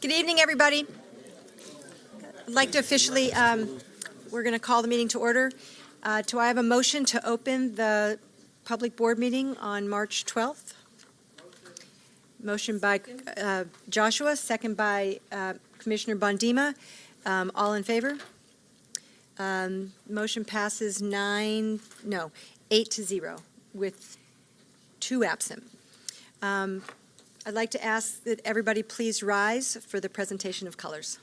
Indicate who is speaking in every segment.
Speaker 1: Good evening, everybody. I'd like to officially, we're going to call the meeting to order. Do I have a motion to open the public board meeting on March 12th? Motion by Joshua, second by Commissioner Bondima. All in favor? Motion passes 8-0 with 2 absent. I'd like to ask that everybody please rise for the presentation of colors.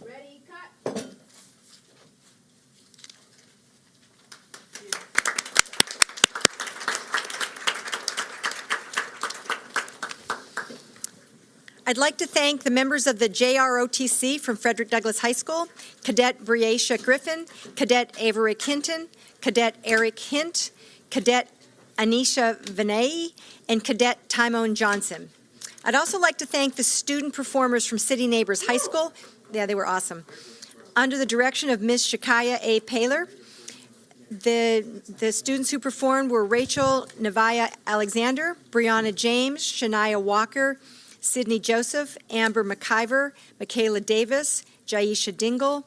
Speaker 2: Ready, cut.
Speaker 1: I'd like to thank the members of the JROTC from Frederick Douglass High School, Cadet Briacia Griffin, Cadet Averick Hinton, Cadet Eric Hint, Cadet Anisha Vinay, and Cadet Timon Johnson. I'd also like to thank the student performers from City Neighbors High School. Yeah, they were awesome. Under the direction of Ms. Shakaya A. Paler, the students who performed were Rachel Nevaya Alexander, Brianna James, Shania Walker, Sydney Joseph, Amber McIver, Michaela Davis, Jaisha Dingle,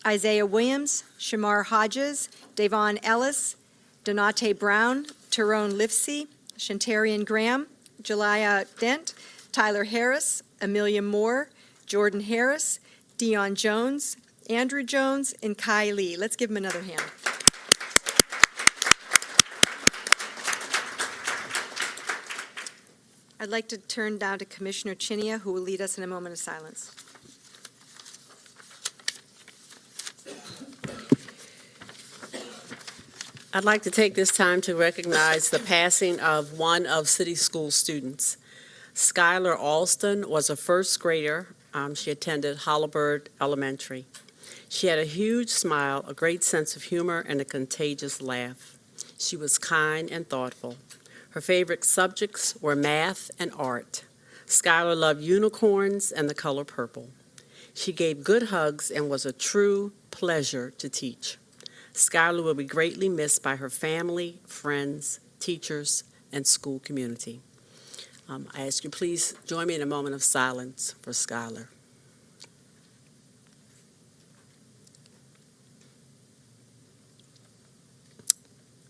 Speaker 1: Isaiah Williams, Shamar Hodges, Davon Ellis, Donate Brown, Tyrone Lifsey, Shantarian Graham, Jelia Dent, Tyler Harris, Amelia Moore, Jordan Harris, Dion Jones, Andrew Jones, and Kai Lee. Let's give them another hand. I'd like to turn now to Commissioner Chinia, who will lead us in a moment of silence.
Speaker 3: I'd like to take this time to recognize the passing of one of City School students. Skylar Alston was a first grader. She attended Hollowbird Elementary. She had a huge smile, a great sense of humor, and a contagious laugh. She was kind and thoughtful. Her favorite subjects were math and art. Skylar loved unicorns and the color purple. She gave good hugs and was a true pleasure to teach. Skylar will be greatly missed by her family, friends, teachers, and school community. I ask you please join me in a moment of silence for Skylar.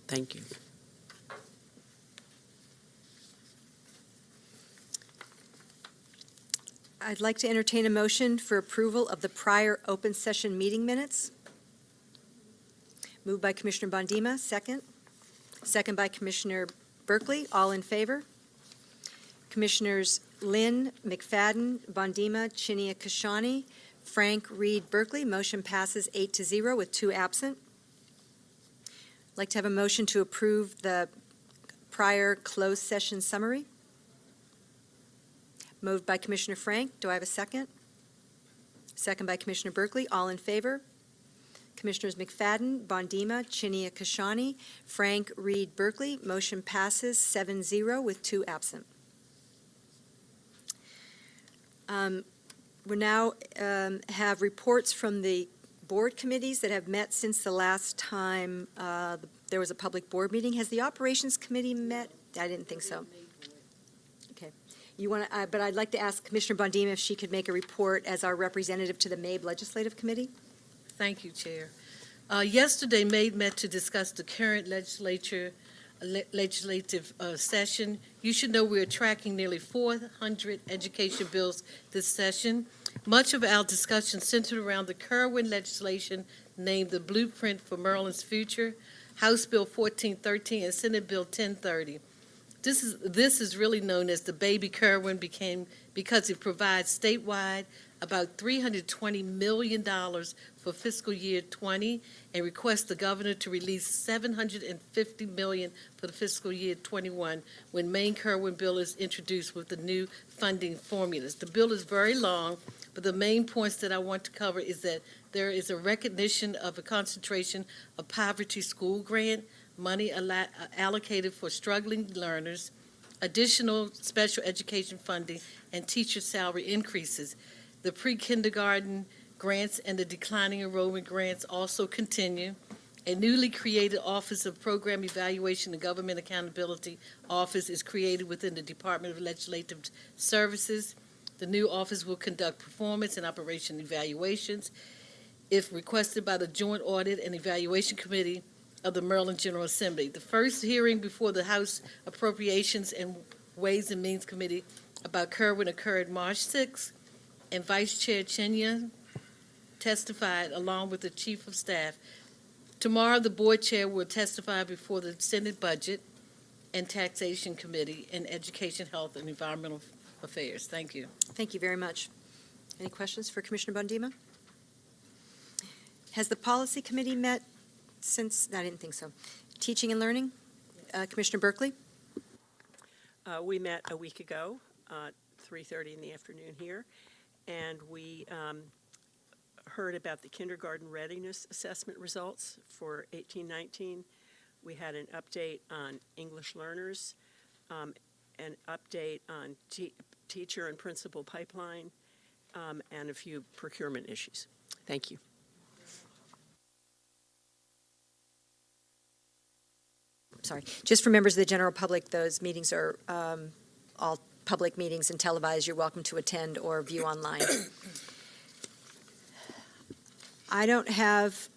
Speaker 3: Thank you.
Speaker 1: I'd like to entertain a motion for approval of the prior open session meeting minutes. Moved by Commissioner Bondima, second. Second by Commissioner Berkeley. All in favor? Commissioners Lynn, McFadden, Bondima, Chinia Kashani, Frank, Reed, Berkeley. Motion passes 8-0 with 2 absent. I'd like to have a motion to approve the prior closed session summary. Moved by Commissioner Frank. Do I have a second? Second by Commissioner Berkeley. All in favor? Commissioners McFadden, Bondima, Chinia Kashani, Frank, Reed, Berkeley. Motion passes 7-0 with 2 absent. We now have reports from the board committees that have met since the last time there was a public board meeting. Has the Operations Committee met? I didn't think so. You want to, but I'd like to ask Commissioner Bondima if she could make a report as our representative to the MABE Legislative Committee.
Speaker 4: Thank you, Chair. Yesterday, MADE met to discuss the current legislative session. You should know we're tracking nearly 400 education bills this session. Much of our discussion centered around the Kerwin legislation named the Blueprint for Maryland's Future, House Bill 1413 and Senate Bill 1030. This is really known as the Baby Kerwin because it provides statewide about $320 million for fiscal year 20 and requests the governor to release $750 million for the fiscal year 21 when main Kerwin bill is introduced with the new funding formulas. The bill is very long, but the main points that I want to cover is that there is a recognition of a concentration of poverty school grant, money allocated for struggling learners, additional special education funding, and teacher salary increases. The pre-kindergarten grants and the declining enrollment grants also continue. A newly created Office of Program Evaluation and Government Accountability Office is created within the Department of Legislative Services. The new office will conduct performance and operation evaluations if requested by the Joint Audit and Evaluation Committee of the Maryland General Assembly. The first hearing before the House Appropriations and Ways and Means Committee about Kerwin occurred March 6th, and Vice Chair Chenya testified along with the Chief of Staff. Tomorrow, the Board Chair will testify before the Senate Budget and Taxation Committee and Education, Health, and Environmental Affairs. Thank you.
Speaker 1: Thank you very much. Any questions for Commissioner Bondima? Has the Policy Committee met since, I didn't think so. Teaching and Learning, Commissioner Berkeley?
Speaker 5: We met a week ago, 3:30 in the afternoon here, and we heard about the kindergarten readiness assessment results for 18-19. We had an update on English learners, an update on teacher and principal pipeline, and a few procurement issues. Thank you.
Speaker 1: Sorry, just for members of the general public, those meetings are all public meetings and televised. You're welcome to attend or view online. I don't have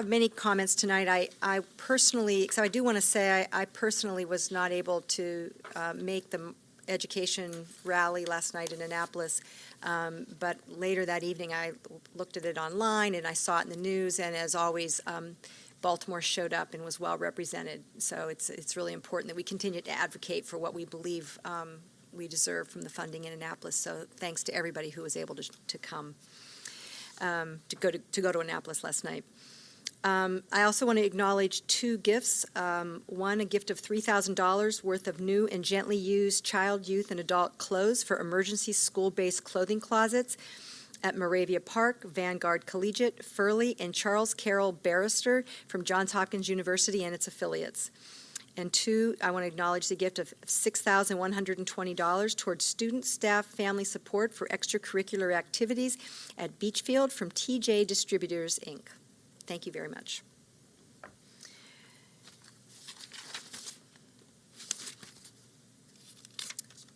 Speaker 1: many comments tonight. I personally, so I do want to say I personally was not able to make the education rally last night in Annapolis, but later that evening I looked at it online and I saw it in the news, and as always, Baltimore showed up and was well represented. So it's really important that we continue to advocate for what we believe we deserve from the funding in Annapolis. So thanks to everybody who was able to come to go to Annapolis last night. I also want to acknowledge two gifts. One, a gift of $3,000 worth of new and gently used child, youth, and adult clothes for emergency school-based clothing closets at Moravia Park, Vanguard Collegiate, Furley, and Charles Carroll Barrister from Johns Hopkins University and its affiliates. And two, I want to acknowledge the gift of $6,120 towards student, staff, family support for extracurricular activities at Beachfield from TJ Distributors, Inc. Thank you very much.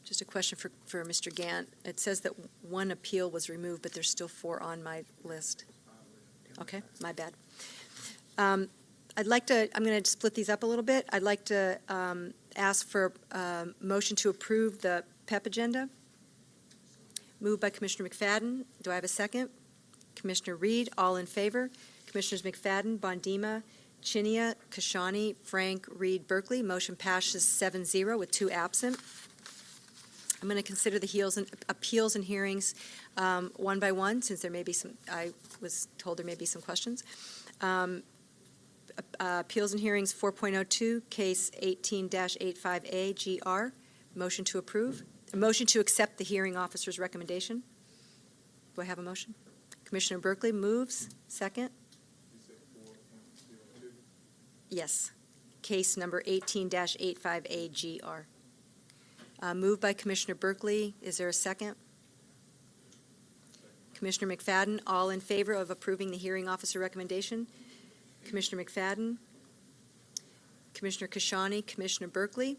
Speaker 1: Just a question for Mr. Gant. It says that one appeal was removed, but there's still 4 on my list. Okay, my bad. I'm going to split these up a little bit. I'd like to ask for a motion to approve the PEP agenda. Moved by Commissioner McFadden. Do I have a second? Commissioner Reed, all in favor? Commissioners McFadden, Bondima, Chinia, Kashani, Frank, Reed, Berkeley. Motion passes 7-0 with 2 absent. I'm going to consider the appeals and hearings one by one, since there may be some, I was told there may be some questions. Appeals and hearings 4.02, case 18-85A, GR. Motion to approve. A motion to accept the hearing officer's recommendation. Do I have a motion? Commissioner Berkeley moves. Second? Yes. Case number 18-85A, GR. Moved by Commissioner Berkeley. Is there a second? Commissioner McFadden, all in favor of approving the hearing officer recommendation? Commissioner McFadden, Commissioner Kashani, Commissioner Berkeley,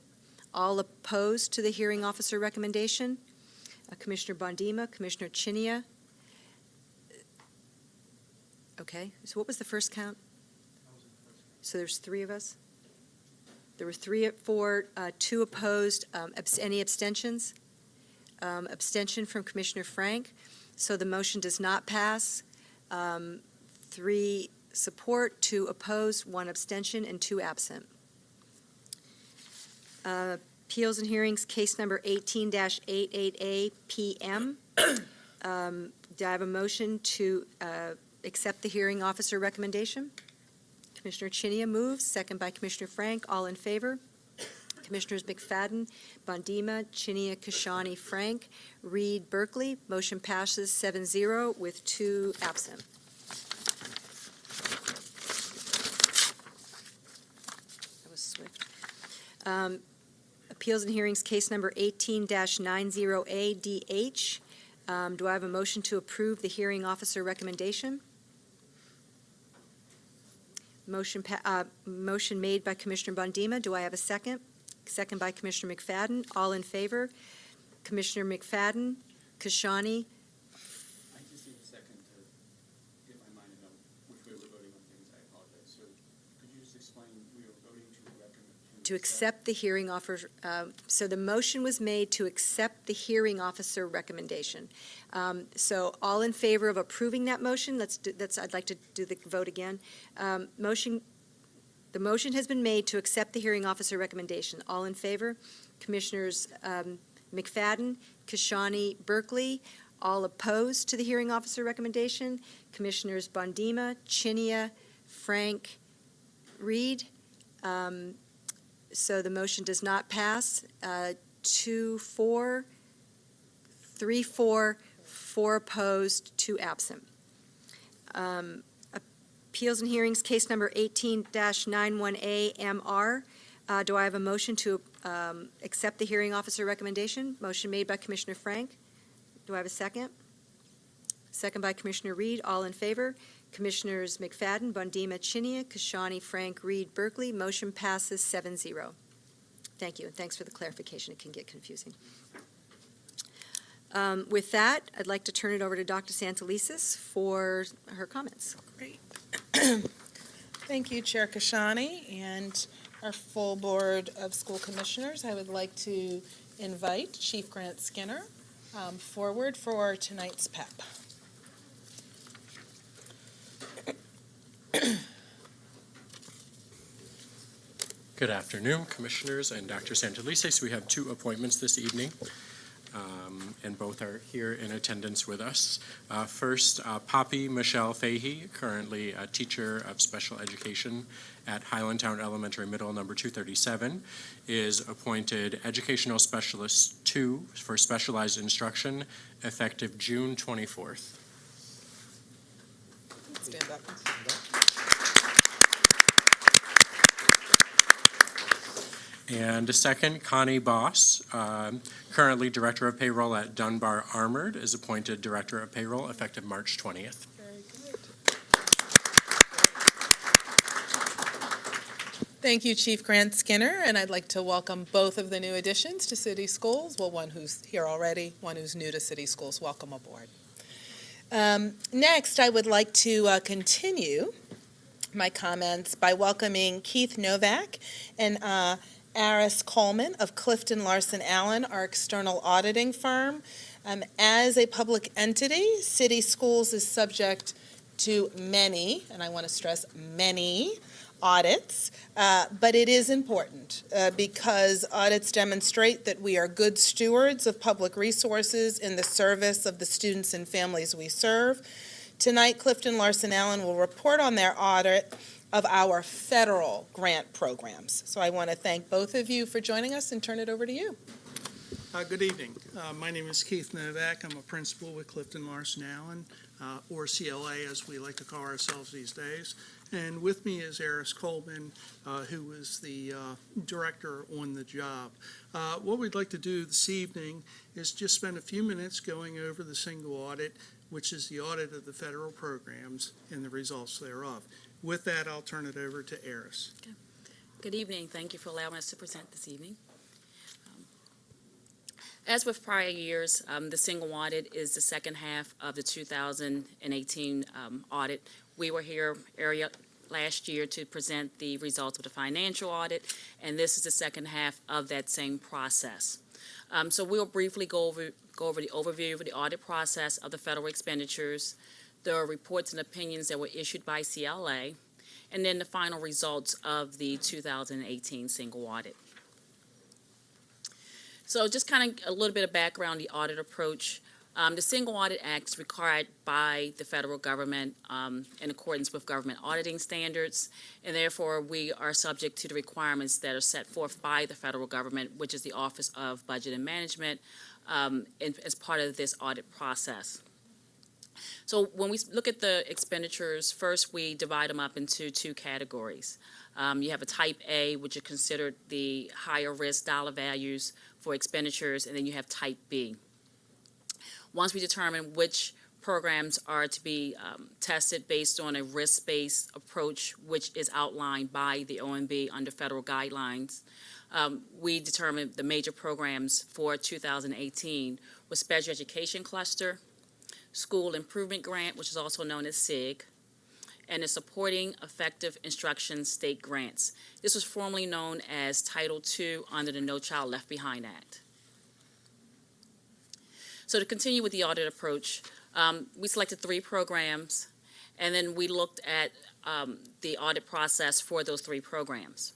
Speaker 1: All opposed to the hearing officer recommendation? Commissioner Bondima, Commissioner Chinia. Okay, so what was the first count? So there's three of us? There were 3 for, 2 opposed. Any abstentions? Abstention from Commissioner Frank. So the motion does not pass. 3 support, 2 opposed, 1 abstention, and 2 absent. Appeals and hearings, case number 18-88A PM. Do I have a motion to accept the hearing officer recommendation? Commissioner Chinia moves, second by Commissioner Frank. All in favor? Commissioners McFadden, Bondima, Chinia, Kashani, Frank, Reed, Berkeley. Motion passes 7-0 with 2 absent. That was swift. Appeals and hearings, case number 18-90A DH. Do I have a motion to approve the hearing officer recommendation? Motion made by Commissioner Bondima. Do I have a second? Second by Commissioner McFadden. All in favor? Commissioner McFadden, Kashani,
Speaker 6: I just need a second to get my mind on which way we're voting on things. I apologize. So could you just explain, we are voting to recommend?
Speaker 1: to accept the hearing officer. So the motion was made to accept the hearing officer recommendation. So all in favor of approving that motion? I'd like to do the vote again. The motion has been made to accept the hearing officer recommendation. All in favor? Commissioners McFadden, Kashani, Berkeley. All opposed to the hearing officer recommendation? Commissioners Bondima, Chinia, Frank, Reed. So the motion does not pass. 2-4, 3-4, 4 opposed, 2 absent. Appeals and hearings, case number 18-91A MR. Do I have a motion to accept the hearing officer recommendation? Motion made by Commissioner Frank. Do I have a second? Second by Commissioner Reed. All in favor? Commissioners McFadden, Bondima, Chinia, Kashani, Frank, Reed, Berkeley. Motion passes 7-0. Thank you, and thanks for the clarification. It can get confusing. With that, I'd like to turn it over to Dr. Santelises for her comments.
Speaker 7: Great. Thank you, Chair Kashani, and our full Board of School Commissioners. I would like to invite Chief Grant Skinner forward for tonight's PEP.
Speaker 8: Good afternoon, Commissioners and Dr. Santelises. We have 2 appointments this evening, and both are here in attendance with us. First, Poppy Michelle Fahey, currently a teacher of special education at Highlandtown Elementary Middle number 237, is appointed Educational Specialist 2 for specialized instruction effective June 24th.
Speaker 7: Stand up.
Speaker 8: And second, Connie Boss, currently Director of Payroll at Dunbar Armored, is appointed Director of Payroll effective March 20th.
Speaker 7: Very good. Thank you, Chief Grant Skinner, and I'd like to welcome both of the new additions to City Schools. Well, one who's here already, one who's new to City Schools. Welcome aboard. Next, I would like to continue my comments by welcoming Keith Novak and Aris Coleman of Clifton Larson Allen, our external auditing firm. As a public entity, City Schools is subject to many, and I want to stress many, audits, but it is important because audits demonstrate that we are good stewards of public resources in the service of the students and families we serve. Tonight, Clifton Larson Allen will report on their audit of our federal grant programs. So I want to thank both of you for joining us and turn it over to you.
Speaker 9: Good evening. My name is Keith Novak. I'm a principal with Clifton Larson Allen, or CLA as we like to call ourselves these days. And with me is Aris Coleman, who is the director on the job. What we'd like to do this evening is just spend a few minutes going over the single audit, which is the audit of the federal programs and the results thereof. With that, I'll turn it over to Aris.
Speaker 10: Good evening. Thank you for allowing us to present this evening. As with prior years, the single audit is the second half of the 2018 audit. We were here last year to present the results of the financial audit, and this is the second half of that same process. So we'll briefly go over the overview of the audit process of the federal expenditures, the reports and opinions that were issued by CLA, and then the final results of the 2018 single audit. So just kind of a little bit of background on the audit approach. The Single Audit Act is required by the federal government in accordance with government auditing standards, and therefore we are subject to the requirements that are set forth by the federal government, which is the Office of Budget and Management, as part of this audit process. So when we look at the expenditures, first we divide them up into two categories. You have a Type A, which is considered the higher risk dollar values for expenditures, and then you have Type B. Once we determine which programs are to be tested based on a risk-based approach, which is outlined by the OMB under federal guidelines, we determine the major programs for 2018 with Special Education Cluster, School Improvement Grant, which is also known as SIG, and the Supporting Effective Instruction State Grants. This was formerly known as Title II under the No Child Left Behind Act. So to continue with the audit approach, we selected 3 programs, and then we looked at the audit process for those 3 programs.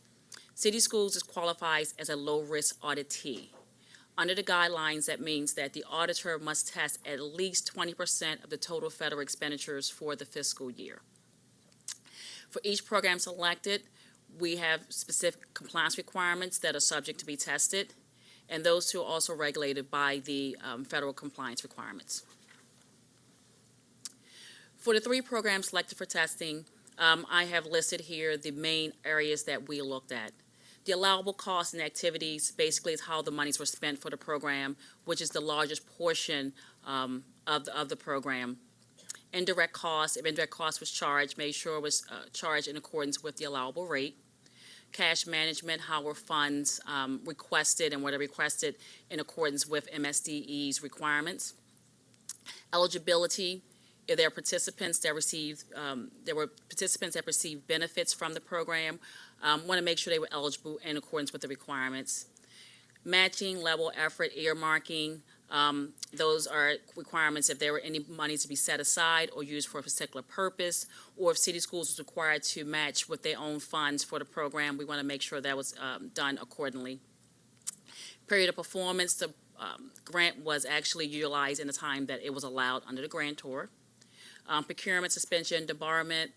Speaker 10: City Schools qualifies as a low-risk auditee. Under the guidelines, that means that the auditor must test at least 20% of the total federal expenditures for the fiscal year. For each program selected, we have specific compliance requirements that are subject to be tested, and those two are also regulated by the federal compliance requirements. For the 3 programs selected for testing, I have listed here the main areas that we looked at. The allowable costs and activities basically is how the monies were spent for the program, which is the largest portion of the program. Indirect costs, if indirect cost was charged, made sure it was charged in accordance with the allowable rate. Cash management, how were funds requested and what are requested in accordance with MSDE's requirements. Eligibility, if there are participants that received benefits from the program, want to make sure they were eligible in accordance with the requirements. Matching, level effort, earmarking, those are requirements if there were any monies to be set aside or used for a particular purpose, or if City Schools was required to match with their own funds for the program, we want to make sure that was done accordingly. Period of performance, the grant was actually utilized in the time that it was allowed under the grantor. Procurement, suspension, debarment,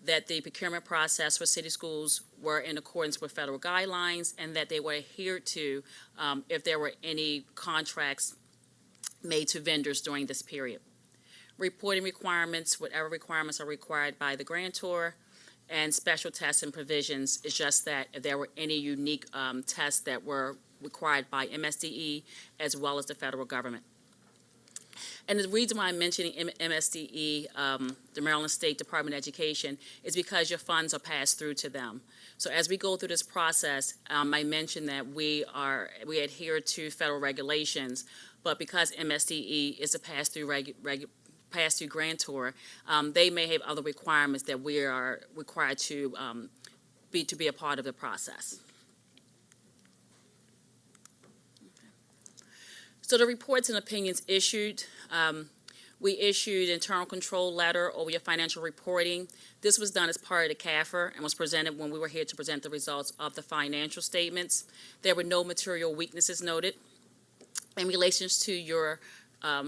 Speaker 10: that the procurement process for City Schools were in accordance with federal guidelines and that they were adhered to if there were any contracts made to vendors during this period. Reporting requirements, whatever requirements are required by the grantor, and special tests and provisions is just that if there were any unique tests that were required by MSDE as well as the federal government. And the reason why I'm mentioning MSDE, the Maryland State Department of Education, is because your funds are passed through to them. So as we go through this process, I mentioned that we adhere to federal regulations, but because MSDE is a pass-through grantor, they may have other requirements that we are required to be a part of the process. So the reports and opinions issued, we issued internal control letter over your financial reporting. This was done as part of the CAFR and was presented when we were here to present the results of the financial statements. There were no material weaknesses noted. In relation to your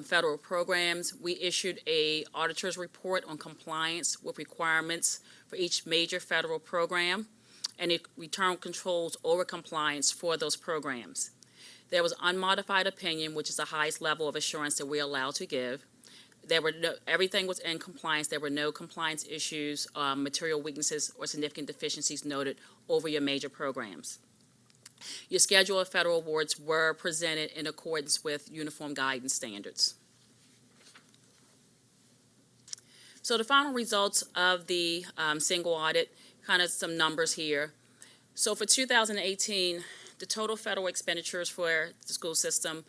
Speaker 10: federal programs, we issued a auditor's report on compliance with requirements for each major federal program and internal controls over compliance for those programs. There was unmodified opinion, which is the highest level of assurance that we're allowed to give. Everything was in compliance. There were no compliance issues, material weaknesses, or significant deficiencies noted over your major programs. Your schedule of federal awards were presented in accordance with uniform guidance standards. So the final results of the single audit, kind of some numbers here. So for 2018, the total federal expenditures for the school system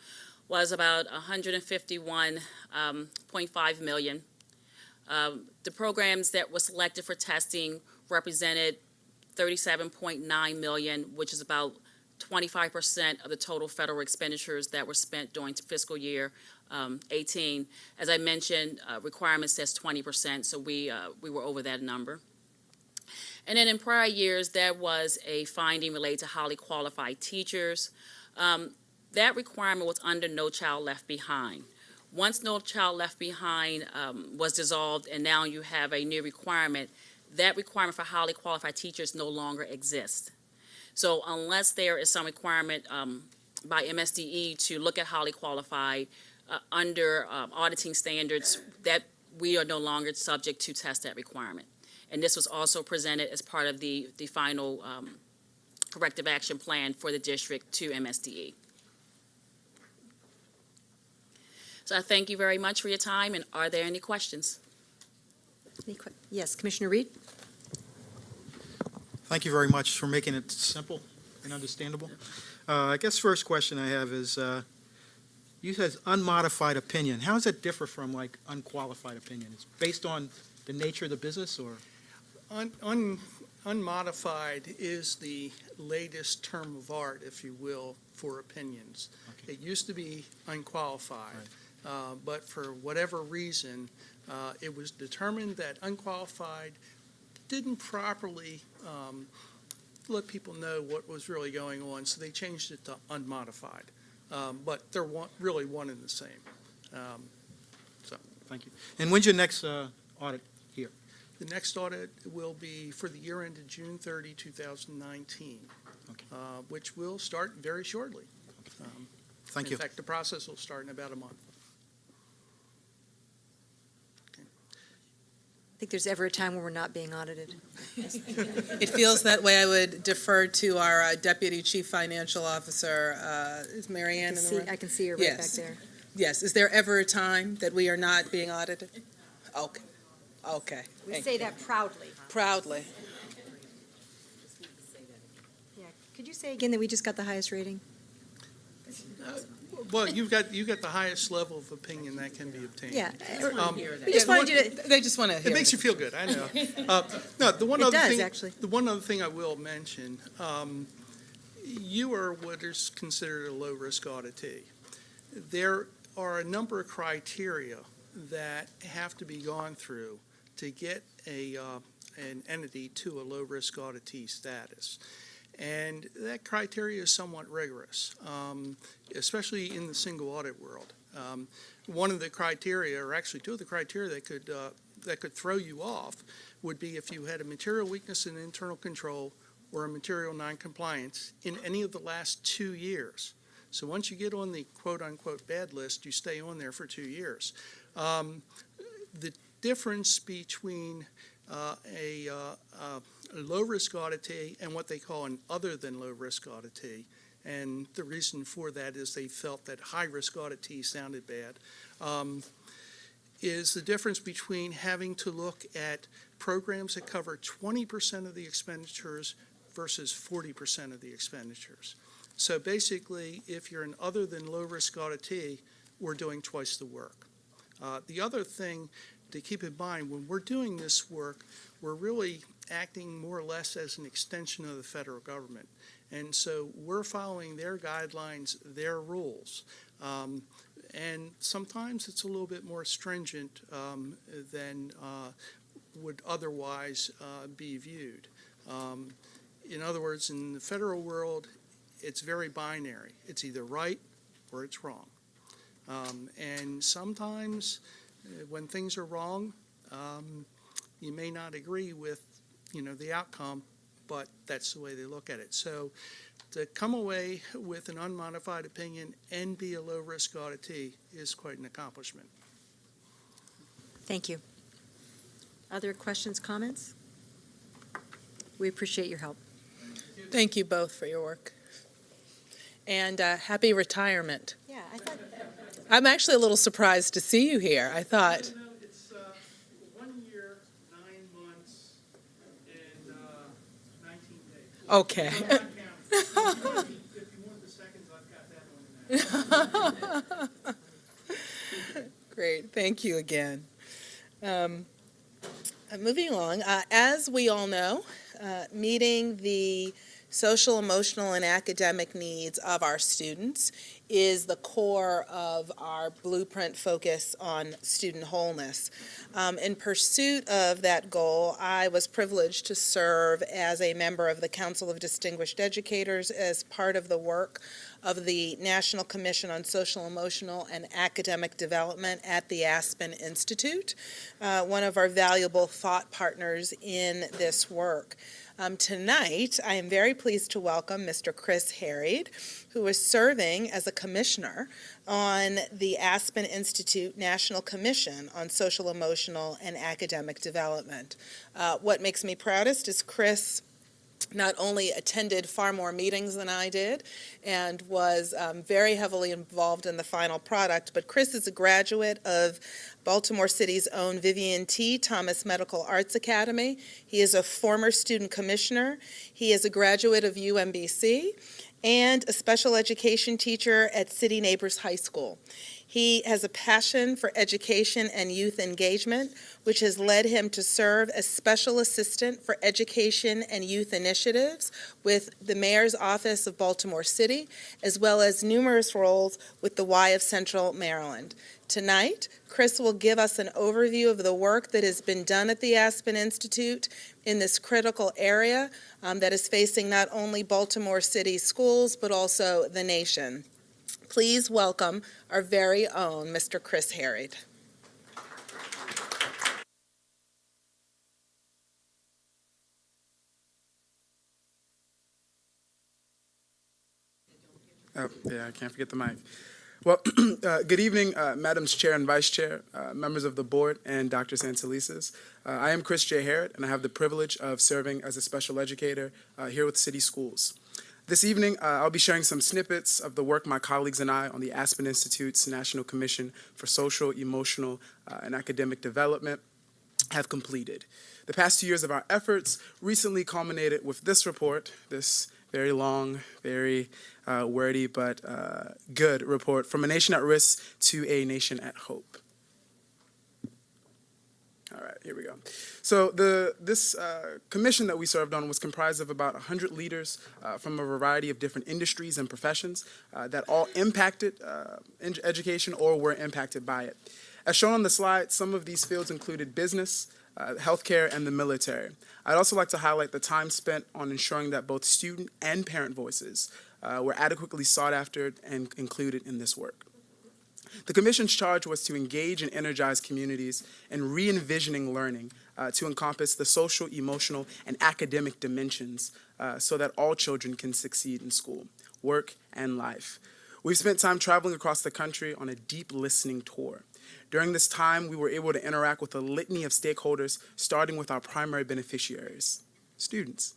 Speaker 10: was about 151.5 million. The programs that were selected for testing represented 37.9 million, which is about 25% of the total federal expenditures that were spent during fiscal year 18. As I mentioned, requirement says 20%, so we were over that number. And then in prior years, there was a finding related to highly qualified teachers. That requirement was under No Child Left Behind. Once No Child Left Behind was dissolved and now you have a new requirement, that requirement for highly qualified teachers no longer exists. So unless there is some requirement by MSDE to look at highly qualified under auditing standards, that we are no longer subject to test that requirement. And this was also presented as part of the final corrective action plan for the district to MSDE. So I thank you very much for your time, and are there any questions?
Speaker 1: Yes, Commissioner Reed?
Speaker 11: Thank you very much for making it simple and understandable. I guess first question I have is, you said unmodified opinion. How does that differ from like unqualified opinion? It's based on the nature of the business, or?
Speaker 9: Unmodified is the latest term of art, if you will, for opinions.
Speaker 11: Okay.
Speaker 9: It used to be unqualified, but for whatever reason, it was determined that unqualified didn't properly let people know what was really going on, so they changed it to unmodified. But they're really one and the same.
Speaker 11: Thank you. And when's your next audit here?
Speaker 9: The next audit will be for the year ended June 30, 2019,
Speaker 11: Okay.
Speaker 9: which will start very shortly.
Speaker 11: Thank you.
Speaker 9: In fact, the process will start in about a month.
Speaker 1: I think there's ever a time when we're not being audited.
Speaker 7: It feels that way. I would defer to our Deputy Chief Financial Officer, is Mary Ann in the room?
Speaker 1: I can see her right back
Speaker 7: Yes.
Speaker 1: there.
Speaker 7: Yes, is there ever a time that we are not being audited? Okay, okay.
Speaker 1: We
Speaker 7: Thank
Speaker 1: say
Speaker 7: you.
Speaker 1: that proudly.
Speaker 7: Proudly.
Speaker 1: Yeah. Could you say again that we just got the highest rating?
Speaker 9: Well, you've got the highest level of opinion that can be obtained.
Speaker 1: Yeah.
Speaker 7: We
Speaker 1: just wanted you to-
Speaker 7: They just want to hear
Speaker 9: It makes you feel good, I know. No, the one
Speaker 1: It
Speaker 9: other
Speaker 1: does,
Speaker 9: thing,
Speaker 1: actually.
Speaker 9: the one other thing I will mention, you are what is considered a low-risk auditee. There are a number of criteria that have to be gone through to get an entity to a low-risk auditee status. And that criteria is somewhat rigorous, especially in the single audit world. One of the criteria, or actually two of the criteria that could throw you off would be if you had a material weakness in internal control or a material noncompliance in any of the last 2 years. So once you get on the quote-unquote bad list, you stay on there for 2 years. The difference between a low-risk auditee and what they call an other than low-risk auditee, and the reason for that is they felt that high-risk auditee sounded bad, is the difference between having to look at programs that cover 20% of the expenditures versus 40% of the expenditures. So basically, if you're an other than low-risk auditee, we're doing twice the work. The other thing to keep in mind, when we're doing this work, we're really acting more or less as an extension of the federal government. And so we're following their guidelines, their rules. And sometimes it's a little bit more stringent than would otherwise be viewed. In other words, in the federal world, it's very binary. It's either right or it's wrong. And sometimes when things are wrong, you may not agree with, the outcome, but that's the way they look at it. So to come away with an unmodified opinion and be a low-risk auditee is quite an accomplishment.
Speaker 1: Thank you. Other questions, comments? We appreciate your help.
Speaker 7: Thank you both for your work. And happy retirement.
Speaker 1: Yeah, I thought.
Speaker 7: I'm actually a little surprised to see you here. I thought,
Speaker 9: It's 1 year, 9 months, and 19 days.
Speaker 7: okay.
Speaker 9: If you want the seconds, I've got that on
Speaker 7: Great, thank you again. Moving along, as we all know, meeting the social, emotional, and academic needs of our students is the core of our blueprint focus on student wholeness. In pursuit of that goal, I was privileged to serve as a member of the Council of Distinguished Educators as part of the work of the National Commission on Social, Emotional, and Academic Development at the Aspen Institute, one of our valuable thought partners in this work. Tonight, I am very pleased to welcome Mr. Chris Harried, who is serving as a commissioner on the Aspen Institute National Commission on Social, Emotional, and Academic Development. What makes me proudest is Chris not only attended far more meetings than I did and was very heavily involved in the final product, but Chris is a graduate of Baltimore City's own Vivian T. Thomas Medical Arts Academy. He is a former student commissioner. He is a graduate of UMBC and a special education teacher at City Neighbors High School. He has a passion for education and youth engagement, which has led him to serve as Special Assistant for Education and Youth Initiatives with the Mayor's Office of Baltimore City, as well as numerous roles with the Y of Central Maryland. Tonight, Chris will give us an overview of the work that has been done at the Aspen Institute in this critical area that is facing not only Baltimore City schools, but also the nation. Please welcome our very own Mr. Chris Harried.
Speaker 12: Oh, yeah, I can't forget the mic. Well, good evening, Madams Chair and Vice Chair, members of the board, and Dr. Santelises. I am Chris J. Harried, and I have the privilege of serving as a special educator here with City Schools. This evening, I'll be sharing some snippets of the work my colleagues and I on the Aspen Institute's National Commission for Social, Emotional, and Academic Development have completed. The past 2 years of our efforts recently culminated with this report, this very long, very wordy, but good report, From a Nation at Risk to a Nation at Hope. All right, here we go. So this commission that we served on was comprised of about 100 leaders from a variety of different industries and professions that all impacted education or were impacted by it. As shown on the slide, some of these fields included business, healthcare, and the military. I'd also like to highlight the time spent on ensuring that both student and parent voices were adequately sought after and included in this work. The Commission's charge was to engage and energize communities in re-envisioning learning to encompass the social, emotional, and academic dimensions so that all children can succeed in school, work, and life. We've spent time traveling across the country on a deep listening tour. During this time, we were able to interact with a litany of stakeholders, starting with our primary beneficiaries, students,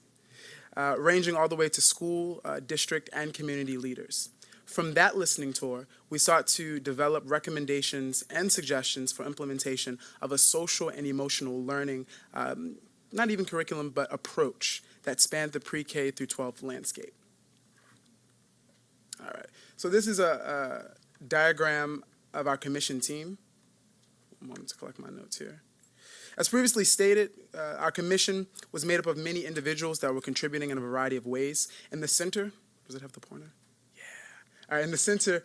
Speaker 12: ranging all the way to school, district, and community leaders. From that listening tour, we sought to develop recommendations and suggestions for implementation of a social and emotional learning, not even curriculum, but approach that spanned the pre-K through 12 landscape. All right, so this is a diagram of our commission team. One moment to collect my notes here. As previously stated, our commission was made up of many individuals that were contributing in a variety of ways. In the center, does it have the pointer? In the center,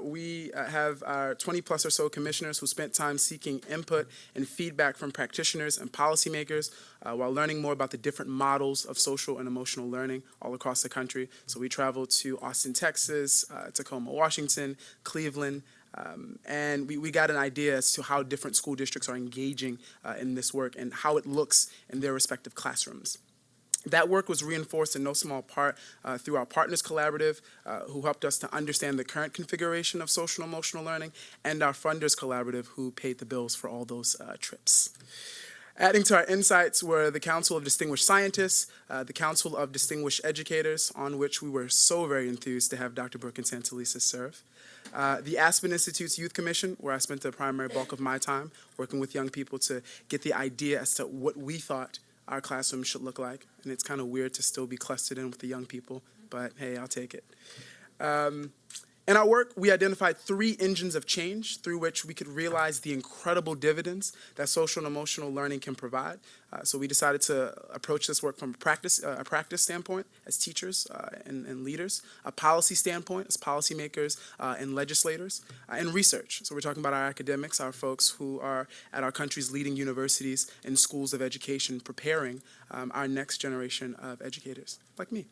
Speaker 12: we have our 20-plus or so commissioners who spent time seeking input and feedback from practitioners and policymakers while learning more about the different models of social and emotional learning all across the country. So we traveled to Austin, Texas, Tacoma, Washington, Cleveland, and we got an idea as to how different school districts are engaging in this work and how it looks in their respective classrooms. That work was reinforced in no small part through our Partners Collaborative, who helped us to understand the current configuration of social and emotional learning, and our Funders Collaborative, who paid the bills for all those trips. Adding to our insights were the Council of Distinguished Scientists, the Council of Distinguished Educators, on which we were so very enthused to have Dr. Brooke and Santelises serve. The Aspen Institute's Youth Commission, where I spent the primary bulk of my time working with young people to get the idea as to what we thought our classroom should look like. And it's kind of weird to still be clustered in with the young people, but hey, I'll take it. In our work, we identified 3 engines of change through which we could realize the incredible dividends that social and emotional learning can provide. So we decided to approach this work from a practice standpoint as teachers and leaders, a policy standpoint as policymakers and legislators, and research. So we're talking about our academics, our folks who are at our country's leading universities and schools of education preparing our next generation of educators, like me.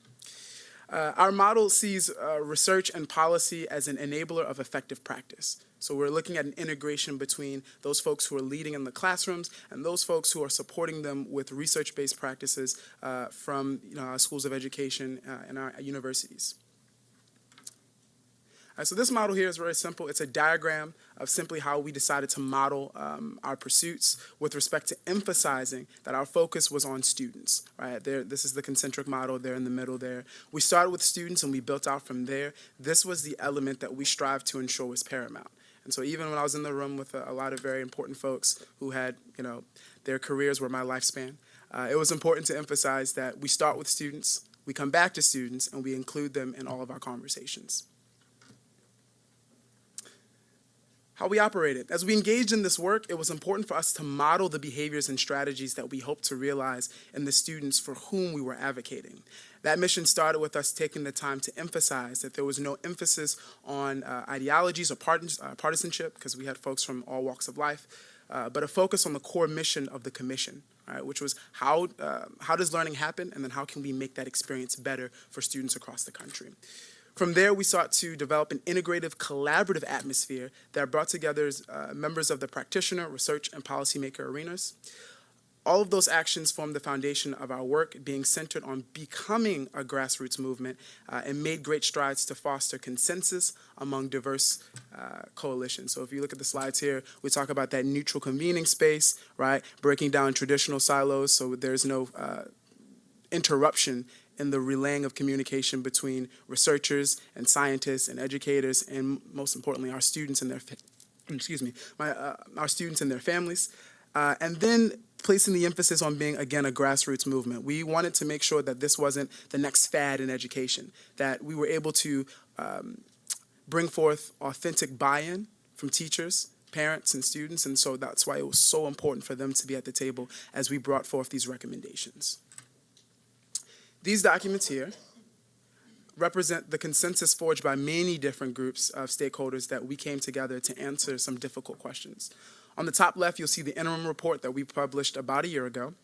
Speaker 12: Our model sees research and policy as an enabler of effective practice. So we're looking at an integration between those folks who are leading in the classrooms and those folks who are supporting them with research-based practices from our schools of education and our universities. So this model here is very simple. It's a diagram of simply how we decided to model our pursuits with respect to emphasizing that our focus was on students, right? This is the concentric model there in the middle there. We started with students and we built out from there. This was the element that we strived to ensure was paramount. And so even when I was in the room with a lot of very important folks who had, their careers were my lifespan, it was important to emphasize that we start with students, we come back to students, and we include them in all of our conversations. How we operated. As we engaged in this work, it was important for us to model the behaviors and strategies that we hoped to realize in the students for whom we were advocating. That mission started with us taking the time to emphasize that there was no emphasis on ideologies or partisanship, because we had folks from all walks of life, but a focus on the core mission of the commission, right, which was how does learning happen, and then how can we make that experience better for students across the country. From there, we sought to develop an integrative, collaborative atmosphere that brought together members of the practitioner, research, and policymaker arenas. All of those actions formed the foundation of our work, being centered on becoming a grassroots movement and made great strides to foster consensus among diverse coalitions. So if you look at the slides here, we talk about that neutral convening space, right, breaking down traditional silos so there's no interruption in the relaying of communication between researchers and scientists and educators, and most importantly, our students and their, our students and their families. And then placing the emphasis on being, again, a grassroots movement. We wanted to make sure that this wasn't the next fad in education, that we were able to bring forth authentic buy-in from teachers, parents, and students, and so that's why it was so important for them to be at the table as we brought forth these recommendations. These documents here represent the consensus forged by many different groups of stakeholders that we came together to answer some difficult questions. On the top left, you'll see the interim report that we published about a year ago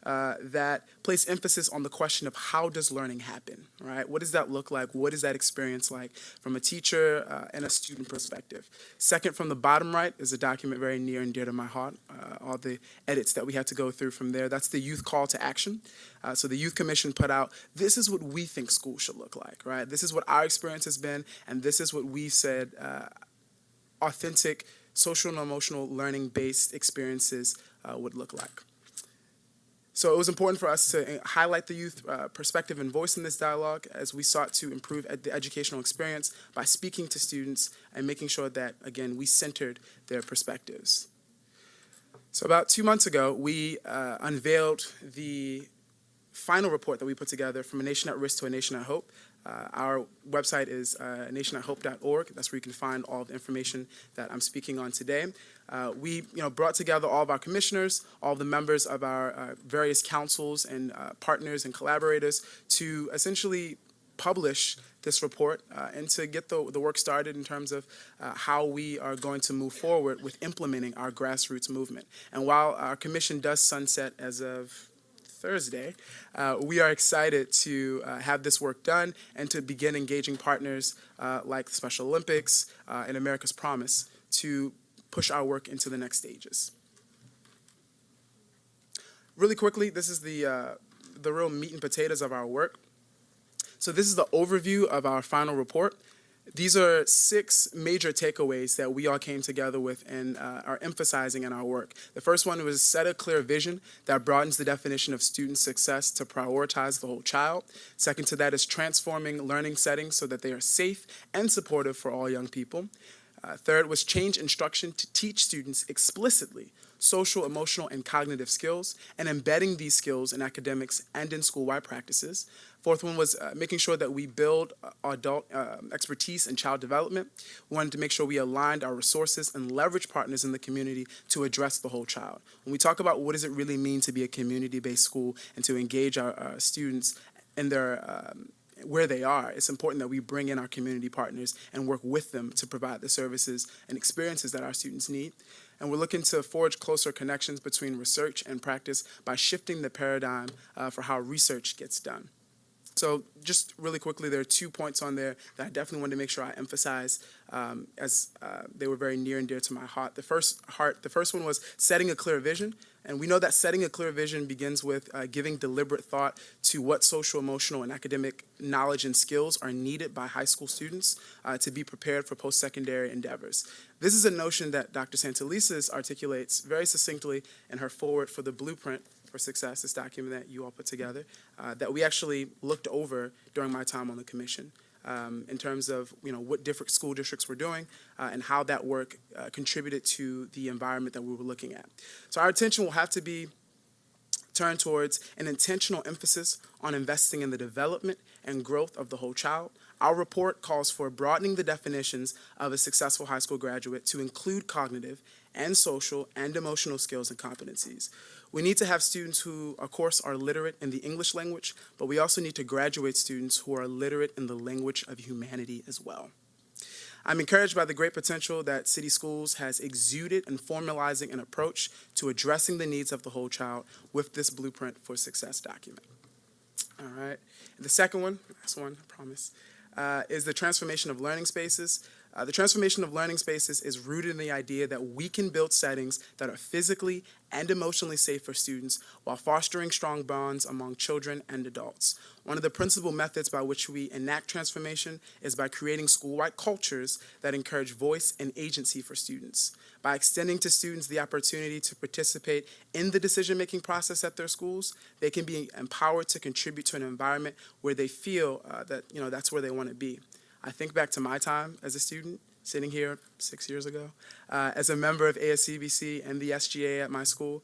Speaker 12: that placed emphasis on the question of how does learning happen, right? What does that look like? What is that experience like from a teacher and a student perspective? Second, from the bottom right is a document very near and dear to my heart, all the edits that we had to go through from there. That's the youth call to action. So the Youth Commission put out, this is what we think school should look like, right? This is what our experience has been, and this is what we said authentic social and emotional learning-based experiences would look like. So it was important for us to highlight the youth perspective and voice in this dialogue as we sought to improve the educational experience by speaking to students and making sure that, again, we centered their perspectives. So about 2 months ago, we unveiled the final report that we put together, From a Nation at Risk to a Nation at Hope. Our website is nationathope.org. That's where you can find all of the information that I'm speaking on today. We brought together all of our commissioners, all of the members of our various councils and partners and collaborators to essentially publish this report and to get the work started in terms of how we are going to move forward with implementing our grassroots movement. And while our commission does sunset as of Thursday, we are excited to have this work done and to begin engaging partners like the Special Olympics and America's Promise to push our work into the next stages. Really quickly, this is the real meat and potatoes of our work. So this is the overview of our final report. These are 6 major takeaways that we all came together with and are emphasizing in our work. The first one was set a clear vision that broadens the definition of student success to prioritize the whole child. Second to that is transforming learning settings so that they are safe and supportive for all young people. Third was change instruction to teach students explicitly social, emotional, and cognitive skills, and embedding these skills in academics and in school-wide practices. Fourth one was making sure that we build adult expertise in child development. We wanted to make sure we aligned our resources and leverage partners in the community to address the whole child. When we talk about what does it really mean to be a community-based school and to engage our students in their where they are, it's important that we bring in our community partners and work with them to provide the services and experiences that our students need. And we're looking to forge closer connections between research and practice by shifting the paradigm for how research gets done. So just really quickly, there are 2 points on there that I definitely wanted to make sure I emphasize as they were very near and dear to my heart. The first one was setting a clear vision. And we know that setting a clear vision begins with giving deliberate thought to what social, emotional, and academic knowledge and skills are needed by high school students to be prepared for post-secondary endeavors. This is a notion that Dr. Santelises articulates very succinctly in her foreword for the Blueprint for Success, this document that you all put together, that we actually looked over during my time on the commission. In terms of what different school districts were doing and how that work contributed to the environment that we were looking at. So our attention will have to be turned towards an intentional emphasis on investing in the development and growth of the whole child. Our report calls for broadening the definitions of a successful high school graduate to include cognitive and social and emotional skills and competencies. We need to have students who, of course, are literate in the English language, but we also need to graduate students who are literate in the language of humanity as well. I'm encouraged by the great potential that City Schools has exuded in formalizing an approach to addressing the needs of the whole child with this Blueprint for Success document. All right. The second one, last one, I promise, is the transformation of learning spaces. The transformation of learning spaces is rooted in the idea that we can build settings that are physically and emotionally safe for students while fostering strong bonds among children and adults. One of the principal methods by which we enact transformation is by creating school-wide cultures that encourage voice and agency for students. By extending to students the opportunity to participate in the decision-making process at their schools, they can be empowered to contribute to an environment where they feel that that's where they want to be. I think back to my time as a student, sitting here 6 years ago, as a member of ASCBC and the SGA at my school.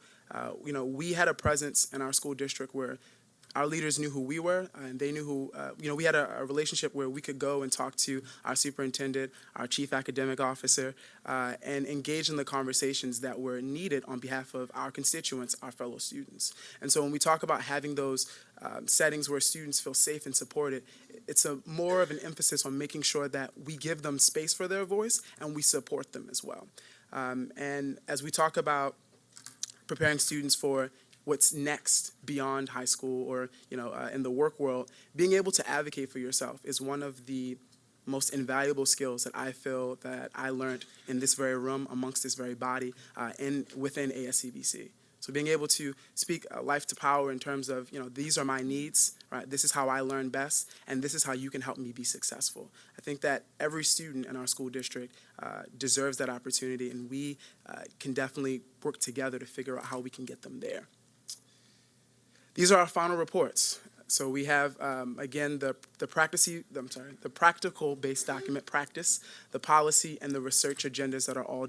Speaker 12: We had a presence in our school district where our leaders knew who we were, and they knew who, we had a relationship where we could go and talk to our superintendent, our chief academic officer, and engage in the conversations that were needed on behalf of our constituents, our fellow students. And so when we talk about having those settings where students feel safe and supported, it's more of an emphasis on making sure that we give them space for their voice and we support them as well. And as we talk about preparing students for what's next beyond high school or in the work world, being able to advocate for yourself is one of the most invaluable skills that I feel that I learned in this very room, amongst this very body, within ASCBC. So being able to speak life to power in terms of, these are my needs, right? This is how I learn best, and this is how you can help me be successful. I think that every student in our school district deserves that opportunity, and we can definitely work together to figure out how we can get them there. These are our final reports. So we have, again, the practical-based document practice, the policy, and the research agendas that are all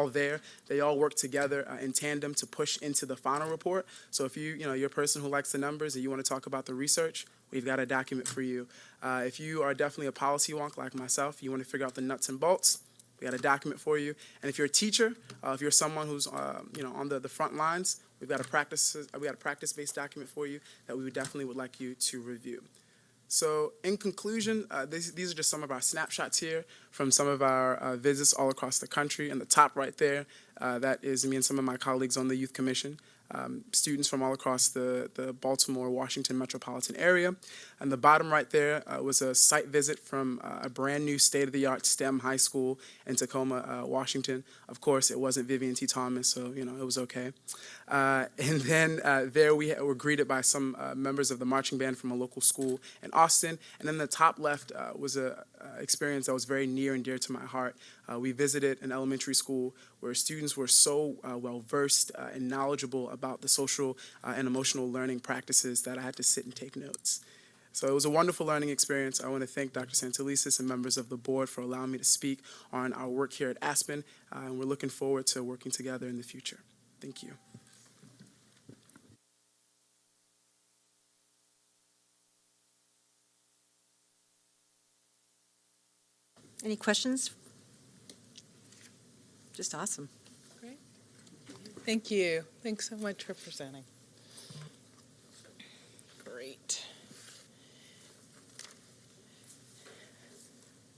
Speaker 12: there. They all work together in tandem to push into the final report. So if you're a person who likes the numbers and you want to talk about the research, we've got a document for you. If you are definitely a policy wonk like myself, you want to figure out the nuts and bolts, we got a document for you. And if you're a teacher, if you're someone who's on the front lines, we got a practice-based document for you that we definitely would like you to review. So in conclusion, these are just some of our snapshots here from some of our visits all across the country. In the top right there, that is me and some of my colleagues on the Youth Commission. Students from all across the Baltimore, Washington metropolitan area. And the bottom right there was a site visit from a brand new state-of-the-art STEM high school in Tacoma, Washington. Of course, it wasn't Vivian T. Thomas, so it was okay. And then there we were greeted by some members of the marching band from a local school in Austin. And then the top left was an experience that was very near and dear to my heart. We visited an elementary school where students were so well-versed and knowledgeable about the social and emotional learning practices that I had to sit and take notes. So it was a wonderful learning experience. I want to thank Dr. Santelises and members of the board for allowing me to speak on our work here at Aspen, and we're looking forward to working together in the future. Thank you.
Speaker 1: Any questions? Just awesome.
Speaker 7: Thank you. Thanks so much for presenting. Great.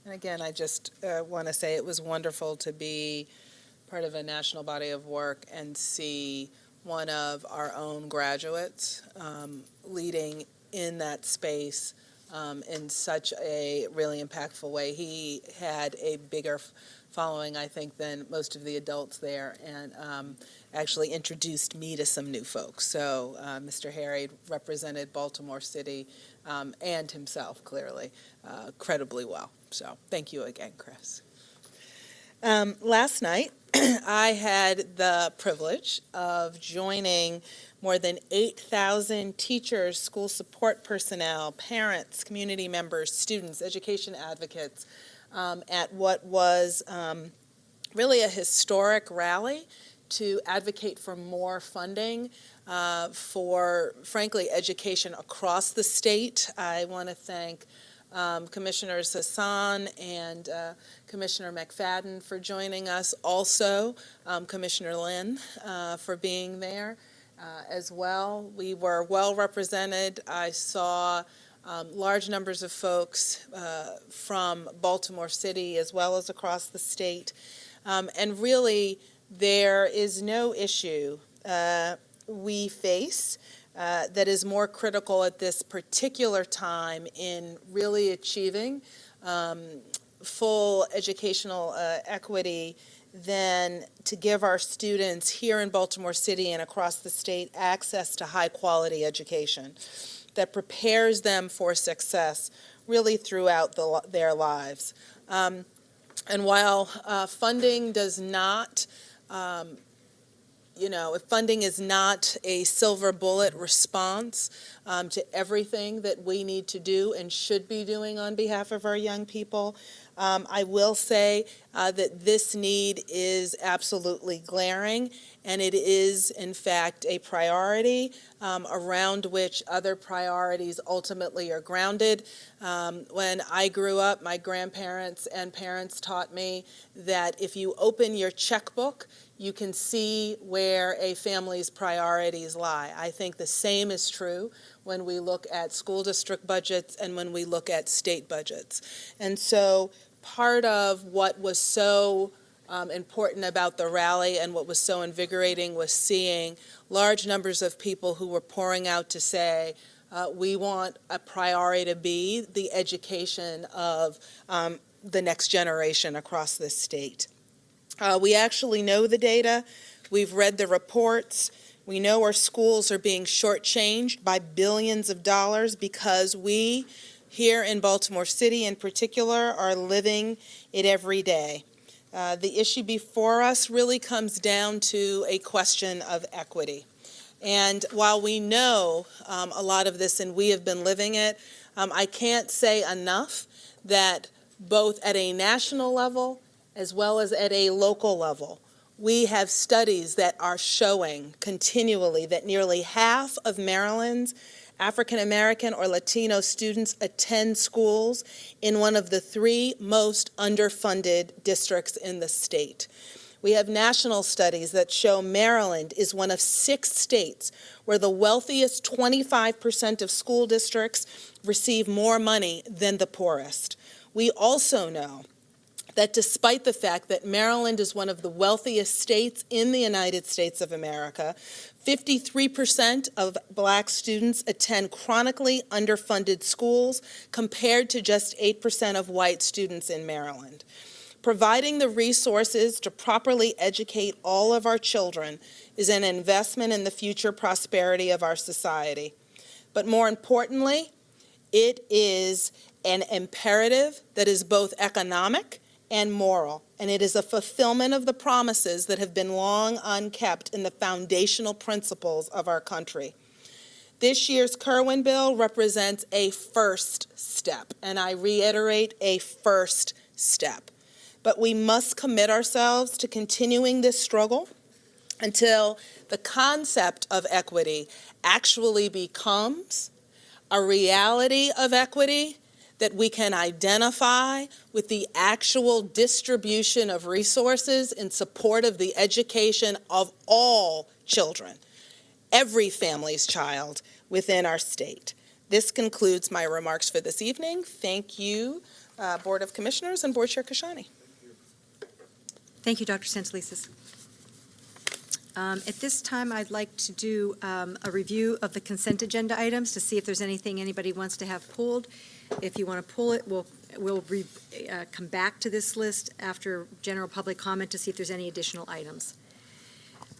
Speaker 7: And again, I just want to say it was wonderful to be part of a national body of work and see one of our own graduates leading in that space in such a really impactful way. He had a bigger following, I think, than most of the adults there, and actually introduced me to some new folks. So Mr. Harry represented Baltimore City and himself, clearly, incredibly well. So thank you again, Chris. Last night, I had the privilege of joining more than 8,000 teachers, school support personnel, parents, community members, students, education advocates at what was really a historic rally to advocate for more funding for, frankly, education across the state. I want to thank Commissioners Hassan and Commissioner McFadden for joining us, also Commissioner Lynn for being there as well. We were well represented. I saw large numbers of folks from Baltimore City as well as across the state. And really, there is no issue we face that is more critical at this particular time in really achieving full educational equity than to give our students here in Baltimore City and across the state access to high-quality education that prepares them for success really throughout their lives. And while funding does not if funding is not a silver bullet response to everything that we need to do and should be doing on behalf of our young people, I will say that this need is absolutely glaring, and it is, in fact, a priority around which other priorities ultimately are grounded. When I grew up, my grandparents and parents taught me that if you open your checkbook, you can see where a family's priorities lie. I think the same is true when we look at school district budgets and when we look at state budgets. And so part of what was so important about the rally and what was so invigorating was seeing large numbers of people who were pouring out to say, we want a priority to be the education of the next generation across this state. We actually know the data. We've read the reports. We know our schools are being shortchanged by billions of dollars because we, here in Baltimore City in particular, are living it every day. The issue before us really comes down to a question of equity. And while we know a lot of this and we have been living it, I can't say enough that both at a national level as well as at a local level, we have studies that are showing continually that nearly half of Maryland's African American or Latino students attend schools in one of the 3 most underfunded districts in the state. We have national studies that show Maryland is one of 6 states where the wealthiest 25% of school districts receive more money than the poorest. We also know that despite the fact that Maryland is one of the wealthiest states in the United States of America, 53% of Black students attend chronically underfunded schools compared to just 8% of white students in Maryland. Providing the resources to properly educate all of our children is an investment in the future prosperity of our society. But more importantly, it is an imperative that is both economic and moral, and it is a fulfillment of the promises that have been long unkept in the foundational principles of our country. This year's Kerwin bill represents a first step, and I reiterate, a first step. But we must commit ourselves to continuing this struggle until the concept of equity actually becomes a reality of equity that we can identify with the actual distribution of resources in support of the education of all children, every family's child within our state. This concludes my remarks for this evening. Thank you, Board of Commissioners and Board Chair Kashani.
Speaker 1: Thank you, Dr. Santelises. At this time, I'd like to do a review of the consent agenda items to see if there's anything anybody wants to have pulled. If you want to pull it, we'll come back to this list after general public comment to see if there's any additional items.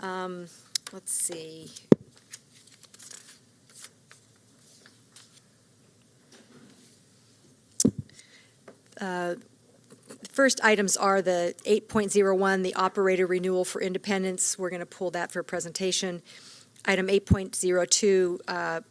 Speaker 1: Let's see. First items are the 8.01, the operator renewal for Independence. We're going to pull that for presentation. Item 8.02,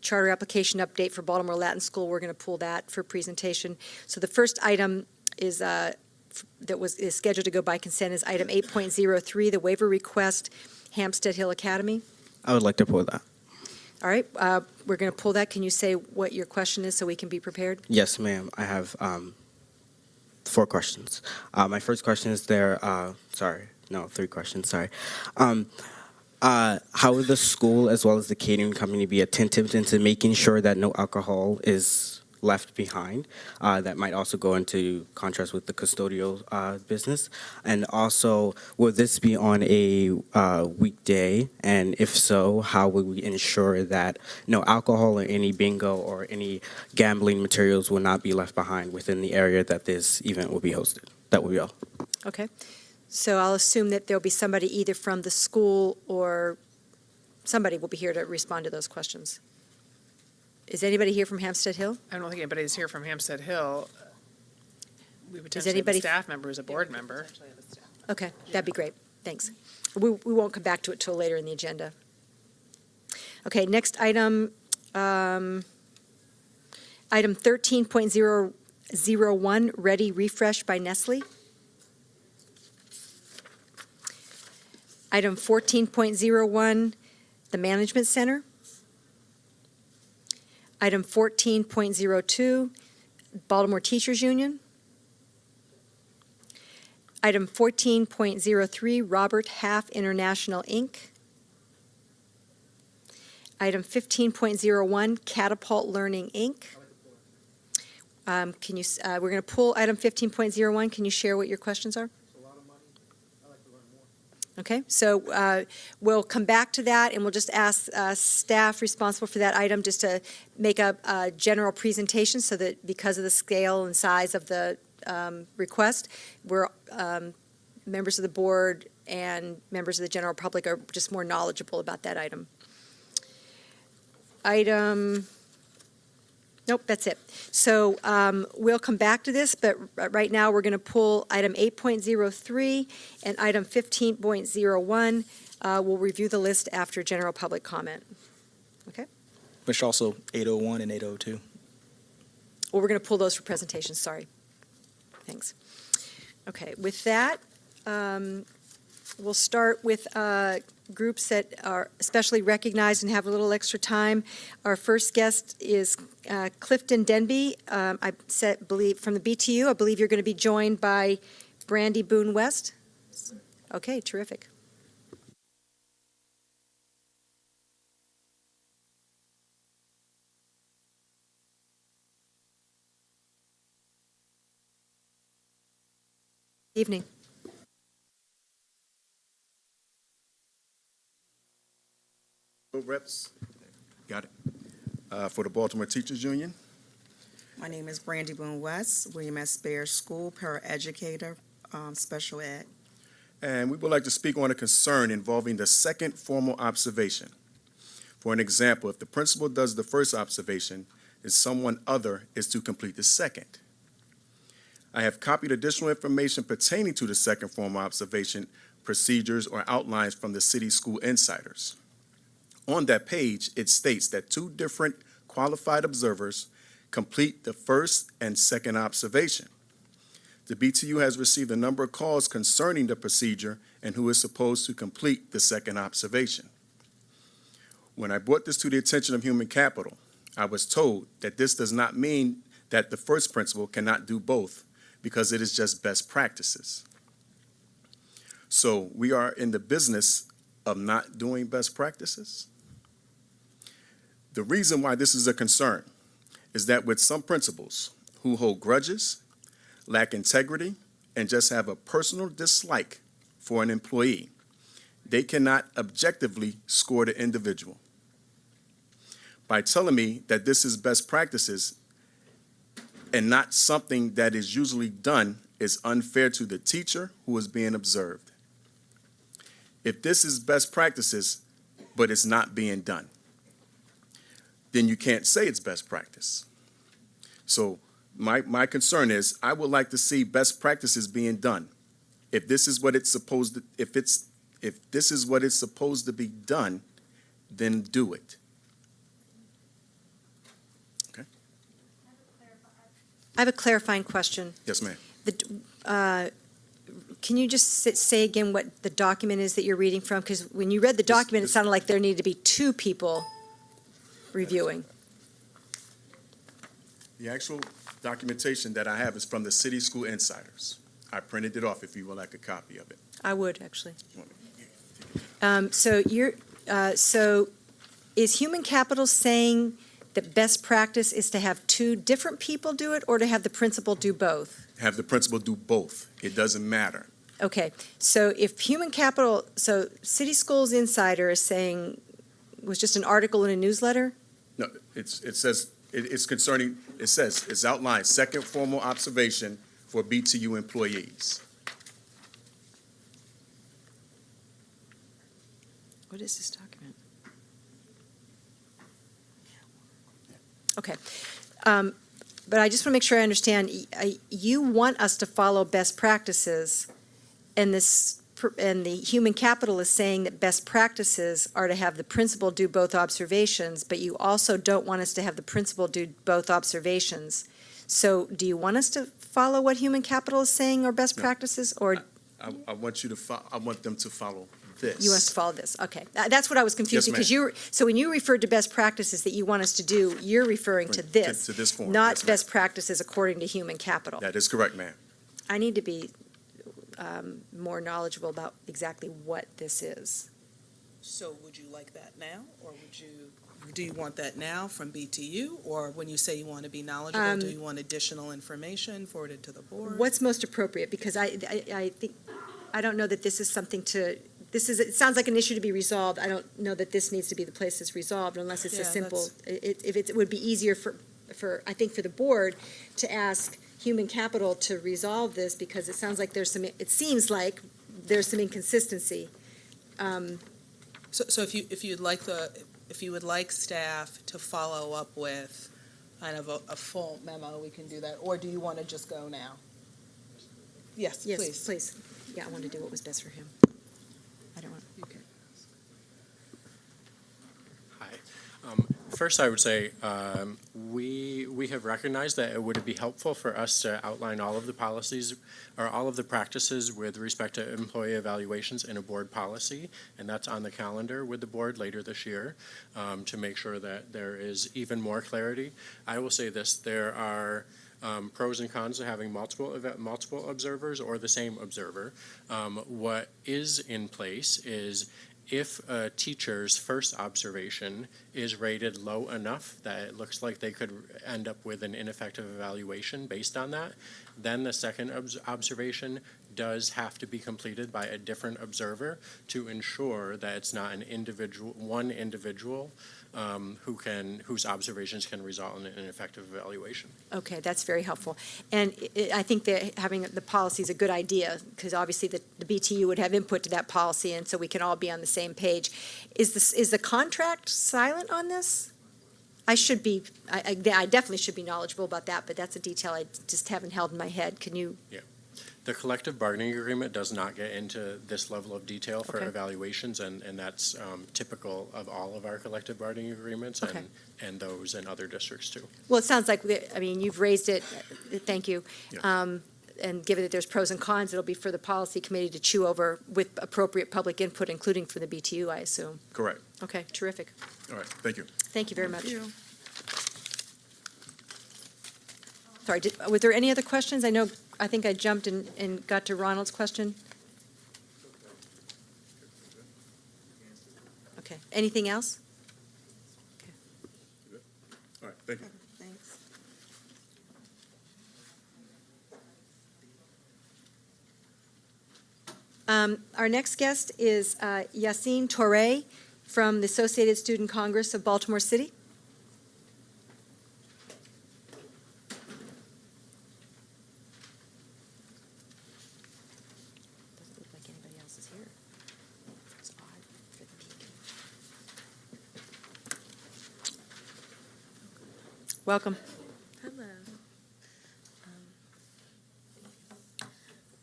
Speaker 1: charter application update for Baltimore Latin School. We're going to pull that for presentation. So the first item is is scheduled to go by consent is item 8.03, the waiver request, Hampstead Hill Academy.
Speaker 13: I would like to pull that.
Speaker 1: All right, we're going to pull that. Can you say what your question is so we can be prepared?
Speaker 13: Yes, ma'am. I have 4 questions. My first question is 3 questions, sorry. How will the school as well as the catering company be attentive into making sure that no alcohol is left behind? That might also go into contrast with the custodial business. And also, will this be on a weekday? And if so, how will we ensure that no alcohol or any bingo or any gambling materials will not be left behind within the area that this event will be hosted? That will be all.
Speaker 1: Okay. So I'll assume that there'll be somebody either from the school or somebody will be here to respond to those questions. Is anybody here from Hampstead Hill?
Speaker 14: I don't think anybody's here from Hampstead Hill. We potentially
Speaker 1: anybody-
Speaker 14: have a staff member as a board member.
Speaker 1: Okay, that'd be great. Thanks. We won't come back to it till later in the agenda. Okay, next item, item 13.001, Ready Refresh by Nestle. Item 14.01, the Management Center. Item 14.02, Baltimore Teachers Union. Item 14.03, Robert Half International, Inc. Item 15.01, Catapult Learning, Inc. We're going to pull item 15.01. Can you share what your questions are? Okay, so we'll come back to that, and we'll just ask staff responsible for that item just to make a general presentation so that because of the scale and size of the request, we're members of the board and members of the general public are just more knowledgeable about that item. Nope, that's it. So we'll come back to this, but right now we're going to pull item 8.03 and item 15.01. We'll review the list after general public comment. Okay?
Speaker 15: Which also 801 and 802.
Speaker 1: Well, we're going to pull those for presentations, sorry. Thanks. Okay, with that, we'll start with groups that are especially recognized and have a little extra time. Our first guest is Clifton Denby. Believe from the BTU. I believe you're going to be joined by Brandy Boone West. Okay, terrific. Evening.
Speaker 16: Reps, got it. For the Baltimore Teachers Union.
Speaker 17: My name is Brandy Boone West, William S. Baird School paraeducator, special ed.
Speaker 16: And we would like to speak on a concern involving the second formal observation. For an example, if the principal does the first observation, and someone other is to complete the second. I have copied additional information pertaining to the second formal observation, procedures, or outlines from the City School Insiders. on that page, it states that 2 different qualified observers complete the first and second observation. The BTU has received a number of calls concerning the procedure and who is supposed to complete the second observation. When I brought this to the attention of human capital, I was told that this does not mean that the first principal cannot do both, because it is just best practices. So we are in the business of not doing best practices. The reason why this is a concern is that with some principals who hold grudges, lack integrity, and just have a personal dislike for an employee, they cannot objectively score the individual. By telling me that this is best practices and not something that is usually done is unfair to the teacher who is being observed. If this is best practices, but it's not being done, then you can't say it's best practice. So my concern is I would like to see best practices being done. If this is what it's supposed to, if this is what it's supposed to be done, then do it.
Speaker 1: I have a clarifying question.
Speaker 16: Yes, ma'am.
Speaker 1: Can you just say again what the document is that you're reading from? Because when you read the document, it sounded like there needed to be 2 people reviewing.
Speaker 16: The actual documentation that I have is from the City School Insiders. I printed it off if you would like a copy of it.
Speaker 1: I would, actually. So is human capital saying that best practice is to have 2 different people do it, or to have the principal do both?
Speaker 16: Have the principal do both. It doesn't matter.
Speaker 1: Okay, so if human capital, so City Schools Insider is saying, was just an article in a newsletter?
Speaker 16: No, it says, it's concerning, it says, it's outlined, second formal observation for BTU employees.
Speaker 1: What is this document? Okay. But I just want to make sure I understand, you want us to follow best practices, and the human capital is saying that best practices are to have the principal do both observations, but you also don't want us to have the principal do both observations. So do you want us to follow what human capital is saying are best practices, or?
Speaker 16: I want you to, I want them to follow this.
Speaker 1: You want us to follow this, okay. That's what I was confused,
Speaker 16: Yes,
Speaker 1: because so when you referred to best practices that you want us to do, you're referring to this.
Speaker 16: To this form.
Speaker 1: Not
Speaker 16: Yes, ma'am.
Speaker 1: best practices according to human capital.
Speaker 16: That is correct, ma'am.
Speaker 1: I need to be more knowledgeable about exactly what this is.
Speaker 7: So would you like that now, or do you want that now from BTU? Or when you say you want to be knowledgeable, do you want additional information forwarded to the board?
Speaker 1: What's most appropriate? Because I think, I don't know that this is something to, it sounds like an issue to be resolved. I don't know that this needs to be the place that's resolved unless it's a
Speaker 7: Yeah,
Speaker 1: simple, if it would be easier I think for the board to ask human capital to resolve this, because it seems like there's some inconsistency.
Speaker 7: So if you would like staff to follow up with kind of a full memo, we can do that, or do you want to just go now? Yes, please.
Speaker 1: Yes, please. Yeah, I want to do what was best for him. I don't want, okay.
Speaker 8: Hi. First, I would say we have recognized that it would be helpful for us to outline all of the policies or all of the practices with respect to employee evaluations in a board policy, and that's on the calendar with the board later this year to make sure that there is even more clarity. I will say this, there are pros and cons to having multiple observers or the same observer. What is in place is if a teacher's first observation is rated low enough that it looks like they could end up with an ineffective evaluation based on that, then the second observation does have to be completed by a different observer to ensure that it's not one individual whose observations can result in an effective evaluation.
Speaker 1: Okay, that's very helpful. And I think that having the policy is a good idea, because obviously the BTU would have input to that policy, and so we can all be on the same page. Is the contract silent on this? I definitely should be knowledgeable about that, but that's a detail I just haven't held in my head. Can you?
Speaker 8: The collective bargaining agreement does not get into this level of detail for
Speaker 1: Okay.
Speaker 8: evaluations, and that's typical of all of our collective bargaining agreements
Speaker 1: Okay.
Speaker 8: and those in other districts too.
Speaker 1: Well, it sounds like, you've raised it, thank you.
Speaker 8: Yeah.
Speaker 1: And given that there's pros and cons, it'll be for the policy committee to chew over with appropriate public input, including for the BTU, I assume.
Speaker 16: Correct.
Speaker 1: Okay, terrific.
Speaker 16: All right, thank you.
Speaker 1: Thank you very much. Sorry, was there any other questions? I think I jumped and got to Ronald's question. Okay, anything else?
Speaker 16: All right, thank you.
Speaker 17: Thanks.
Speaker 1: Our next guest is Yassine Touré from the Associated Student Congress of Baltimore City. Doesn't look like anybody else is here. It's odd for the peak. Welcome.
Speaker 18: Hello.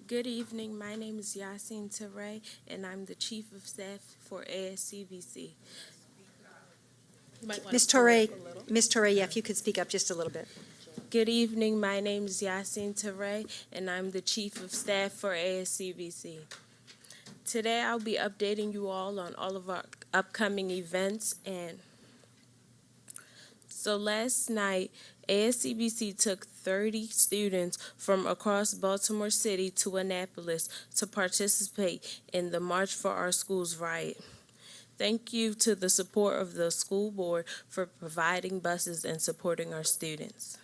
Speaker 18: Good evening. My name is Yassine Touré, and I'm the Chief of Staff for ASCBC.
Speaker 1: Ms. Touré, yeah, if you could speak up just a little bit.
Speaker 18: Good evening. My name is Yassine Touré, and I'm the Chief of Staff for ASCBC. Today, I'll be updating you all on all of our upcoming events. And so last night, ASCBC took 30 students from across Baltimore City to Annapolis to participate in the March for Our Schools riot. Thank you to the support of the school board for providing buses and supporting our students.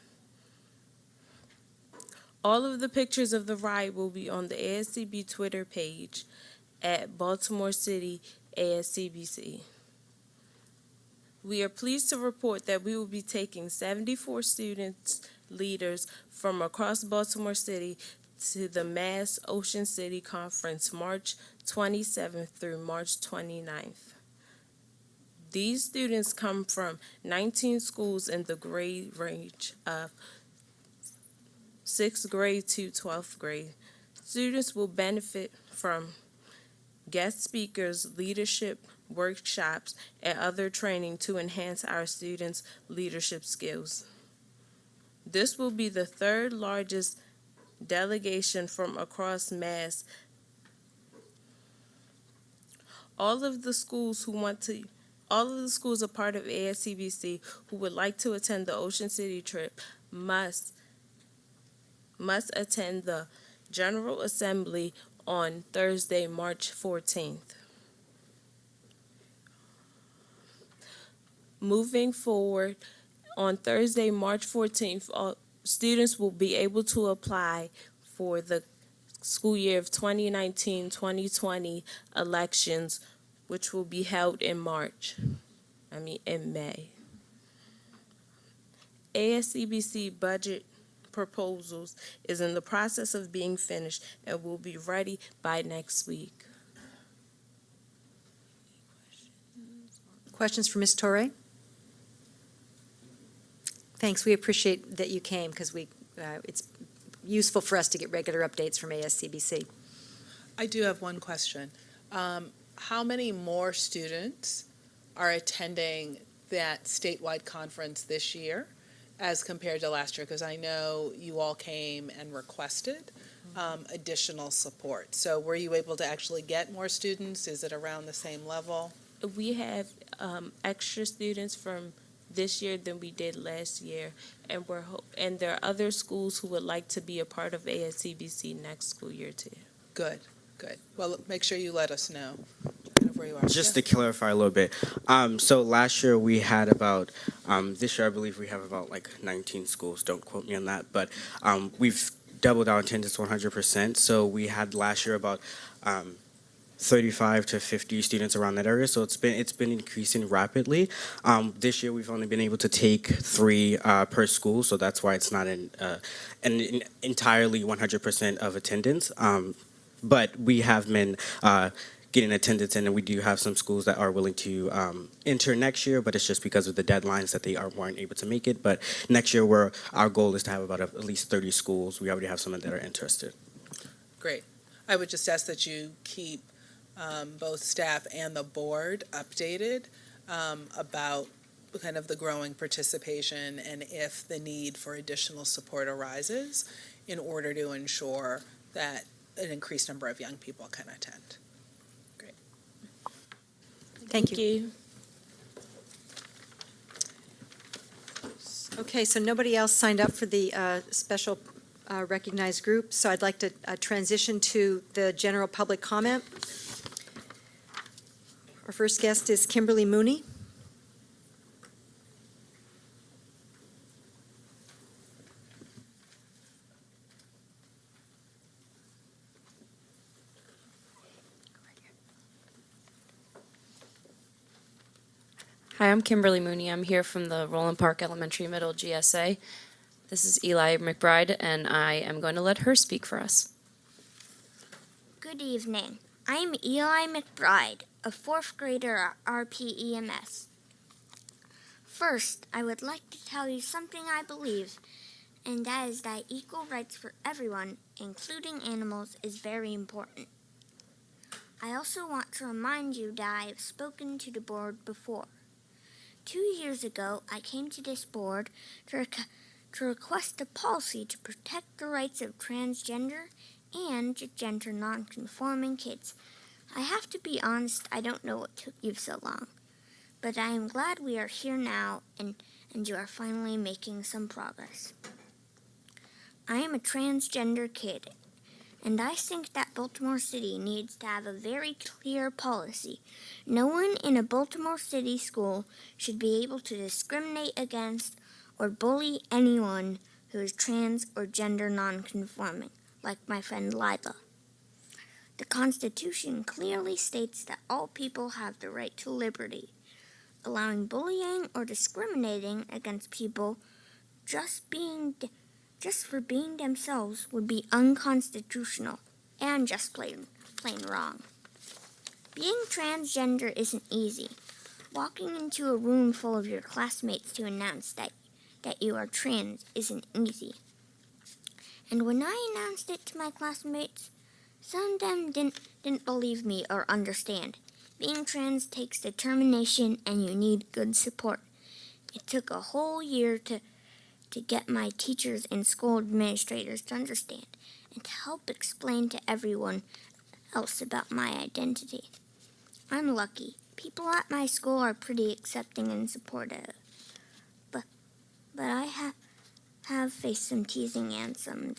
Speaker 18: All of the pictures of the riot will be on the ASCB Twitter page at Baltimore City ASCBC. We are pleased to report that we will be taking 74 students, leaders from across Baltimore City to the Mass Ocean City Conference March 27th through March 29th. These students come from 19 schools in the grade range of 6th grade to 12th grade. Students will benefit from guest speakers, leadership workshops, and other training to enhance our students' leadership skills. This will be the third largest delegation from across Mass. All of the schools a part of ASCBC who would like to attend the Ocean City trip must attend the General Assembly on Thursday, March 14th. Moving forward, on Thursday, March 14th, all students will be able to apply for the school year of 2019-2020 elections, which will be held in May. ASCBC budget proposals is in the process of being finished and will be ready by next week.
Speaker 1: Questions for Ms. Touré? Thanks. We appreciate that you came because it's useful for us to get regular updates from ASCBC.
Speaker 7: I do have one question. How many more students are attending that statewide conference this year as compared to last year? Because I know you all came and requested additional support. So were you able to actually get more students? Is it around the same level?
Speaker 18: We have extra students from this year than we did last year, and there are other schools who would like to be a part of ASCBC next school year too.
Speaker 7: Good. Well, make sure you let us know where you are.
Speaker 13: Just to clarify a little bit, so last year we had about, this year I believe we have about like 19 schools, don't quote me on that, but we've doubled our attendance 100%, so we had last year about 35 to 50 students around that area, so it's been increasing rapidly. This year we've only been able to take 3 per school, so that's why it's not an entirely 100% of attendance. But we have been getting attendance in, and we do have some schools that are willing to enter next year, but it's just because of the deadlines that they weren't able to make it. But next year, our goal is to have about at least 30 schools. We already have some that are interested.
Speaker 7: Great. I would just ask that you keep both staff and the board updated about kind of the growing participation and if the need for additional support arises in order to ensure that an increased number of young people can attend. Great.
Speaker 1: Thank you. Okay, so nobody else signed up for the special recognized group, so I'd like to transition to the general public comment. Our first guest is Kimberly Mooney.
Speaker 19: Hi, I'm Kimberly Mooney. I'm here from the Roland Park Elementary Middle GSA. This is Eli McBride, and I am going to let her speak for us.
Speaker 20: Good evening. I'm Eli McBride, a fourth grader at RPEMS. First, I would like to tell you something I believe, and that is that equal rights for everyone, including animals, is very important. I also want to remind you that I have spoken to the board before. 2 years ago, I came to this board to request a policy to protect the rights of transgender and gender non-conforming kids. I have to be honest, I don't know what took you so long, but I am glad we are here now and you are finally making some progress. I am a transgender kid, and I think that Baltimore City needs to have a very clear policy. No one in a Baltimore City school should be able to discriminate against or bully anyone who is trans or gender non-conforming, like my friend Lila. The Constitution clearly states that all people have the right to liberty. Allowing bullying or discriminating against people just for being themselves would be unconstitutional and just plain wrong. Being transgender isn't easy. Walking into a room full of your classmates to announce that you are trans isn't easy. And when I announced it to my classmates, some of them didn't believe me or understand. Being trans takes determination and you need good support. It took a whole year to get my teachers and school administrators to understand and to help explain to everyone else about my identity. I'm lucky. People at my school are pretty accepting and supportive. But I have faced some teasing and some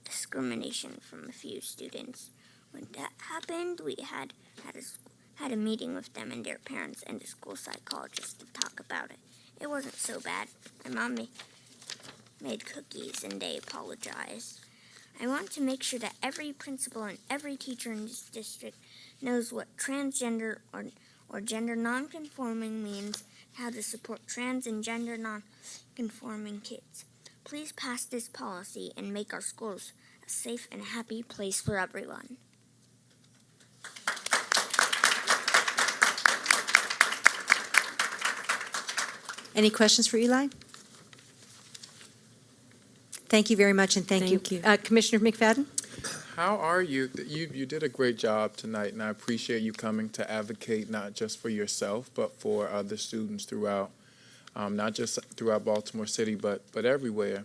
Speaker 20: discrimination from a few students. When that happened, we had a meeting with them and their parents and the school psychologist to talk about it. It wasn't so bad. My mom made cookies and they apologized. I want to make sure that every principal and every teacher in this district knows what transgender or gender non-conforming means, how to support trans and gender non-conforming kids. Please pass this policy and make our schools a safe and happy place for everyone.
Speaker 1: Any questions for Eli? Thank you very much, and thank you. Commissioner McFadden?
Speaker 21: How are you? You did a great job tonight, and I appreciate you coming to advocate not just for yourself, but for other students throughout, not just throughout Baltimore City, but everywhere.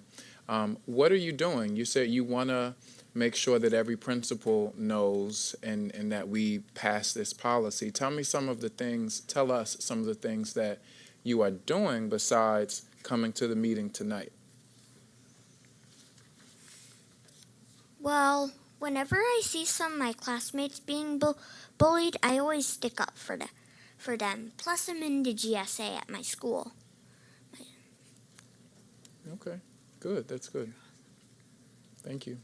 Speaker 21: What are you doing? You said you want to make sure that every principal knows and that we pass this policy. Tell us some of the things that you are doing besides coming to the meeting tonight.
Speaker 20: Well, whenever I see some of my classmates being bullied, I always stick up for them. Plus, I'm in the GSA at my school.
Speaker 21: Okay, good. That's good. Thank you.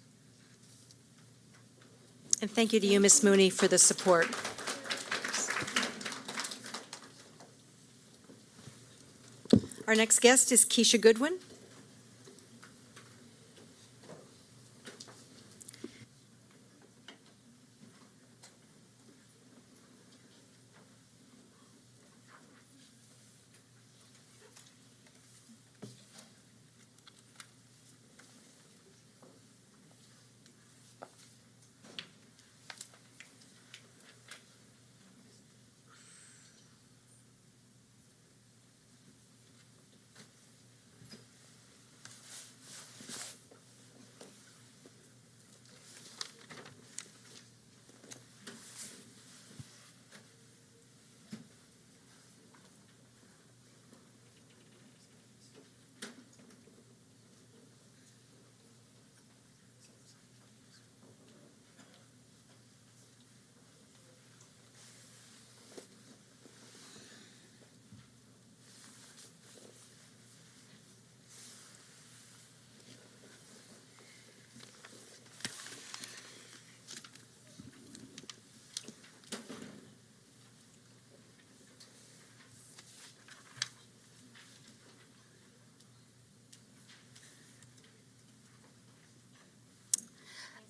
Speaker 1: And thank you to you, Ms. Mooney, for the support. Our next guest is Keisha Goodwin.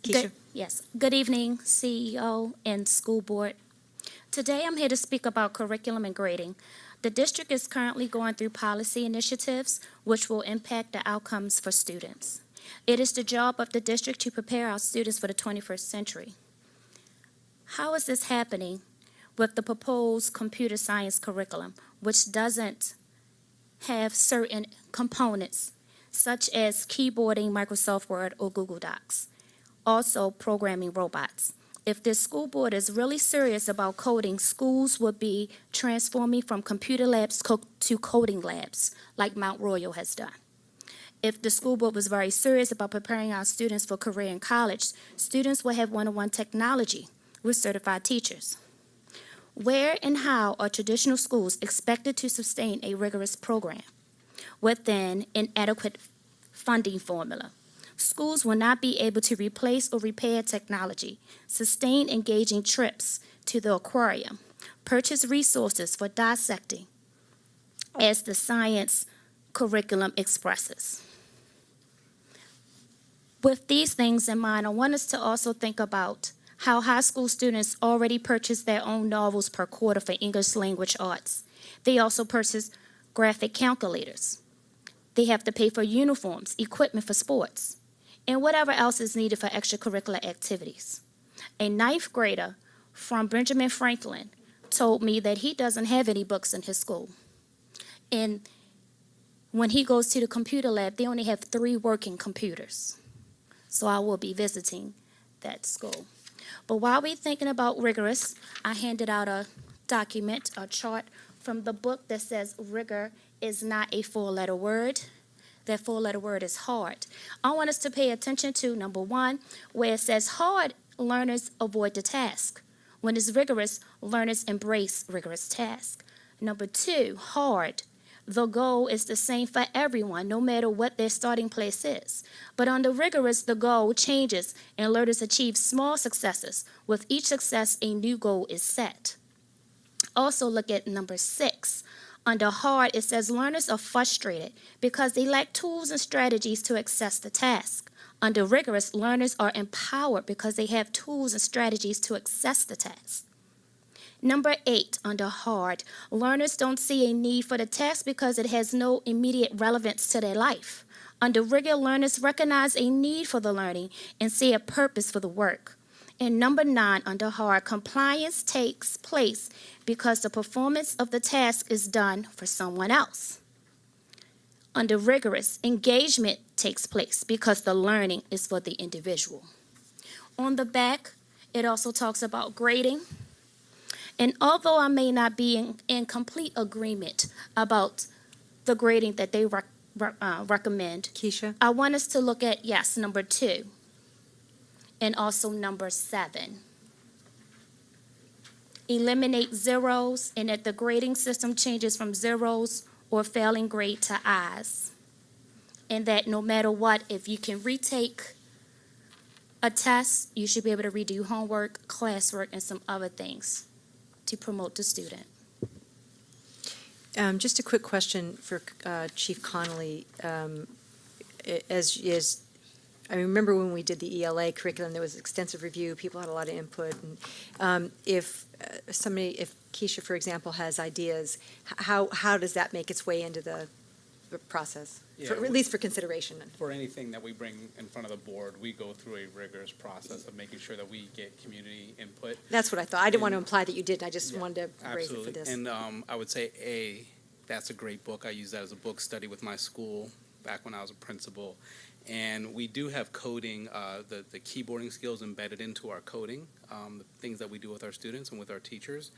Speaker 1: Keisha?
Speaker 2: Yes. Good evening, CEO and school board. Today, I'm here to speak about curriculum and grading. The district is currently going through policy initiatives which will impact the outcomes for students. It is the job of the district to prepare our students for the 21st century. How is this happening with the proposed computer science curriculum, which doesn't have certain components, such as keyboarding Microsoft Word or Google Docs? Also, programming robots. If this school board is really serious about coding, schools would be transforming from computer labs to coding labs, like Mount Royal has done. If the school board was very serious about preparing our students for career in college, students will have one-on-one technology with certified teachers. Where and how are traditional schools expected to sustain a rigorous program within an adequate funding formula? Schools will not be able to replace or repair technology, sustain engaging trips to the aquarium, purchase resources for dissecting, as the science curriculum expresses. With these things in mind, I want us to also think about how high school students already purchase their own novels per quarter for English language arts. They also purchase graphic calculators. They have to pay for uniforms, equipment for sports, and whatever else is needed for extracurricular activities. A ninth grader from Benjamin Franklin told me that he doesn't have any books in his school. And when he goes to the computer lab, they only have 3 working computers. So I will be visiting that school. But while we're thinking about rigorous, I handed out a document, a chart from the book that says rigor is not a 4-letter word. That 4-letter word is hard. I want us to pay attention to, number 1, where it says hard, learners avoid the task. When it's rigorous, learners embrace rigorous task. Number 2, hard. The goal is the same for everyone, no matter what their starting place is. But under rigorous, the goal changes and learners achieve small successes. With each success, a new goal is set. Also look at number 6. Under hard, it says learners are frustrated because they lack tools and strategies to access the task. Under rigorous, learners are empowered because they have tools and strategies to access the task. Number 8, under hard, learners don't see a need for the task because it has no immediate relevance to their life. Under rigor, learners recognize a need for the learning and see a purpose for the work. And number 9, under hard, compliance takes place because the performance of the task is done for someone else. Under rigorous, engagement takes place because the learning is for the individual. On the back, it also talks about grading. And although I may not be in complete agreement about the grading that they recommend,
Speaker 1: Keisha?
Speaker 2: I want us to look at, yes, number 2, and also number 7. Eliminate zeros, and that the grading system changes from zeros or failing grade to I's. And that no matter what, if you can retake a test, you should be able to redo homework, classwork, and some other things to promote the student.
Speaker 1: Just a quick question for Chief Connolly. I remember when we did the ELA curriculum, there was extensive review, people had a lot of input. And if Keisha, for example, has ideas, how does that make its way into the process?
Speaker 6: Yeah,
Speaker 1: At least for consideration.
Speaker 6: For anything that we bring in front of the board, we go through a rigorous process of making sure that we get community input.
Speaker 1: That's what I thought. I didn't want to imply that you didn't. I just wanted to raise it for
Speaker 6: Absolutely.
Speaker 1: this.
Speaker 6: And I would say, that's a great book. I use that as a book study with my school back when I was a principal. And we do have coding, the keyboarding skills embedded into our coding, the things that we do with our students and with our teachers.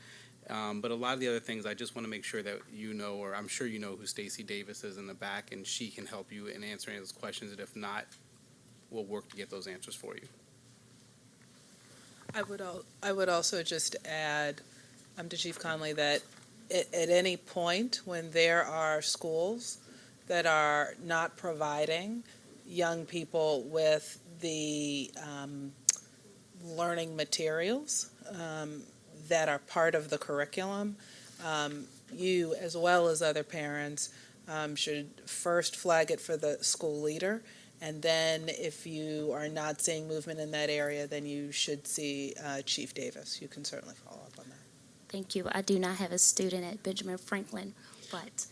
Speaker 6: But a lot of the other things, I just want to make sure that you know, or I'm sure you know who Stacey Davis is in the back, and she can help you in answering those questions. And if not, we'll work to get those answers for you.
Speaker 7: I would also just add to Chief Conley that at any point when there are schools that are not providing young people with the learning materials that are part of the curriculum, you, as well as other parents, should first flag it for the school leader And then if you are not seeing movement in that area, then you should see Chief Davis. You can certainly follow up on that.
Speaker 2: Thank you. I do not have a student at Benjamin Franklin, but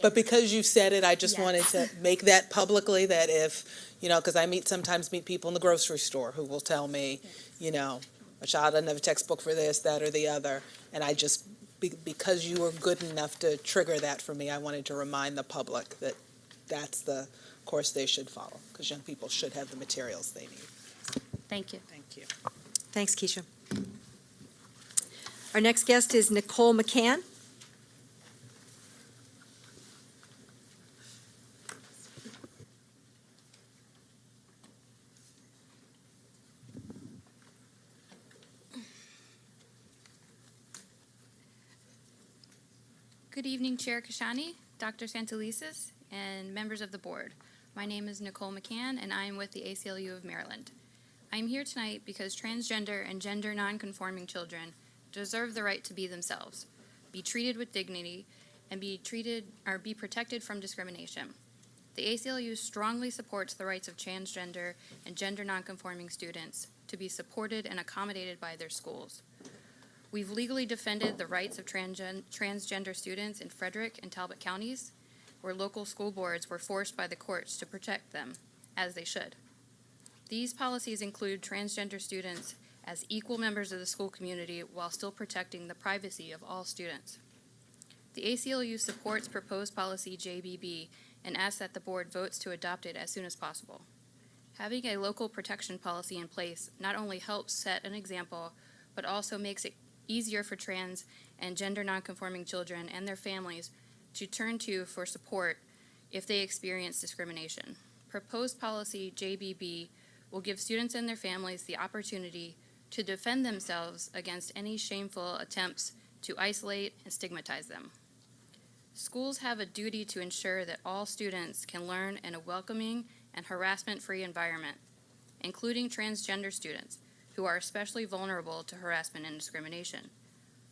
Speaker 7: But because you said it, I just
Speaker 2: Yes.
Speaker 7: wanted to make that publicly, that if, because I sometimes meet people in the grocery store who will tell me, a child doesn't have a textbook for this, that, or the other, and I just, because you were good enough to trigger that for me, I wanted to remind the public that that's the course they should follow, because young people should have the materials they need.
Speaker 2: thank you.
Speaker 7: Thank you.
Speaker 1: Thanks, Keisha. Our next guest is Nicole McCann.
Speaker 3: Good evening, Chair Kashani, Dr. Santelises, and members of the board. My name is Nicole McCann, and I am with the ACLU of Maryland. I am here tonight because transgender and gender nonconforming children deserve the right to be themselves, be treated with dignity, and be protected from discrimination. The ACLU strongly supports the rights of transgender and gender nonconforming students to be supported and accommodated by their schools. We've legally defended the rights of transgender students in Frederick and Talbot counties, where local school boards were forced by the courts to protect them, as they should. These policies include transgender students as equal members of the school community while still protecting the privacy of all students. The ACLU supports proposed policy JBB and asks that the board votes to adopt it as soon as possible. Having a local protection policy in place not only helps set an example, but also makes it easier for trans and gender nonconforming children and their families to turn to for support if they experience discrimination. Proposed policy JBB will give students and their families the opportunity to defend themselves against any shameful attempts to isolate and stigmatize them. Schools have a duty to ensure that all students can learn in a welcoming and harassment-free environment, including transgender students, who are especially vulnerable to harassment and discrimination.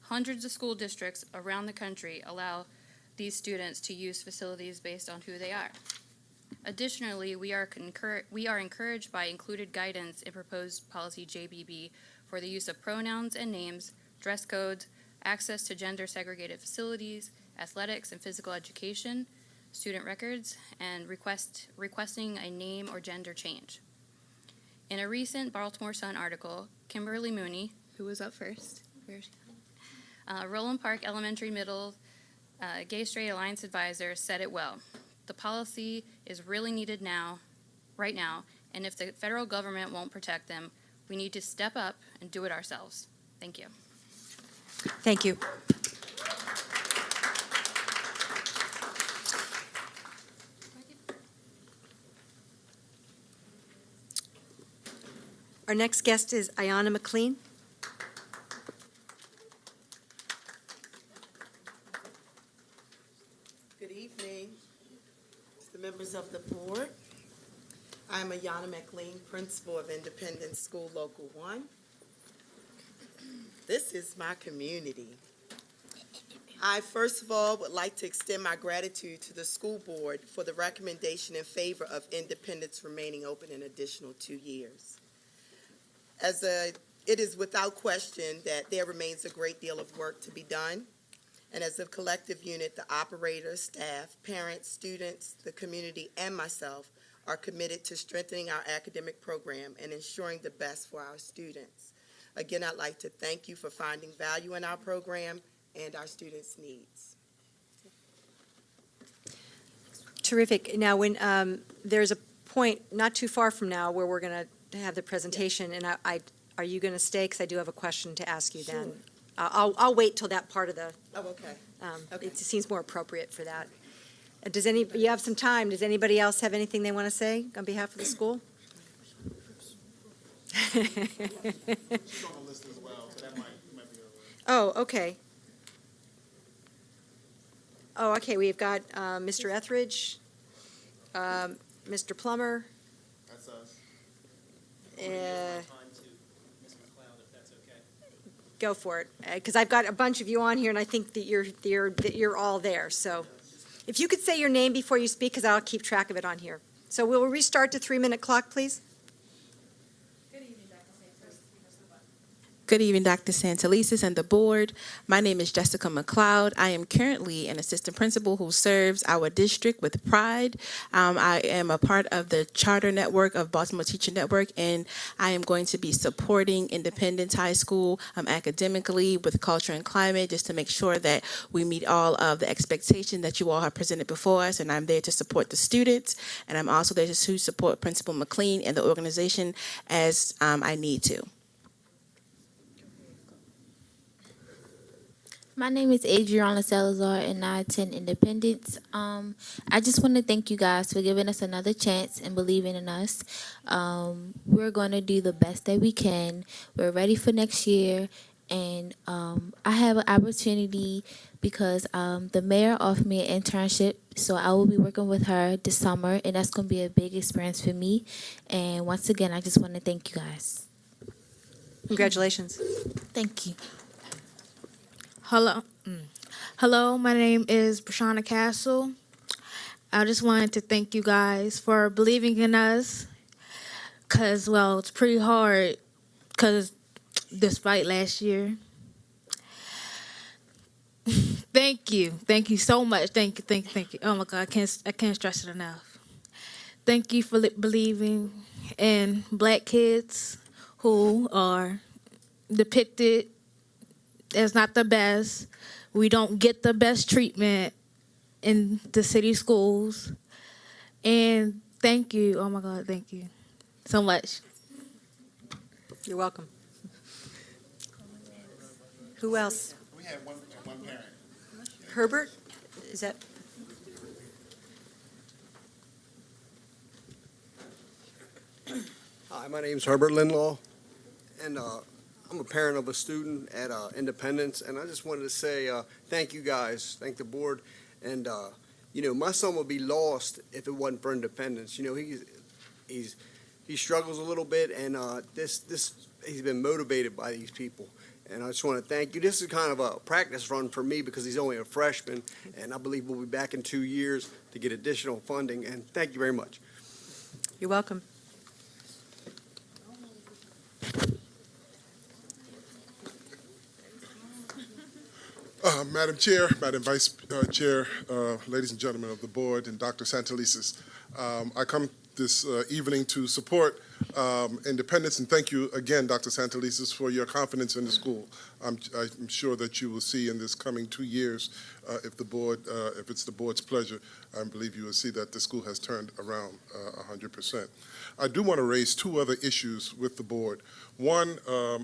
Speaker 3: Hundreds of school districts around the country allow these students to use facilities based on who they are. Additionally, we are encouraged by included guidance in proposed policy JBB for the use of pronouns and names, dress codes, access to gender-segregated facilities, athletics and physical education, student records, and requesting a name or gender change. In a recent Baltimore Sun article, Kimberly Mooney, who was up first, Roland Park Elementary Middle Gay Straight Alliance advisor, said it well. The policy is really needed right now, and if the federal government won't protect them, we need to step up and do it ourselves. Thank you.
Speaker 1: Thank you. Our next guest is Ayanna McLean.
Speaker 22: Good evening to the members of the board. I'm Ayanna McLean, principal of Independence School Local 1. This is my community. I, first of all, would like to extend my gratitude to the school board for the recommendation in favor of Independence remaining open an additional 2 years. It is without question that there remains a great deal of work to be done. And as a collective unit, the operators, staff, parents, students, the community, and myself are committed to strengthening our academic program and ensuring the best for our students. Again, I'd like to thank you for finding value in our program and our students' needs.
Speaker 1: Terrific. Now, when there's a point not too far from now where we're going to have the presentation, and are you going to stay? Because I do have a question to ask you then. I'll wait till that part of the.
Speaker 22: Oh, okay.
Speaker 1: It seems more appropriate for that. You have some time. Does anybody else have anything they want to say on behalf of the school? Oh, okay. Oh, okay. We've got Mr. Etheridge, Mr. Plummer.
Speaker 16: That's us.
Speaker 1: Go for it, because I've got a bunch of you on here, and I think that you're all there. So, if you could say your name before you speak, because I'll keep track of it on here. So we'll restart the 3-minute clock, please.
Speaker 4: Good evening, Dr. Santelises and the board. My name is Jessica McLeod. I am currently an assistant principal who serves our district with pride. I am a part of the charter network of Baltimore Teacher Network, and I am going to be supporting Independence High School academically with culture and climate, just to make sure that we meet all of the expectations that you all have presented before us. And I'm there to support the students, and I'm also there to support Principal McLean and the organization as I need to.
Speaker 5: My name is Adriana Salazar, and I attend Independence. I just want to thank you guys for giving us another chance and believing in us. We're going to do the best that we can. We're ready for next year, and I have an opportunity because the mayor offered me an internship, so I will be working with her this summer, and that's going to be a big experience for me. And once again, I just want to thank you guys.
Speaker 1: Congratulations.
Speaker 23: Thank you. Hello, my name is Brashana Castle. I just wanted to thank you guys for believing in us, because, well, it's pretty hard, because despite last year. Thank you so much. Thank you. Oh my God, I can't stress it enough. Thank you for believing in Black kids who are depicted as not the best. We don't get the best treatment in the city schools. And thank you. Oh my God, thank you so much.
Speaker 1: You're welcome. Who else?
Speaker 16: We have one parent.
Speaker 1: Herbert? Is that?
Speaker 24: Hi, my name's Herbert Linlaw, and I'm a parent of a student at Independence, and I just wanted to say thank you guys, thank the board, and my son would be lost if it wasn't for Independence. He struggles a little bit, and he's been motivated by these people, and I just want to thank you. This is kind of a practice run for me because he's only a freshman, and I believe we'll be back in 2 years to get additional funding, and thank you very much.
Speaker 1: You're welcome.
Speaker 25: Madam Chair, Madam Vice Chair, ladies and gentlemen of the board, and Dr. Santelises, I come this evening to support Independence, and thank you again, Dr. Santelises, for your confidence in the school. I'm sure that you will see in this coming 2 years, if it's the board's pleasure, I believe you will see that the school has turned around 100%. I do want to raise two other issues with the board. One,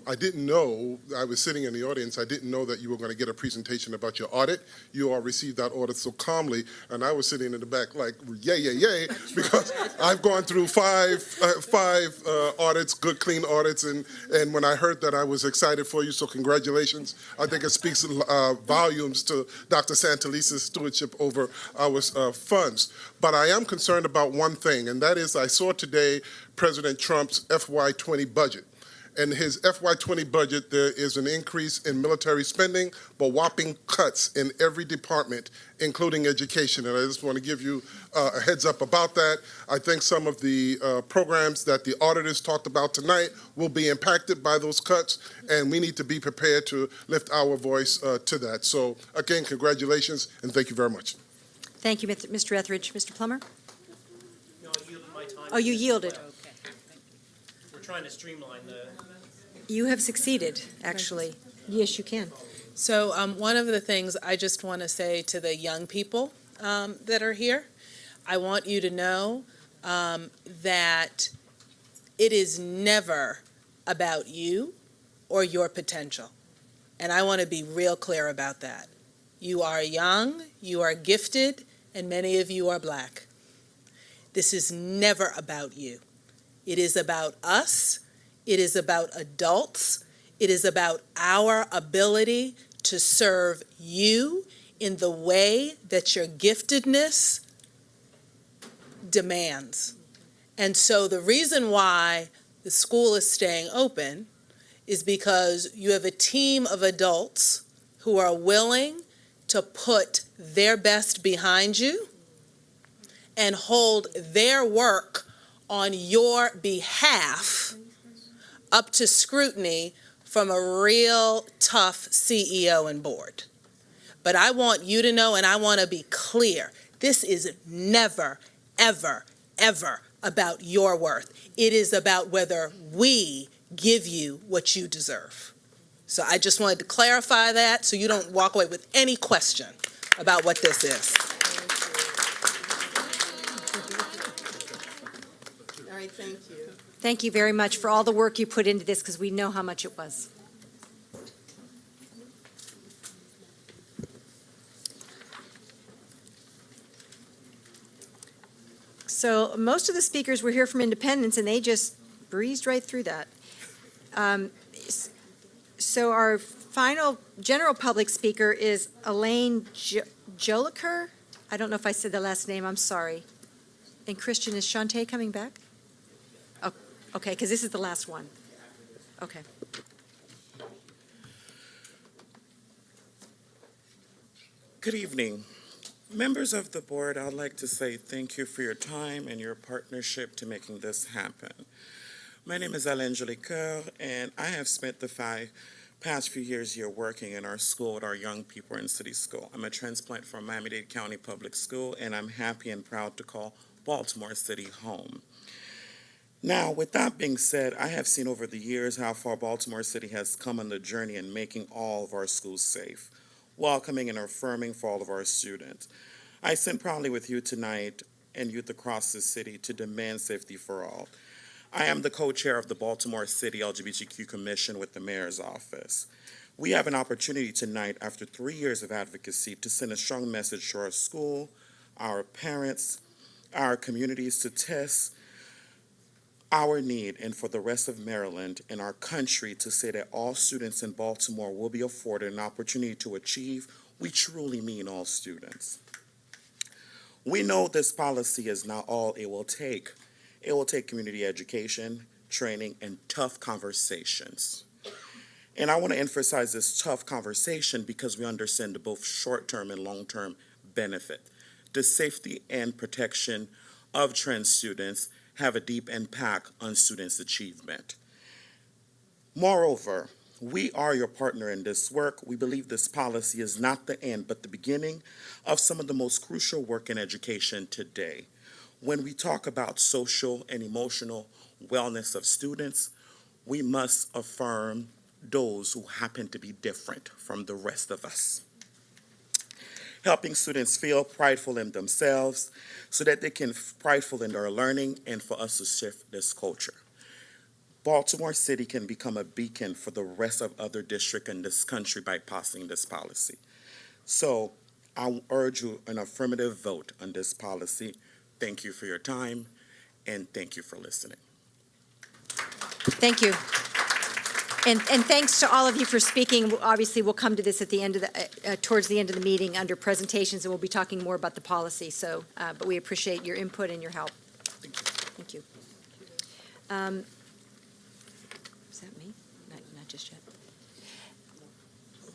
Speaker 25: I didn't know, I was sitting in the audience, I didn't know that you were going to get a presentation about your audit. You all received that audit so calmly, and I was sitting in the back like, yay, yay, yay, because I've gone through five audits, good, clean audits, and when I heard that, I was excited for you, so congratulations. I think it speaks volumes to Dr. Santelises' stewardship over our funds. But I am concerned about one thing, and that is I saw today President Trump's FY20 budget. In his FY20 budget, there is an increase in military spending, but whopping cuts in every department, including education. And I just want to give you a heads up about that. I think some of the programs that the auditors talked about tonight will be impacted by those cuts, and we need to be prepared to lift our voice to that. So again, congratulations, and thank you very much.
Speaker 1: Thank you, Mr. Etheridge. Mr. Plummer?
Speaker 26: No, I yielded my time.
Speaker 1: Oh, you yielded.
Speaker 26: We're trying to streamline the...
Speaker 1: You have succeeded, actually. Yes, you can.
Speaker 7: So one of the things I just want to say to the young people that are here, I want you to know that it is never about you or your potential. And I want to be real clear about that. You are young, you are gifted, and many of you are Black. This is never about you. It is about us. It is about adults. It is about our ability to serve you in the way that your giftedness demands. And so the reason why the school is staying open is because you have a team of adults who are willing to put their best behind you and hold their work on your behalf up to scrutiny from a real tough CEO and board. But I want you to know, and I want to be clear, this is never, ever, ever about your worth. It is about whether we give you what you deserve. So I just wanted to clarify that so you don't walk away with any question about what this is.
Speaker 22: All right, thank you.
Speaker 1: Thank you very much for all the work you put into this, because we know how much it was. So most of the speakers were here from Independence, and they just breezed right through that. So our final general public speaker is Elaine Joliker. I don't know if I said the last name, I'm sorry. And Christian, is Shantae coming back? Oh, okay, because this is the last one. Okay.
Speaker 9: Good evening. Members of the board, I'd like to say thank you for your time and your partnership to making this happen. My name is Alain Jolicoeur, and I have spent the past few years here working in our school with our young people in City School. I'm a transplant from Miami-Dade County Public School, and I'm happy and proud to call Baltimore City home. Now, with that being said, I have seen over the years how far Baltimore City has come on the journey in making all of our schools safe, welcoming and affirming for all of our students. I stand proudly with you tonight and youth across the city to demand safety for all. I am the co-chair of the Baltimore City LGBTQ Commission with the Mayor's Office. We have an opportunity tonight, after 3 years of advocacy, to send a strong message to our school, our parents, our communities to test our need, and for the rest of Maryland and our country to say that all students in Baltimore will be afforded an opportunity to achieve. We truly mean all students. We know this policy is not all it will take. It will take community education, training, and tough conversations. And I want to emphasize this tough conversation because we understand the both short-term and long-term benefit. The safety and protection of trans students have a deep impact on students' achievement. Moreover, we are your partner in this work. We believe this policy is not the end, but the beginning of some of the most crucial work in education today. When we talk about social and emotional wellness of students, we must affirm those who happen to be different from the rest of us. Helping students feel prideful in themselves so that they can prideful in their learning and for us to shift this culture. Baltimore City can become a beacon for the rest of other districts in this country by passing this policy. So I urge you an affirmative vote on this policy. Thank you for your time, and thank you for listening.
Speaker 1: Thank you. And thanks to all of you for speaking. Obviously, we'll come to this at the end of the, towards the end of the meeting under presentations, and we'll be talking more about the policy. So, but we appreciate your input and your help. Thank you. Is that me? Not just yet.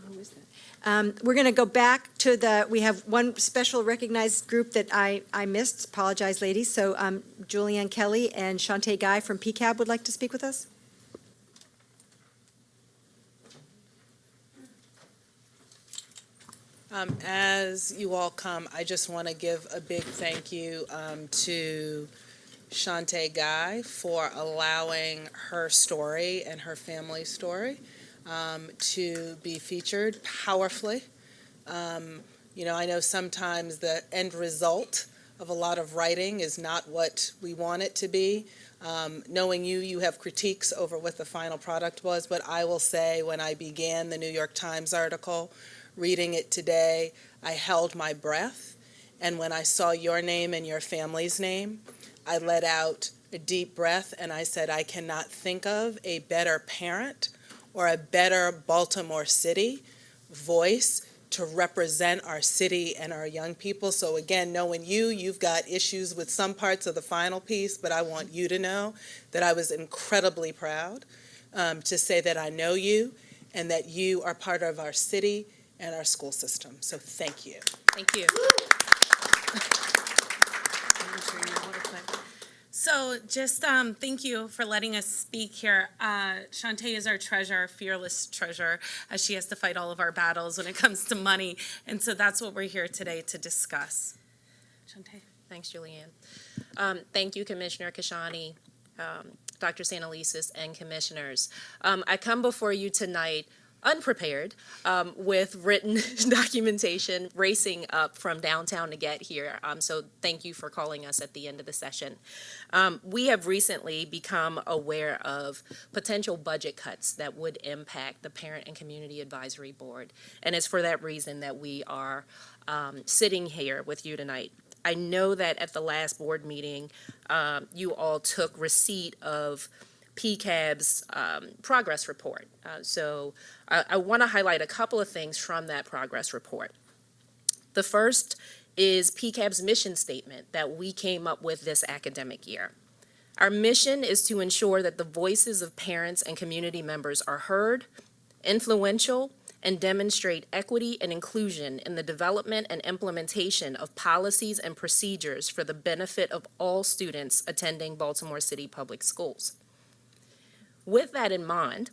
Speaker 1: Who is that? We're going to go back to we have one special recognized group that I missed. Apologize, ladies. So Julianne Kelly and Shantae Guy from PCAB would like to speak with us.
Speaker 7: As you all come, I just want to give a big thank you to Shantae Guy for allowing her story and her family's story to be featured powerfully. You know, I know sometimes the end result of a lot of writing is not what we want it to be. Knowing you have critiques over what the final product was, but I will say when I began the New York Times article, reading it today, I held my breath, and when I saw your name and your family's name, I let out a deep breath and I said, I cannot think of a better parent or a better Baltimore City voice to represent our city and our young people. So again, knowing you've got issues with some parts of the final piece, but I want you to know that I was incredibly proud to say that I know you and that you are part of our city and our school system. So thank you.
Speaker 1: Thank you.
Speaker 8: So just thank you for letting us speak here. Shantae is our treasurer, fearless treasurer, as she has to fight all of our battles when it comes to money. And so that's what we're here today to discuss. Shantae.
Speaker 10: Thanks, Julianne. Thank you, Commissioner Kashani, Dr. Santelises, and commissioners. I come before you tonight unprepared with written documentation racing up from downtown to get here. So thank you for calling us at the end of the session. We have recently become aware of potential budget cuts that would impact the Parent and Community Advisory Board. And it's for that reason that we are sitting here with you tonight. I know that at the last board meeting, you all took receipt of PCAB's progress report. So I want to highlight a couple of things from that progress report. The first is PCAB's mission statement that we came up with this academic year. Our mission is to ensure that the voices of parents and community members are heard, influential, and demonstrate equity and inclusion in the development and implementation of policies and procedures for the benefit of all students attending Baltimore City Public Schools. With that in mind,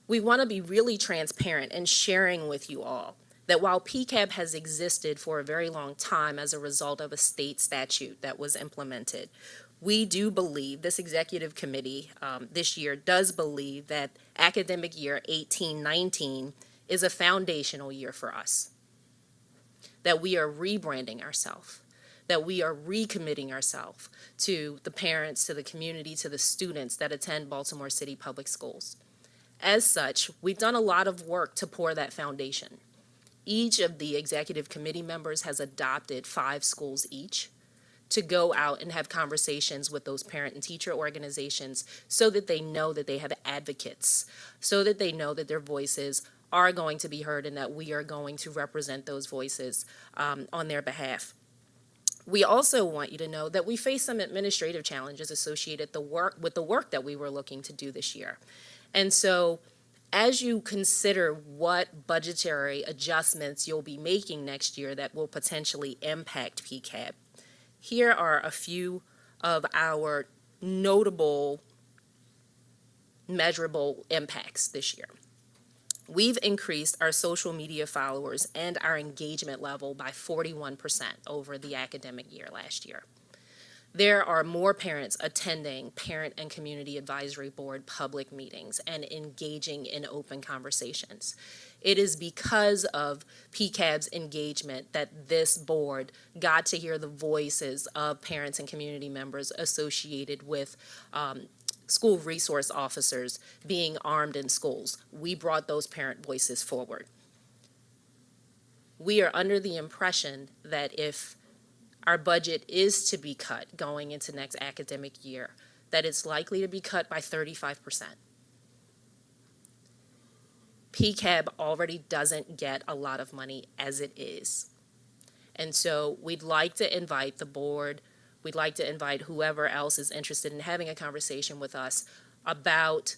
Speaker 10: we want to be really transparent in sharing with you all that while PCAB has existed for a very long time as a result of a state statute that was implemented, we do believe, this executive committee this year does believe that academic year 18-19 is a foundational year for us, that we are rebranding ourselves, that we are recommitting ourselves to the parents, to the community, to the students that attend Baltimore City Public Schools. As such, we've done a lot of work to pour that foundation. Each of the executive committee members has adopted 5 schools each to go out and have conversations with those parent and teacher organizations so that they know that they have advocates, so that they know that their voices are going to be heard and that we are going to represent those voices on their behalf. We also want you to know that we face some administrative challenges associated with the work that we were looking to do this year. And so as you consider what budgetary adjustments you'll be making next year that will potentially impact PCAB, here are a few of our notable, measurable impacts this year. We've increased our social media followers and our engagement level by 41% over the academic year last year. There are more parents attending Parent and Community Advisory Board public meetings and engaging in open conversations. It is because of PCAB's engagement that this board got to hear the voices of parents and community members associated with school resource officers being armed in schools. We brought those parent voices forward. We are under the impression that if our budget is to be cut going into next academic year, that it's likely to be cut by 35%. PCAB already doesn't get a lot of money as it is. And so we'd like to invite the board, we'd like to invite whoever else is interested in having a conversation with us about,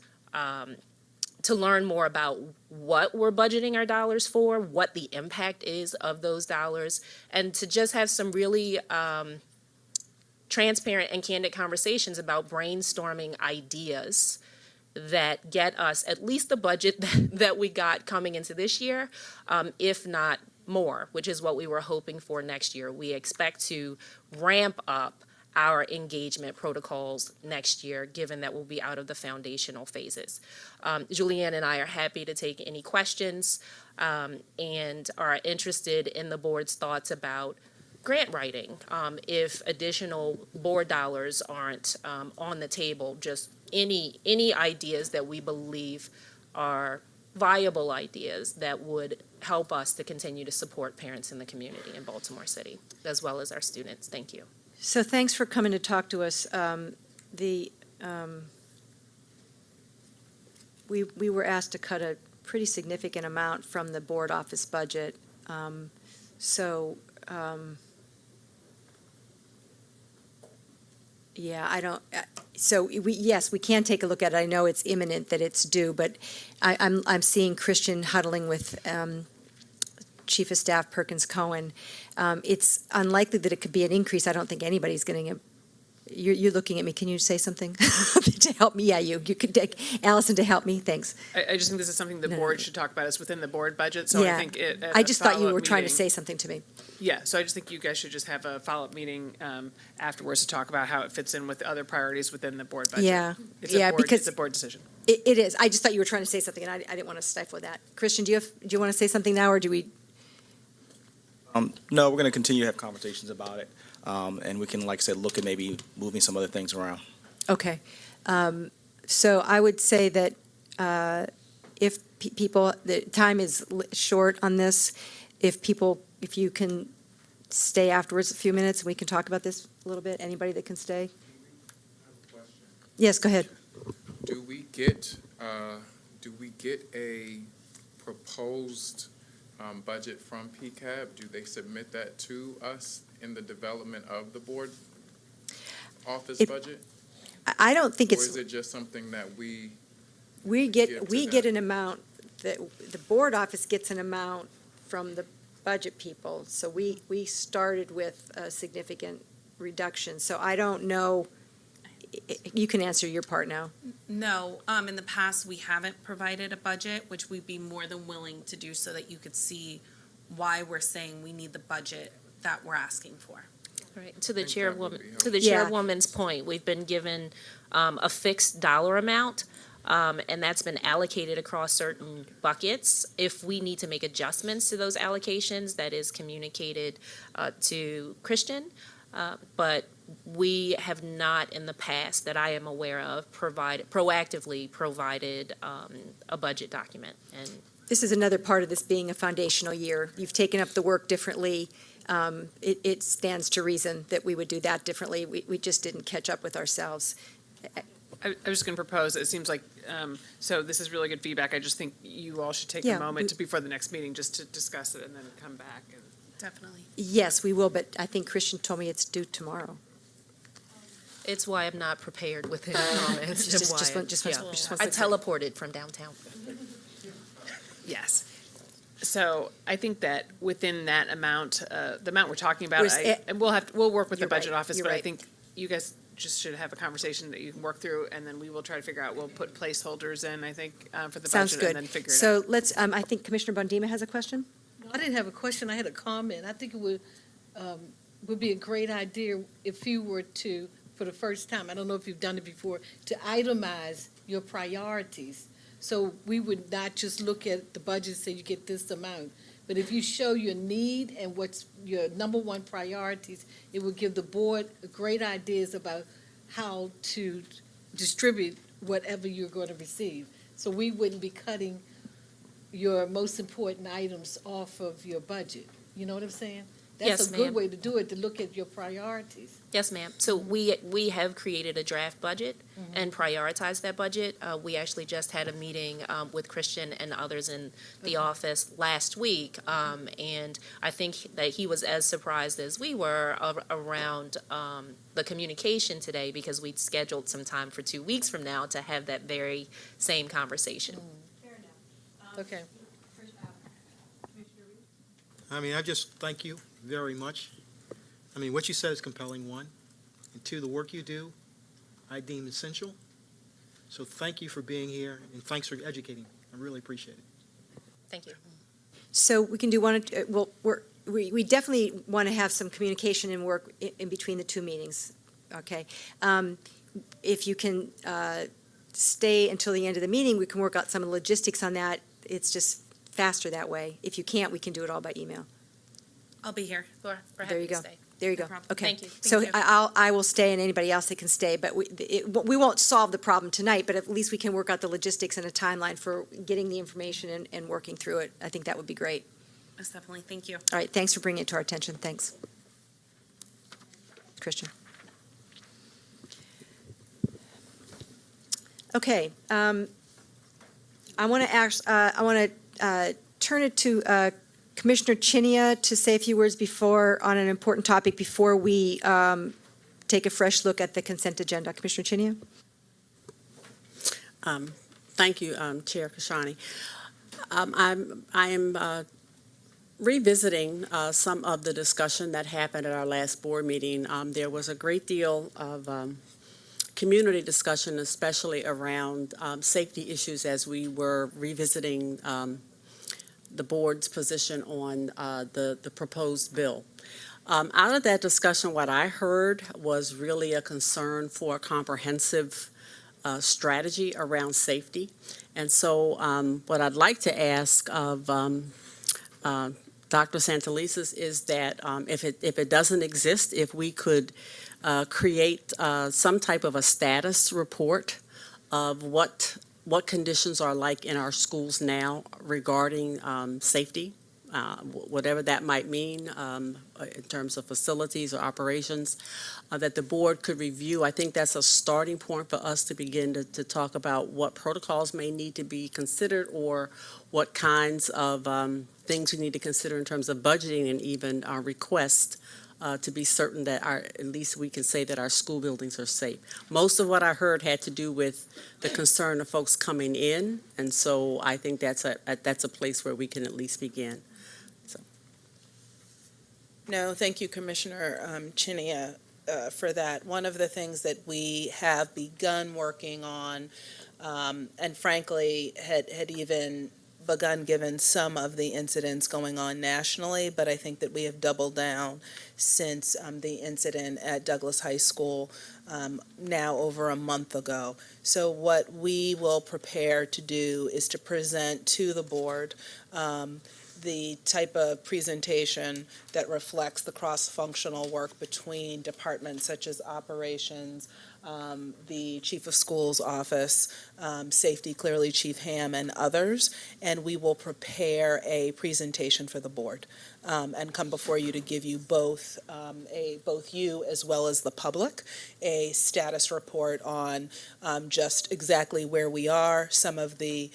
Speaker 10: to learn more about what we're budgeting our dollars for, what the impact is of those dollars, and to just have some really transparent and candid conversations about brainstorming ideas that get us at least the budget that we got coming into this year, if not more, which is what we were hoping for next year. We expect to ramp up our engagement protocols next year, given that we'll be out of the foundational phases. Julianne and I are happy to take any questions and are interested in the board's thoughts about grant writing. If additional board dollars aren't on the table, just any ideas that we believe are viable ideas that would help us to continue to support parents in the community in Baltimore City, as well as our students. Thank you.
Speaker 1: So thanks for coming to talk to us. We were asked to cut a pretty significant amount from the board office budget. Yeah, I don't, yes, we can take a look at it. I know it's imminent that it's due, but I'm seeing Christian huddling with Chief of Staff Perkins Cohen. It's unlikely that it could be an increase. I don't think anybody's getting You're looking at me. Can you say something to help me? Yeah, you could take Allison to help me. Thanks.
Speaker 11: I just think this is something the
Speaker 1: No,
Speaker 11: board
Speaker 1: no.
Speaker 11: should talk about. It's within the board budget, so I
Speaker 1: Yeah.
Speaker 11: think it. At
Speaker 1: I
Speaker 11: a
Speaker 1: just thought you
Speaker 11: follow-up
Speaker 1: were trying to
Speaker 11: meeting-
Speaker 1: say something to me.
Speaker 11: Yeah, so I just think you guys should just have a follow-up meeting afterwards to talk about how it fits in with the other priorities within the board budget.
Speaker 1: Yeah.
Speaker 11: It's
Speaker 1: Yeah,
Speaker 11: a board,
Speaker 1: because-
Speaker 11: it's a board decision.
Speaker 1: It is. I just thought you were trying to say something, and I didn't want to stifle that. Christian, do you want to say something now, or do we?
Speaker 12: No, we're going to continue to have conversations about it, and we can, like I said, look at maybe moving some other things around.
Speaker 1: Okay. So I would say that if people, the time is short on this, if you can stay afterwards a few minutes, we can talk about this a little bit. Anybody that can stay? Yes, go ahead.
Speaker 21: Do we get a proposed budget from PCAB? Do they submit that to us in the development of the board office budget?
Speaker 1: I don't think
Speaker 21: Or
Speaker 1: it's,
Speaker 21: is it just something that we
Speaker 1: get
Speaker 21: to
Speaker 1: an amount, the board office gets an amount from the budget people. So we started with a significant reduction. So I don't know, you can answer your part now.
Speaker 8: No, in the past, we haven't provided a budget, which we'd be more than willing to do so that you could see why we're saying we need the budget that we're asking for.
Speaker 10: Right, to the
Speaker 21: think that would be
Speaker 10: chairwoman, to the
Speaker 1: Yeah.
Speaker 10: chairwoman's point, we've been given a fixed dollar amount, and that's been allocated across certain buckets. If we need to make adjustments to those allocations, that is communicated to Christian. But we have not in the past, that I am aware of, proactively provided a budget document. And
Speaker 1: This is another part of this being a foundational year. You've taken up the work differently. It stands to reason that we would do that differently. We just didn't catch up with ourselves.
Speaker 11: I was just going to propose, it seems like, so this is really good feedback. I just think you all should take
Speaker 1: Yeah,
Speaker 11: a moment before the next meeting just to discuss it and then come back. And
Speaker 8: Definitely.
Speaker 1: Yes, we will, but I think Christian told me it's due tomorrow.
Speaker 10: it's why I'm not prepared with any comments.
Speaker 1: Just
Speaker 10: and why-
Speaker 1: wants-
Speaker 10: yeah.
Speaker 1: just wants
Speaker 10: I
Speaker 1: to-
Speaker 10: teleported from downtown.
Speaker 11: Yes. So I think that within that amount, the amount we're talking about, and we'll work with the
Speaker 1: You're
Speaker 11: budget
Speaker 1: right,
Speaker 11: office,
Speaker 1: you're
Speaker 11: but I
Speaker 1: right.
Speaker 11: think you guys just should have a conversation that you can work through, and then we will try to figure out, we'll put placeholders in, I think, for the
Speaker 1: Sounds
Speaker 11: budget,
Speaker 1: good.
Speaker 11: and then figure it out.
Speaker 1: So let's, I think Commissioner Bondima has a question?
Speaker 14: I didn't have a question, I had a comment. I think it would be a great idea if you were to, for the first time, I don't know if you've done it before, to itemize your priorities. So we would not just look at the budget and say you get this amount, but if you show your need and what's your number one priorities, it would give the board great ideas about how to distribute whatever you're going to receive. So we wouldn't be cutting your most important items off of your budget. You know what I'm saying?
Speaker 10: Yes,
Speaker 14: That's a good
Speaker 10: ma'am.
Speaker 14: way to do it, to look at your priorities.
Speaker 10: Yes, ma'am. So we have created a draft budget and prioritized that budget. We actually just had a meeting with Christian and others in the office last week. And I think that he was as surprised as we were around the communication today, because we'd scheduled some time for 2 weeks from now to have that very same conversation.
Speaker 14: Okay.
Speaker 15: I mean, I just thank you very much. I mean, what you said is compelling, one. And two, the work you do, I deem essential. So thank you for being here, and thanks for educating. I really appreciate it.
Speaker 10: Thank you.
Speaker 1: So we can do one, well, we definitely want to have some communication and work in between the two meetings, okay? If you can stay until the end of the meeting, we can work out some of the logistics on that. It's just faster that way. If you can't, we can do it all by email.
Speaker 8: I'll be here.
Speaker 10: We're
Speaker 1: There
Speaker 10: happy
Speaker 1: you
Speaker 10: to
Speaker 1: go.
Speaker 10: stay.
Speaker 1: There you
Speaker 8: No
Speaker 1: go.
Speaker 8: problem.
Speaker 1: Okay.
Speaker 8: Thank you.
Speaker 1: So
Speaker 8: Thank you.
Speaker 1: I will stay, and anybody else that can stay, but we won't solve the problem tonight, but at least we can work out the logistics and a timeline for getting the information and working through it. I think that would be great.
Speaker 8: Most definitely. Thank you.
Speaker 1: All right, thanks for bringing it to our attention. Thanks. Christian. Okay, I want to turn it to Commissioner Chinia to say a few words on an important topic before we take a fresh look at the consent agenda. Commissioner Chinia?
Speaker 17: Thank you, Chair Kashani. I am
Speaker 6: revisiting some of the discussion that happened at our last board meeting, there was a great deal of community discussion, especially around safety issues as we were revisiting the board's position on the proposed bill. Out of that discussion, what I heard was really a concern for a comprehensive strategy around safety. And so what I'd like to ask of Dr. Santelises is that if it doesn't exist, if we could create some type of a status report of what conditions are like in our schools now regarding safety, whatever that might mean in terms of facilities or operations, that the board could review. I think that's a starting point for us to begin to talk about what protocols may need to be considered or what kinds of things we need to consider in terms of budgeting and even our requests to be certain that at least we can say that our school buildings are safe. Most of what I heard had to do with the concern of folks coming in, and so I think that's a place where we can at least begin.
Speaker 7: No, thank you, Commissioner Chinia, for that. One of the things that we have begun working on, and frankly had even begun given some of the incidents going on nationally, but I think that we have doubled down since the incident at Douglas High School now over a month ago. So what we will prepare to do is to present to the board the type of presentation that reflects the cross-functional work between departments such as operations, the chief of schools office, safety, clearly Chief Ham and others, and we will prepare a presentation for the board and come before you to give you both you as well as the public a status report on just exactly where we are. Some of the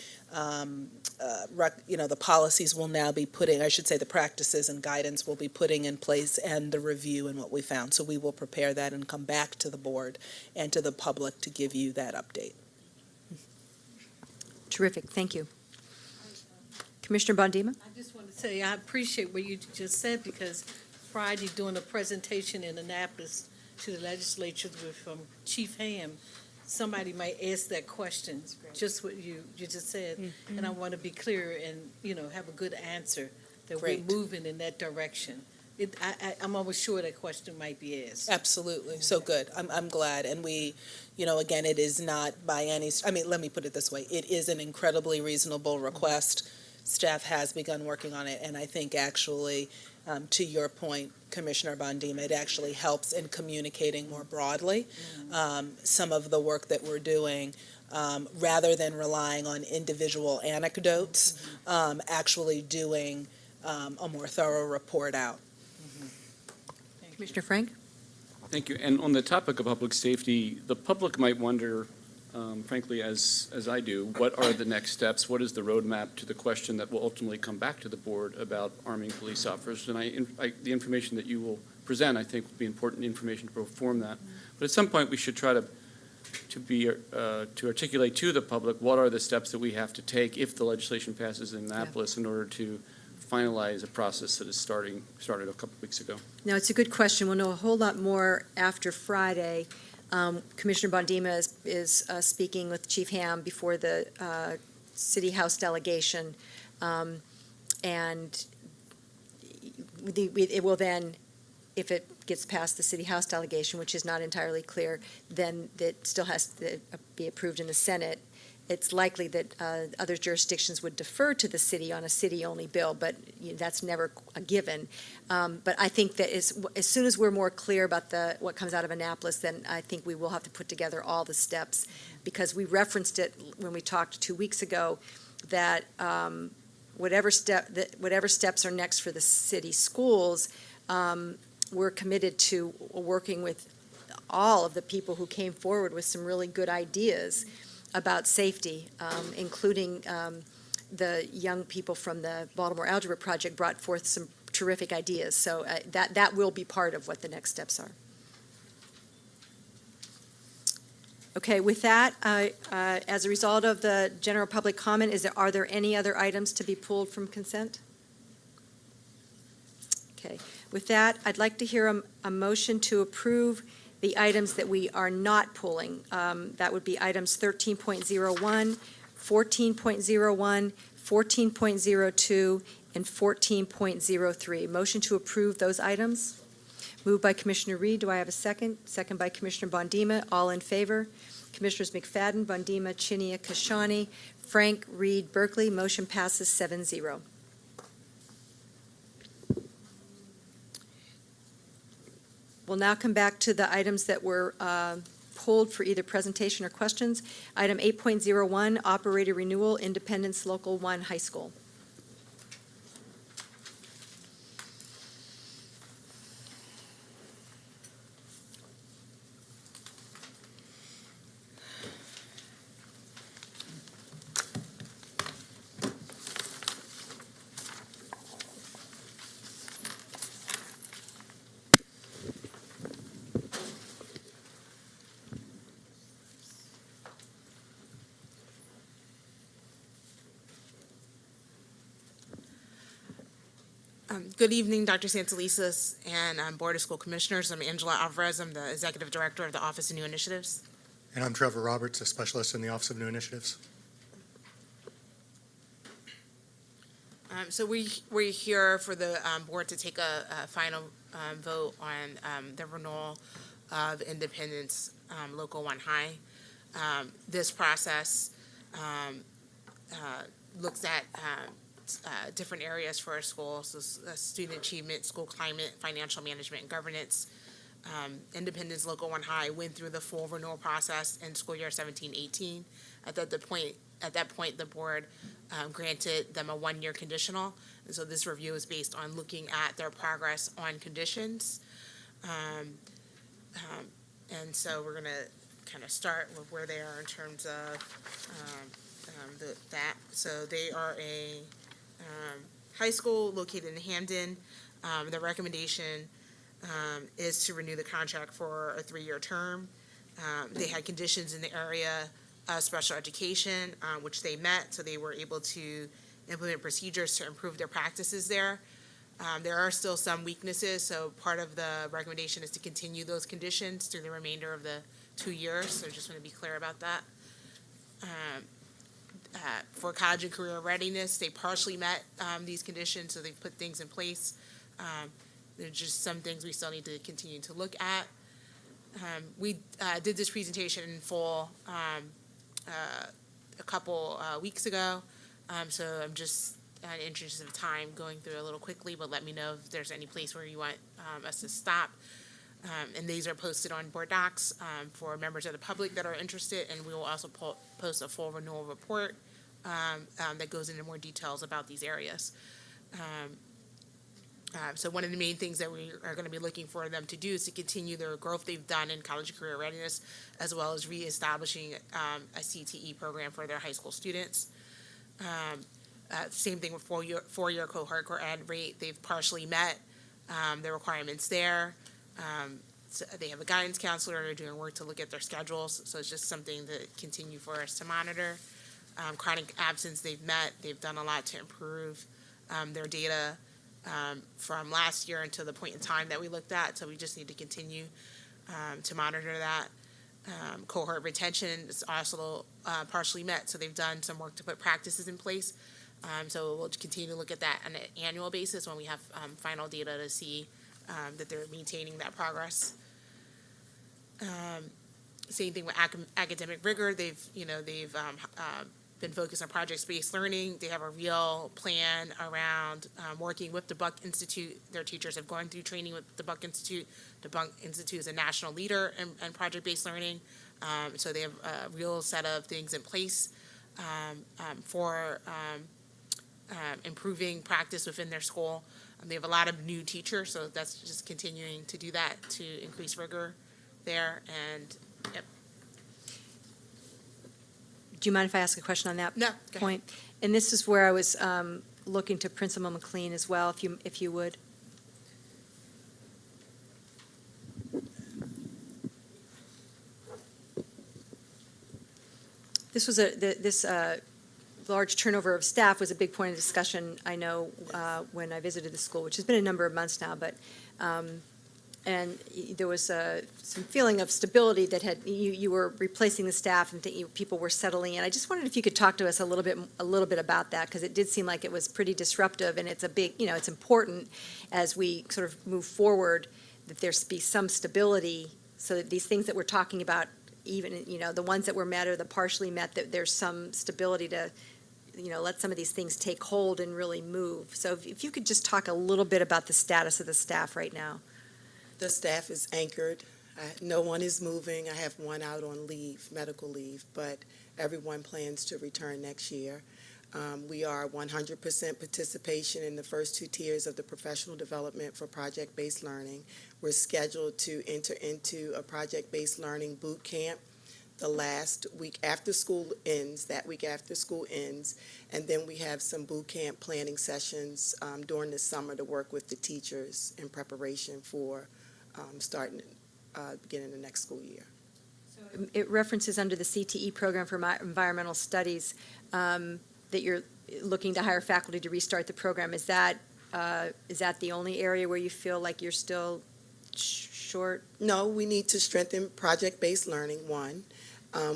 Speaker 7: the policies will now be putting, I should say the practices and guidance will be putting in place and the review and what we found. So we will prepare that and come back to the board and to the public to give you that update.
Speaker 1: Terrific, thank you. Commissioner Bondima?
Speaker 14: I just want to say I appreciate what you just said, because Friday doing a presentation in Annapolis to the legislature with Chief Ham, somebody might ask that question, just what you just said, and I want to be clear and have a good answer that
Speaker 7: Great.
Speaker 14: we're moving in that direction. I'm always sure that question might be asked.
Speaker 7: Absolutely. So good. I'm glad. And we, again, it is not by any, let me put it this way. It is an incredibly reasonable request. Staff has begun working on it. And I think actually, to your point, Commissioner Bondima, it actually helps in communicating more broadly some of the work that we're doing. Rather than relying on individual anecdotes, actually doing a more thorough report out.
Speaker 1: Commissioner Frank?
Speaker 13: Thank you. And on the topic of public safety, the public might wonder, frankly, as I do, what are the next steps? What is the roadmap to the question that will ultimately come back to the board about arming police officers? And the information that you will present, I think, will be important information to perform that. But at some point, we should try to articulate to the public what are the steps that we have to take if the legislation passes in Annapolis in order to finalize a process that started a couple weeks ago.
Speaker 1: Now, it's a good question. We'll know a whole lot more after Friday. Commissioner Bondima is speaking with Chief Ham before the City House delegation, and it will then, if it gets past the City House delegation, which is not entirely clear, then it still has to be approved in the Senate. It's likely that other jurisdictions would defer to the city on a city-only bill, but that's never a given. But I think that as soon as we're more clear about what comes out of Annapolis, then I think we will have to put together all the steps, because we referenced it when we talked 2 weeks ago, that whatever steps are next for the city schools, we're committed to working with all of the people who came forward with some really good ideas about safety, including the young people from the Baltimore Algebra Project brought forth some terrific ideas. So that will be part of what the next steps are. Okay, with that, as a result of the general public comment, are there any other items to be pulled from consent? Okay. With that, I'd like to hear a motion to approve the items that we are not pulling. That would be items 13.01, 14.01, 14.02, and 14.03. Motion to approve those items. Moved by Commissioner Reed. Do I have a second? Second by Commissioner Bondima. All in favor? Commissioners McFadden, Bondima, Chinia, Kashani, Frank, Reed, Berkeley. Motion passes 7-0. We'll now come back to the items that were pulled for either presentation or questions. Item 8.01, operator renewal, Independence Local 1 High School.
Speaker 2: Good evening, Dr. Santelises and Board of School Commissioners. I'm Angela Alvarez. I'm the Executive Director of the Office of New Initiatives.
Speaker 3: And I'm Trevor Roberts, a specialist in the Office of New Initiatives.
Speaker 2: So we're here for the board to take a final vote on the renewal of Independence Local 1 High. This process looks at different areas for our schools, so student achievement, school climate, financial management, and governance. Independence Local 1 High went through the full renewal process in school year 17-18. At that point, the board granted them a 1-year conditional, and so this review is based on looking at their progress on conditions. And so we're going to kind of start with where they are in terms of that. So they are a high school located in Hamden. The recommendation is to renew the contract for a 3-year term. They had conditions in the area of special education, which they met, so they were able to implement procedures to improve their practices there. There are still some weaknesses, so part of the recommendation is to continue those conditions through the remainder of the 2 years, so just want to be clear about that. For college and career readiness, they partially met these conditions, so they've put things in place. There are just some things we still need to continue to look at. We did this presentation in full a couple weeks ago, so I'm just in interest of time going through a little quickly, but let me know if there's any place where you want us to stop. And these are posted on board docs for members of the public that are interested, and we will also post a full renewal report that goes into more details about these areas. So one of the main things that we are going to be looking for them to do is to continue their growth they've done in college and career readiness, as well as reestablishing a CTE program for their high school students. Same thing with four-year cohort grad rate. They've partially met the requirements there. So they have a guidance counselor. They're doing work to look at their schedules. So it's just something to continue for us to monitor. Chronic absence, they've met. They've done a lot to improve their data from last year until the point in time that we looked at. So we just need to continue to monitor that. Cohort retention is also partially met. So they've done some work to put practices in place. So we'll continue to look at that on an annual basis when we have final data to see that they're maintaining that progress. Same thing with academic rigor. They've been focused on project-based learning. They have a real plan around working with the Buck Institute. Their teachers have gone through training with the Buck Institute. The Buck Institute is a national leader in project-based learning. So they have a real set of things in place for improving practice within their school. They have a lot of new teachers, so that's just continuing to do that to increase rigor there. And yep.
Speaker 1: Do you mind if I ask a question on that
Speaker 2: No, go
Speaker 1: point? Ahead. And this is where I was looking to Principal McLean as well, if you would. This was large turnover of staff was a big point of discussion, I know, when I visited the school, which has been a number of months now, but, and there was some feeling of stability that you were replacing the staff and people were settling in. I just wondered if you could talk to us a little bit about that, because it did seem like it was pretty disruptive, and it's a big, it's important as we sort of move forward that there be some stability, so that these things that we're talking about, even, the ones that were met or the partially met, that there's some stability to, let some of these things take hold and really move. So if you could just talk a little bit about the status of the staff right now.
Speaker 22: The staff is anchored. No one is moving. I have one out on leave, medical leave, but everyone plans to return next year. We are 100% participation in the first 2 tiers of the professional development for project-based learning. We're scheduled to enter into a project-based learning boot camp the last week after school ends, and then we have some boot camp planning sessions during the summer to work with the teachers in preparation for starting beginning the next school year.
Speaker 1: It references under the CTE program for environmental studies that you're looking to hire faculty to restart the program. Is that the only area where you feel like you're still short?
Speaker 22: No, we need to strengthen project-based learning, one.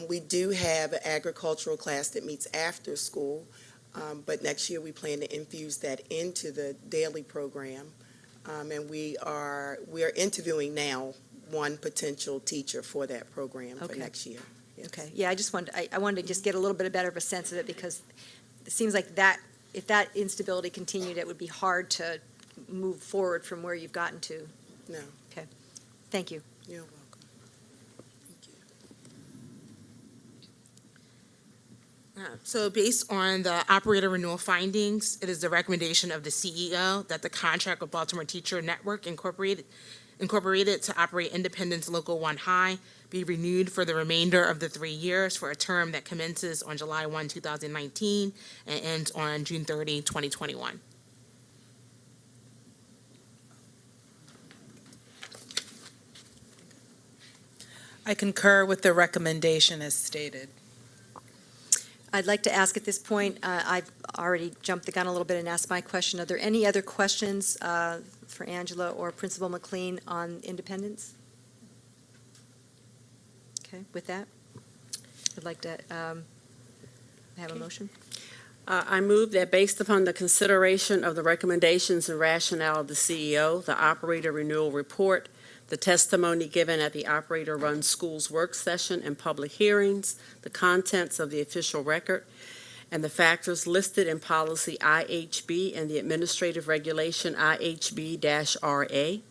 Speaker 22: We do have an agricultural class that meets after school, but next year we plan to infuse that into the daily program. And we are interviewing now one potential teacher for that program for next year. Yes.
Speaker 1: Okay, yeah, I wanted to just get a little bit better of a sense of it, because it seems like that, if that instability continued, it would be hard to move forward from where you've gotten to.
Speaker 22: No.
Speaker 1: Okay, thank you.
Speaker 22: You're welcome.
Speaker 2: So based on the operator renewal findings, it is the recommendation of the CEO that the contract with Baltimore Teacher Network Incorporated to operate Independence Local 1 High be renewed for the remainder of the 3 years for a term that commences on July 1, 2019 and ends on June 30, 2021.
Speaker 7: I concur with the recommendation as stated.
Speaker 1: I'd like to ask at this point, I've already jumped the gun a little bit and asked my question. Are there any other questions for Angela or Principal McLean on independence? Okay, with that, I'd like to have a motion.
Speaker 6: I move that based upon the consideration of the recommendations and rationale of the CEO, the operator renewal report, the testimony given at the operator-run schools work session and public hearings, the contents of the official record, and the factors listed in policy IHB and the administrative regulation IHB-RA,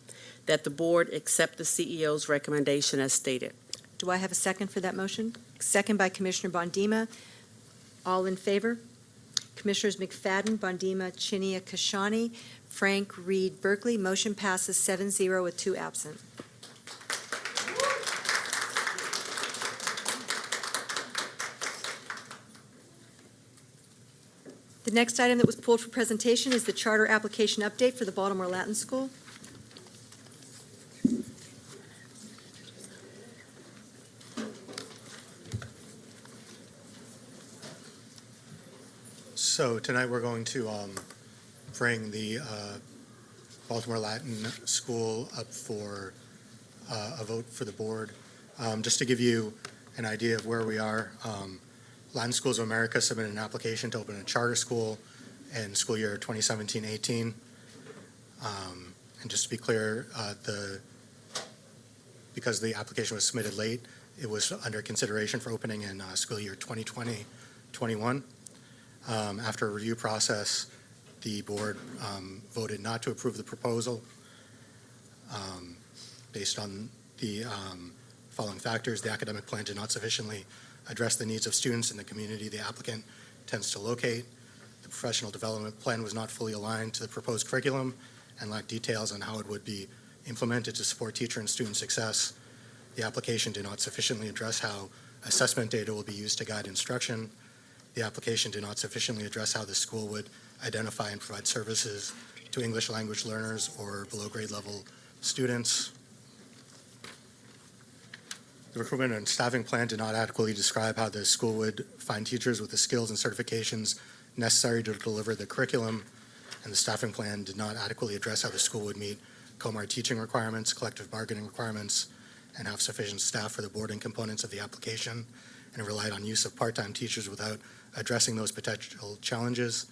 Speaker 6: that the board accept the CEO's recommendation as stated.
Speaker 1: Do I have a second for that motion? Second by Commissioner Bondima. All in favor? Commissioners McFadden, Bondima, Chinia, Kashani, Frank, Reed, Berkeley. Motion passes 7-0 with 2 absent. The next item that was pulled for presentation is the charter application update for the Baltimore Latin School.
Speaker 3: So tonight we're going to bring the Baltimore Latin School up for a vote for the board. Just to give you an idea of where we are, Latin Schools of America submitted an application to open a charter school in school year 2017-18. And just to be clear, because the application was submitted late, it was under consideration for opening in school year 2020-21. After a review process, the board voted not to approve the proposal based on the following factors. The academic plan did not sufficiently address the needs of students in the community the applicant tends to locate. The professional development plan was not fully aligned to the proposed curriculum and lacked details on how it would be implemented to support teacher and student success. The application did not sufficiently address how assessment data will be used to guide instruction. The application did not sufficiently address how the school would identify and provide services to English language learners or below grade level students. The recruitment and staffing plan did not adequately describe how the school would find teachers with the skills and certifications necessary to deliver the curriculum, and the staffing plan did not adequately address how the school would meet COMAR teaching requirements, collective bargaining requirements, and have sufficient staff for the boarding components of the application, and it relied on use of part-time teachers without addressing those potential challenges.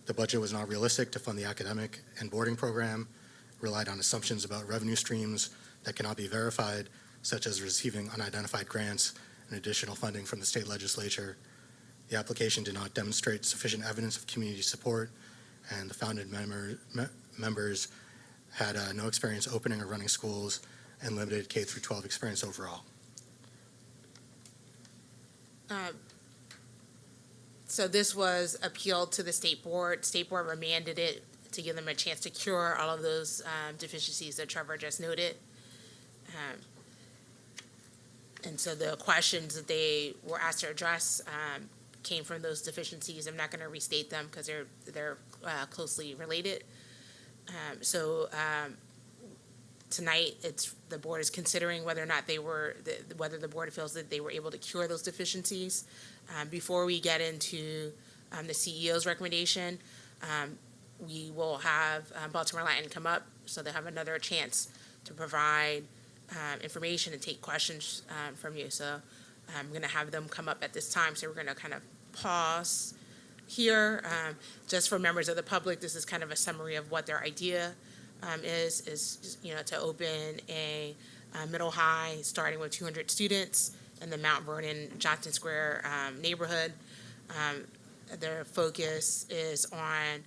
Speaker 3: The budget was not realistic to fund the academic and boarding program, relied on assumptions about revenue streams that cannot be verified, such as receiving unidentified grants and additional funding from the state legislature. The application did not demonstrate sufficient evidence of community support, and the founded members had no experience opening or running schools and limited K-12 experience overall.
Speaker 2: So this was appealed to the state board. State board remanded it to give them a chance to cure all of those deficiencies that Trevor just noted. And so the questions that they were asked to address came from those deficiencies. I'm not going to restate them because they're closely related. Tonight, the board is considering whether or not whether the board feels that they were able to cure those deficiencies. Before we get into the CEO's recommendation, we will have Baltimore Latin come up so they have another chance to provide information and take questions from you. So I'm going to have them come up at this time. So we're going to kind of pause here. Just for members of the public, this is kind of a summary of what their idea is to open a middle high starting with 200 students in the Mount Vernon Johnson Square neighborhood. Their focus is on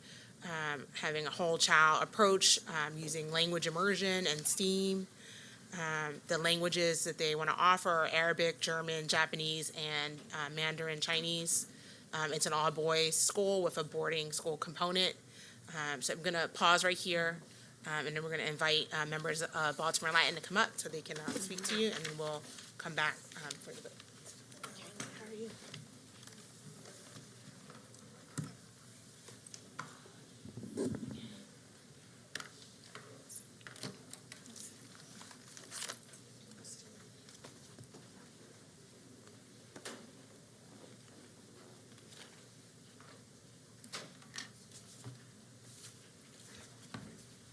Speaker 2: having a whole child approach using language immersion and STEAM. The languages that they want to offer are Arabic, German, Japanese, and Mandarin Chinese. It's an all-boys school with a boarding school component. So I'm going to pause right here, and then we're going to invite members of Baltimore Latin to come up so they can speak to you, and then we'll come back for the vote. Okay, how are you?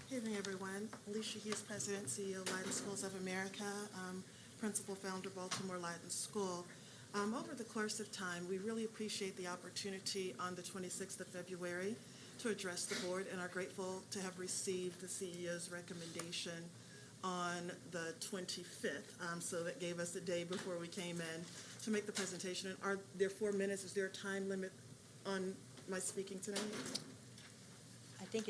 Speaker 4: Good evening, everyone. Alicia Hughes, President, CEO, Lighten Schools of America, Principal Founder, Baltimore Lighten School. Over the course of time, we really appreciate the opportunity on the 26th of February to address the board and are grateful to have received the CEO's recommendation on the 25th. So that gave us a day before we came in to make the presentation. And are there 4 minutes? Is there a time limit on my speaking tonight?
Speaker 1: I think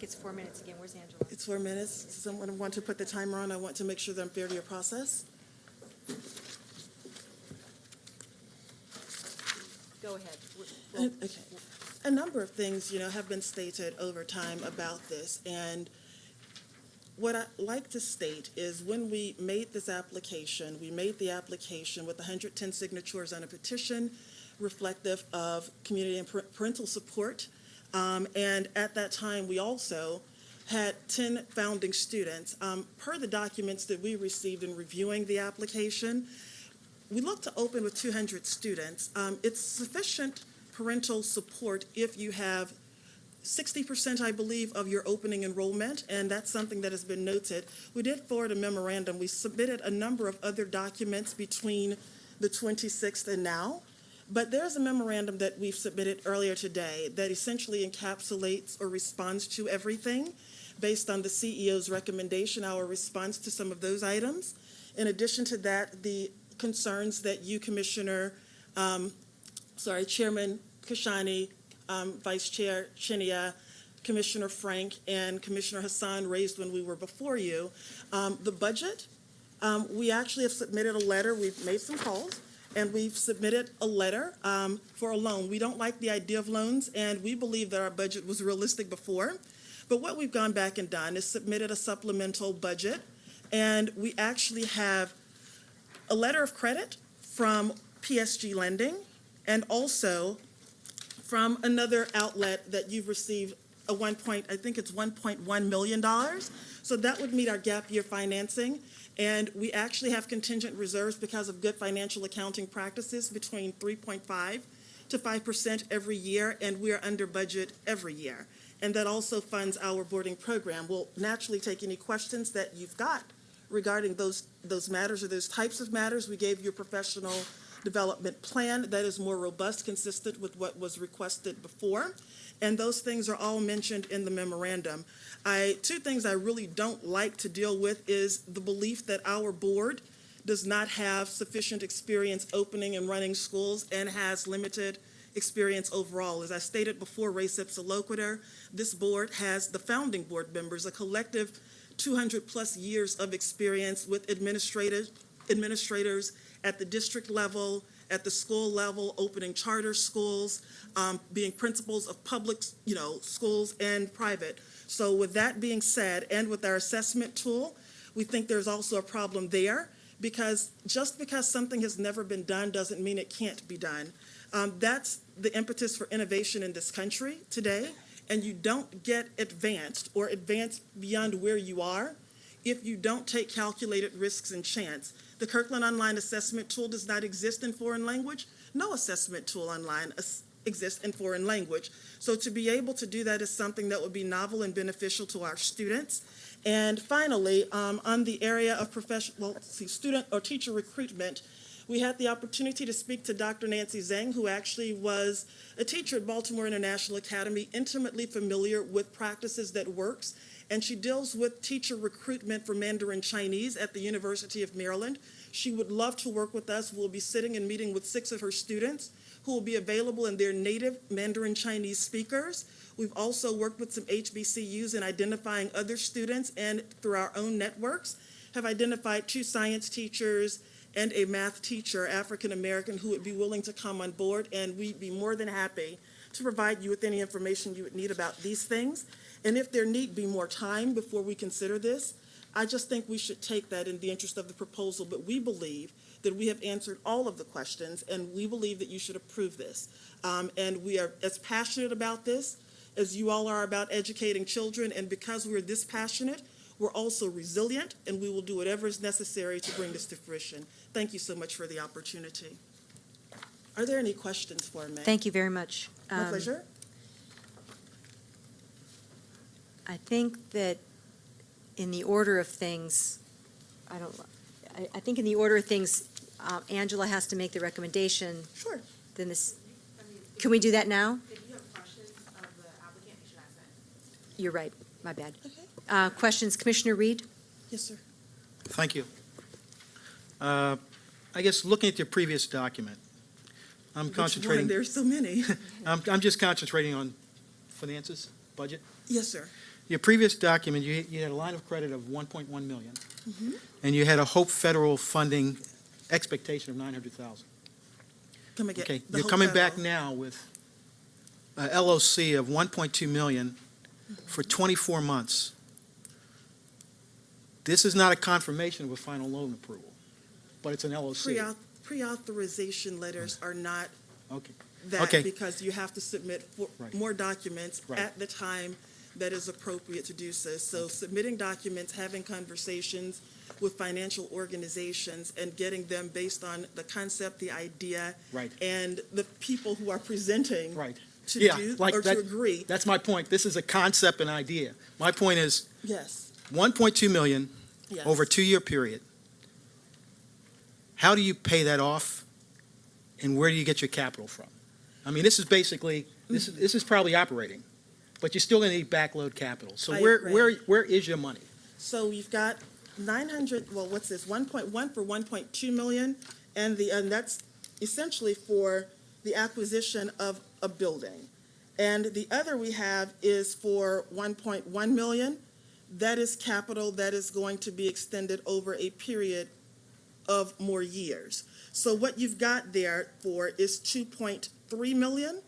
Speaker 1: it's 4 minutes again. Where's Angela?
Speaker 4: It's 4 minutes. Does someone want to put the timer on? I want to make sure that I'm fair to your process.
Speaker 1: Go ahead.
Speaker 4: Okay. A number of things, have been stated over time about this. And what I like to state is when we made this application, we made the application with 110 signatures on a petition reflective of community and parental support. And at that time, we also had 10 founding students. Per the documents that we received in reviewing the application, we looked to open with 200 students. It's sufficient parental support if you have 60%, I believe, of your opening enrollment, and that's something that has been noted. We did forward a memorandum. We submitted a number of other documents between the 26th and now. But there's a memorandum that we've submitted earlier today that essentially encapsulates or responds to everything based on the CEO's recommendation, our response to some of those items. In addition to that, the concerns that you, Chairman Kashani, Vice Chair Chinia, Commissioner Frank, and Commissioner Hassan raised when we were before you. The budget, we actually have submitted a letter. We've made some calls. And we've submitted a letter for a loan. We don't like the idea of loans, and we believe that our budget was realistic before. But what we've gone back and done is submitted a supplemental budget, and we actually have a letter of credit from PSG Lending and also from another outlet that you've received I think it's $1.1 million. So that would meet our gap year financing. And we actually have contingent reserves because of good financial accounting practices between 3.5 to 5% every year, and we're under budget every year. And that also funds our boarding program. We'll naturally take any questions that you've got regarding those matters or those types of matters. We gave you a professional development plan that is more robust, consistent with what was requested before. And those things are all mentioned in the memorandum. Two things I really don't like to deal with is the belief that our board does not have sufficient experience opening and running schools and has limited experience overall. As I stated before, res ipsa loquitur, this board has the founding board members, a collective 200-plus years of experience with administrators at the district level, at the school level, opening charter schools, being principals of public, schools and private. So with that being said, and with our assessment tool, we think there's also a problem there, because just because something has never been done doesn't mean it can't be done. That's the impetus for innovation in this country today, and you don't get advanced or advance beyond where you are if you don't take calculated risks and chance. The Kirkland Online Assessment Tool does not exist in foreign language. No assessment tool online exists in foreign language. So to be able to do that is something that would be novel and beneficial to our students. And finally, on the area of student or teacher recruitment, we had the opportunity to speak to Dr. Nancy Zhang, who actually was a teacher at Baltimore International Academy, intimately familiar with practices that works. And she deals with teacher recruitment for Mandarin Chinese at the University of Maryland. She would love to work with us. We'll be sitting and meeting with 6 of her students who will be available in their native Mandarin Chinese speakers. We've also worked with some HBCUs in identifying other students, and through our own networks, have identified 2 science teachers and a math teacher, African American, who would be willing to come on board, and we'd be more than happy to provide you with any information you would need about these things. And if there need be more time before we consider this, I just think we should take that in the interest of the proposal. But we believe that we have answered all of the questions, and we believe that you should approve this. And we are as passionate about this as you all are about educating children. And because we're this passionate, we're also resilient, and we will do whatever is necessary to bring this to fruition. Thank you so much for the opportunity. Are there any questions for me?
Speaker 1: Thank you very much.
Speaker 4: My pleasure.
Speaker 1: I think that in the order of things, I think in the order of things, Angela has to make the recommendation.
Speaker 4: Sure.
Speaker 1: Then this, can we do that now?
Speaker 2: If you have questions of the applicant, you should ask them.
Speaker 1: You're right, my bad.
Speaker 4: Okay.
Speaker 1: Questions, Commissioner Reed?
Speaker 4: Yes, sir.
Speaker 15: Thank you. I guess looking at your previous document, I'm concentrating.
Speaker 4: There's so many.
Speaker 15: I'm just concentrating on finances, budget.
Speaker 4: Yes, sir.
Speaker 15: Your previous document, you had a line of credit of 1.1 million,
Speaker 4: Mhm.
Speaker 15: and you had a Hope federal funding expectation of 900,000.
Speaker 4: Come again.
Speaker 15: Okay,
Speaker 4: The
Speaker 15: you're
Speaker 4: whole
Speaker 15: coming back
Speaker 4: federal.
Speaker 15: now with a LOC of 1.2 million for 24 months. This is not a confirmation of a final loan approval, but it's an LOC.
Speaker 4: Pre-authorization letters are not
Speaker 15: Okay.
Speaker 4: that,
Speaker 15: Okay.
Speaker 4: because you have to submit
Speaker 15: Right.
Speaker 4: more documents
Speaker 15: Right.
Speaker 4: at the time that is appropriate to do so. So submitting documents, having conversations with financial organizations, and getting them based on the concept, the idea,
Speaker 15: Right.
Speaker 4: and the people who are presenting
Speaker 15: Right.
Speaker 4: to
Speaker 15: Yeah,
Speaker 4: do
Speaker 15: like
Speaker 4: or
Speaker 15: that-
Speaker 4: to agree.
Speaker 15: That's my point. This is a concept and idea. My point is
Speaker 4: Yes,
Speaker 15: 1.2 million
Speaker 4: yes.
Speaker 15: over a 2-year period. How do you pay that off, and where do you get your capital from? I mean, this is basically, this is probably operating, but you're still going to need backload capital. So
Speaker 4: I
Speaker 15: where
Speaker 4: agree.
Speaker 15: is your money?
Speaker 4: So you've got 900, well, what's this, 1.1 for 1.2 million, and that's essentially for the acquisition of a building. And the other we have is for 1.1 million. That is capital that is going to be extended over a period of more years. So what you've got there for is 2.3 million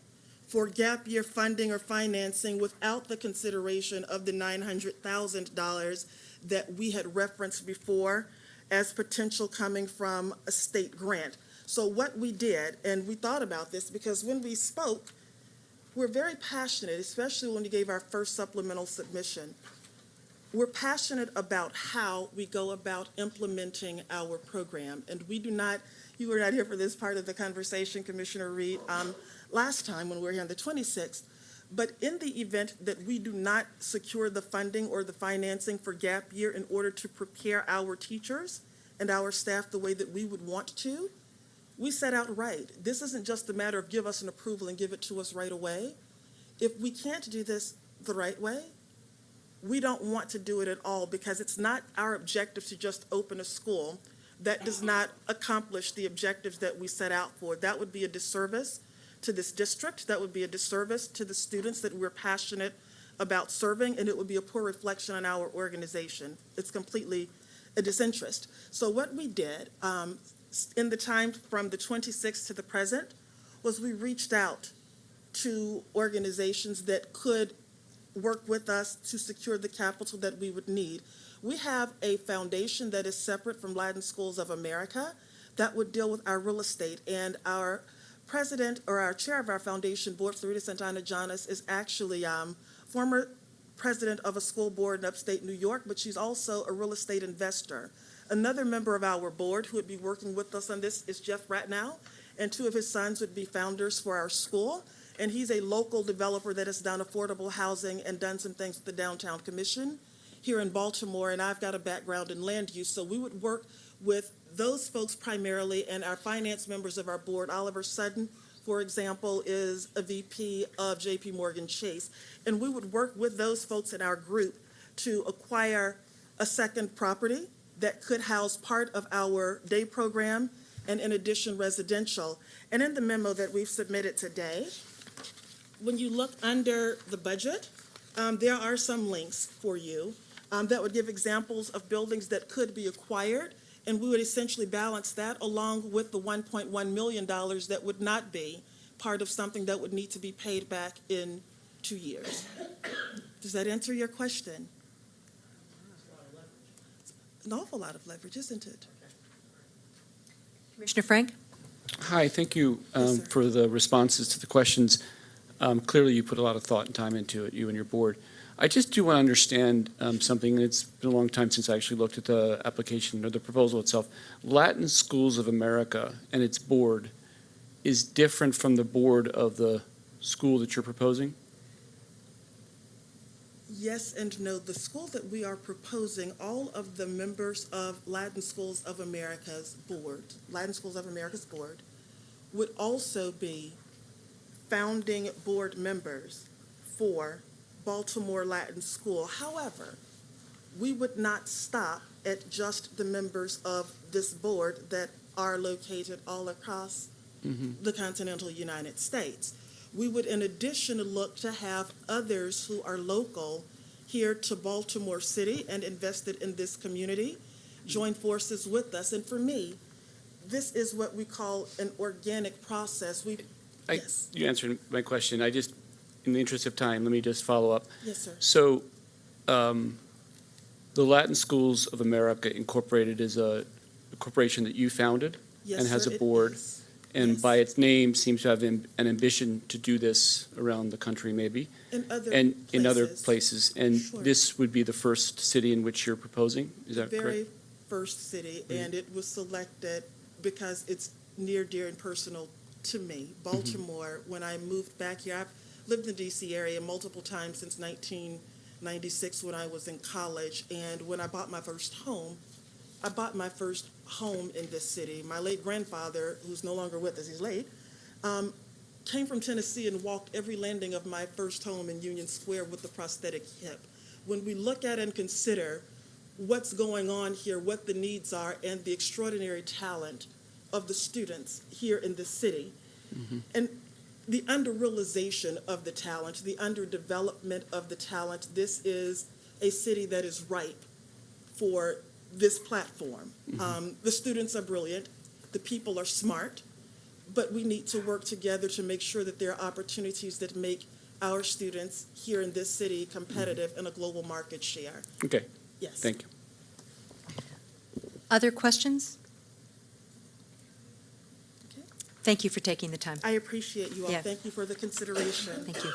Speaker 4: for gap year funding or financing without the consideration of the $900,000 that we had referenced before as potential coming from a state grant. So what we did, and we thought about this because when we spoke, we're very passionate, especially when we gave our first supplemental submission. We're passionate about how we go about implementing our program. And we do not, you were not here for this part of the conversation, Commissioner Reed, last time when we were here on the 26th. But in the event that we do not secure the funding or the financing for gap year in order to prepare our teachers and our staff the way that we would want to, we set out right. This isn't just a matter of give us an approval and give it to us right away. If we can't do this the right way, we don't want to do it at all, because it's not our objective to just open a school that does not accomplish the objectives that we set out for. That would be a disservice to this district. That would be a disservice to the students that we're passionate about serving, and it would be a poor reflection on our organization. It's completely a disinterest. So what we did in the time from the 26th to the present was we reached out to organizations that could work with us to secure the capital that we would need. We have a foundation that is separate from Latin Schools of America that would deal with our real estate, and our president, or our chair of our foundation board, Florida Santana Jonas, is actually former president of a school board in upstate New York, but she's also a real estate investor. Another member of our board who would be working with us on this is Jeff Ratnow, and two of his sons would be founders for our school. And he's a local developer that has done affordable housing and done some things with the Downtown Commission here in Baltimore, and I've got a background in land use. So we would work with those folks primarily, and our finance members of our board. Oliver Sutton, for example, is a VP of JP Morgan Chase. And we would work with those folks in our group to acquire a second property that could house part of our day program, and in addition, residential. And in the memo that we've submitted today, when you look under the budget, there are some links for you that would give examples of buildings that could be acquired, and we would essentially balance that along with the $1.1 million that would not be part of something that would need to be paid back in 2 years. Does that answer your question? An awful lot of leverage, isn't it?
Speaker 1: Commissioner Frank?
Speaker 13: Hi, thank you
Speaker 4: Yes, sir.
Speaker 13: for the responses to the questions. Clearly, you put a lot of thought and time into it, you and your board. I just do want to understand something, and it's been a long time since I actually looked at the application or the proposal itself. Latin Schools of America and its board is different from the board of the school that you're proposing?
Speaker 4: Yes and no. The school that we are proposing, all of the members of Latin Schools of America's board, would also be founding board members for Baltimore Latin School. However, we would not stop at just the members of this board that are located all across the continental United States. We would, in addition, look to have others who are local here to Baltimore City and invested in this community join forces with us. And for me, this is what we call an organic process. Yes.
Speaker 13: You answered my question. I just, in the interest of time, let me just follow up.
Speaker 4: Yes, sir.
Speaker 13: So, the Latin Schools of America Incorporated is a corporation that you founded
Speaker 4: Yes,
Speaker 13: and has
Speaker 4: sir,
Speaker 13: a
Speaker 4: it
Speaker 13: board,
Speaker 4: is.
Speaker 13: and
Speaker 4: Yes.
Speaker 13: by its name seems to have an ambition to do this around the country, maybe,
Speaker 4: In other
Speaker 13: and in other
Speaker 4: places.
Speaker 13: places. And
Speaker 4: Sure.
Speaker 13: this would be the first city in which you're proposing? Is that
Speaker 4: Very
Speaker 13: correct?
Speaker 4: first city, and it was selected because it's near, dear, and personal to me. Baltimore, when I moved back here, I've lived in the DC area multiple times since 1996 when I was in college, and when I bought my first home, in this city. My late grandfather, who's no longer with us, he's late, came from Tennessee and walked every landing of my first home in Union Square with a prosthetic hip. When we look at and consider what's going on here, what the needs are, and the extraordinary talent of the students here in the city, and the under-realization of the talent, the underdevelopment of the talent, this is a city that is ripe for this platform. The students are brilliant, the people are smart, but we need to work together to make sure that there are opportunities that make our students here in this city competitive in a global market share.
Speaker 13: Okay,
Speaker 4: Yes.
Speaker 13: thank you.
Speaker 1: Other questions? Thank you for taking the time.
Speaker 4: I appreciate you all.
Speaker 1: Yeah.
Speaker 4: Thank you for the consideration.
Speaker 1: Thank you.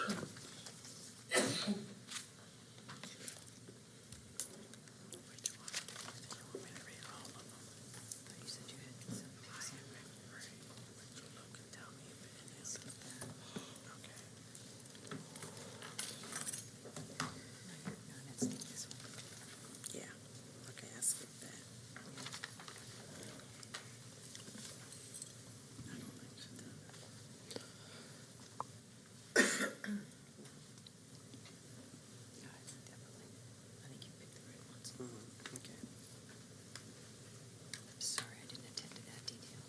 Speaker 6: Yeah, okay, I skipped that.
Speaker 1: Sorry, I didn't attend to that detail.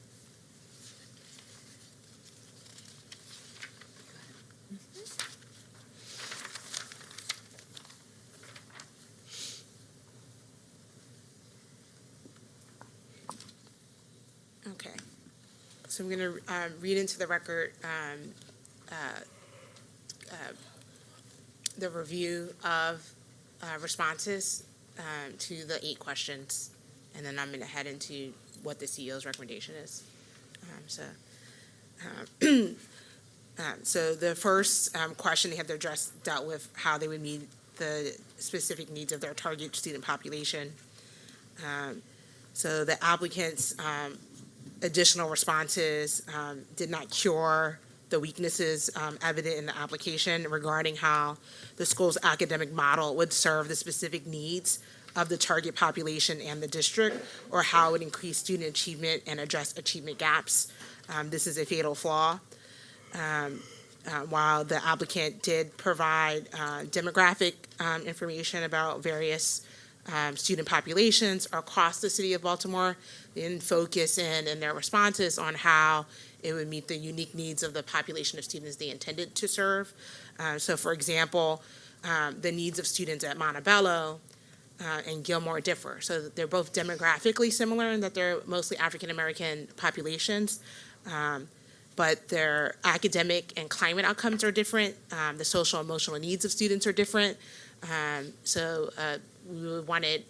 Speaker 2: Okay. So I'm going to read into the record the review of responses to the 8 questions, and then I'm going to head into what the CEO's recommendation is. So the first question they have to address dealt with how they would meet the specific needs of their target student population. So the applicants' additional responses did not cure the weaknesses evident in the application regarding how the school's academic model would serve the specific needs of the target population and the district, or how it would increase student achievement and address achievement gaps. This is a fatal flaw. While the applicant did provide demographic information about various student populations across the city of Baltimore, they didn't focus in their responses on how it would meet the unique needs of the population of students they intended to serve. So for example, the needs of students at Montebello and Gilmore differ. So they're both demographically similar in that they're mostly African-American populations, but their academic and climate outcomes are different. The social and emotional needs of students are different. So we wanted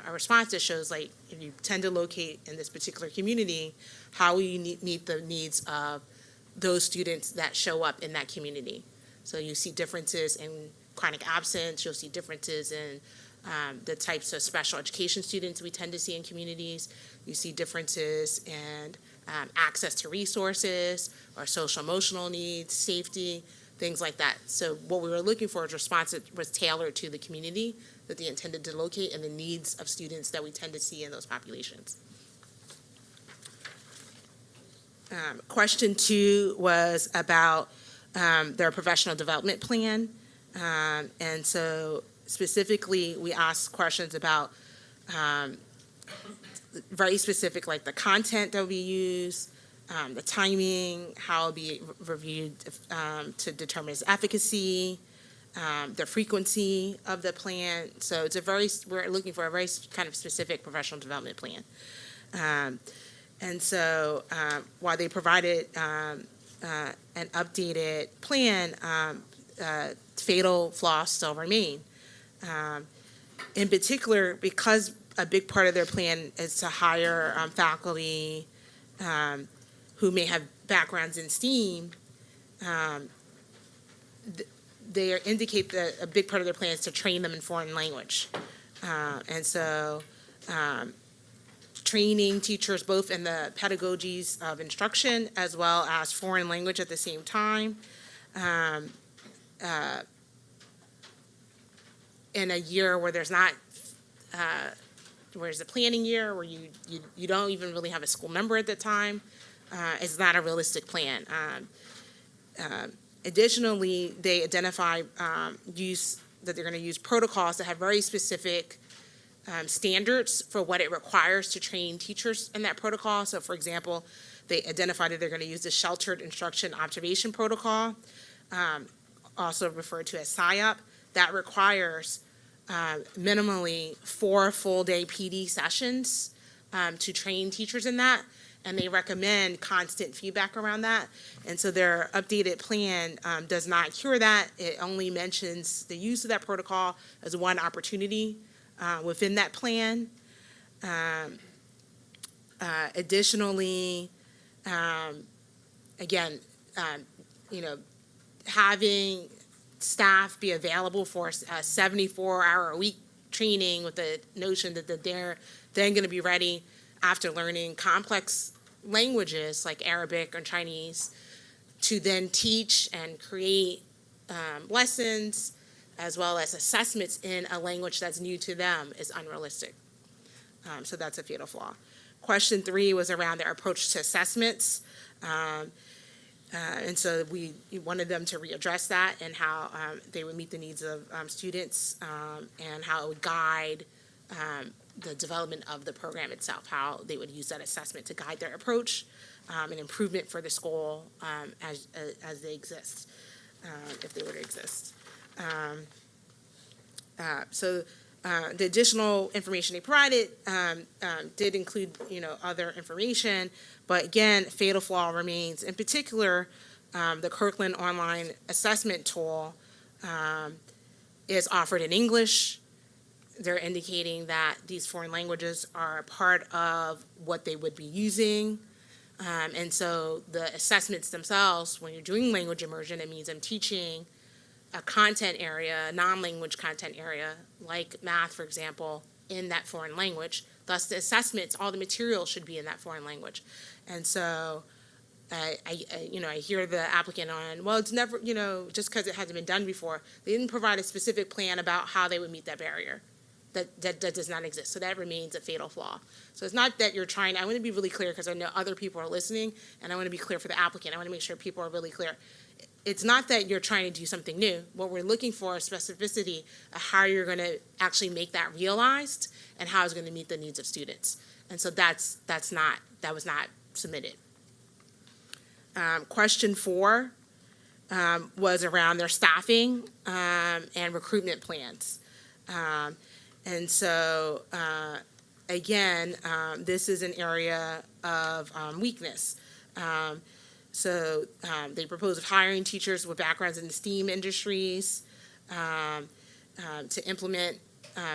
Speaker 2: a response that shows, like, if you tend to locate in this particular community, how will you meet the needs of those students that show up in that community? So you see differences in chronic absence, you'll see differences in the types of special education students we tend to see in communities. You see differences in access to resources or social emotional needs, safety, things like that. So what we were looking for is a response that was tailored to the community that they intended to locate and the needs of students that we tend to see in those populations. Question 2 was about their professional development plan. And so specifically, we asked questions about very specific, like the content that will be used, the timing, how it'll be reviewed to determine its efficacy, the frequency of the plan. So it's we're looking for a very kind of specific professional development plan. And so while they provided an updated plan, fatal flaws still remain. In particular, because a big part of their plan is to hire faculty who may have backgrounds in STEAM, they indicate that a big part of their plan is to train them in foreign language. And so training teachers both in the pedagogies of instruction as well as foreign language at the same time. In a year where there's not, whereas the planning year where you don't even really have a school member at the time, is not a realistic plan. Additionally, they identify that they're going to use protocols that have very specific standards for what it requires to train teachers in that protocol. So for example, they identified that they're going to use the Sheltered Instruction Observation Protocol, also referred to as SIOP. That requires minimally 4 full-day PD sessions to train teachers in that, and they recommend constant feedback around that. And so their updated plan does not cure that. It only mentions the use of that protocol as one opportunity within that plan. Additionally, again, having staff be available for a 74-hour-a-week training with the notion that they're then going to be ready after learning complex languages like Arabic or Chinese to then teach and create lessons as well as assessments in a language that's new to them is unrealistic. So that's a fatal flaw. Question 3 was around their approach to assessments. And so we wanted them to readdress that and how they would meet the needs of students and how it would guide the development of the program itself, how they would use that assessment to guide their approach and improvement for the school as they exist, if they were to exist. So the additional information they provided did include, other information, but again, fatal flaw remains. In particular, the Kirkland online assessment tool is offered in English. They're indicating that these foreign languages are a part of what they would be using. And so the assessments themselves, when you're doing language immersion, it means I'm teaching a content area, a non-language content area, like math, for example, in that foreign language. Thus, the assessments, all the material should be in that foreign language. And so I hear the applicant on, well, it's never, just because it hasn't been done before. They didn't provide a specific plan about how they would meet that barrier. That does not exist. So that remains a fatal flaw. So it's not that you're trying, I want to be really clear because I know other people are listening, and I want to be clear for the applicant. I want to make sure people are really clear. It's not that you're trying to do something new. What we're looking for is specificity of how you're going to actually make that realized and how it's going to meet the needs of students. And so that was not submitted. Question 4 was around their staffing and recruitment plans. And so, again, this is an area of weakness. So they propose of hiring teachers with backgrounds in the STEAM industries to implement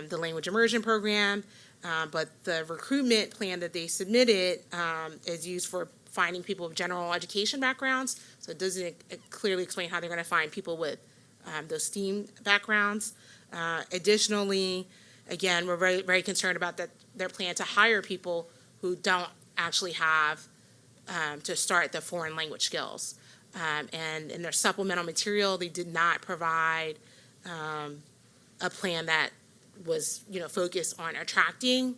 Speaker 2: the language immersion program. But the recruitment plan that they submitted is used for finding people with general education backgrounds. So it doesn't clearly explain how they're going to find people with those STEAM backgrounds. Additionally, again, we're very, very concerned about their plan to hire people who don't actually have to start the foreign language skills. And in their supplemental material, they did not provide a plan that was, focused on attracting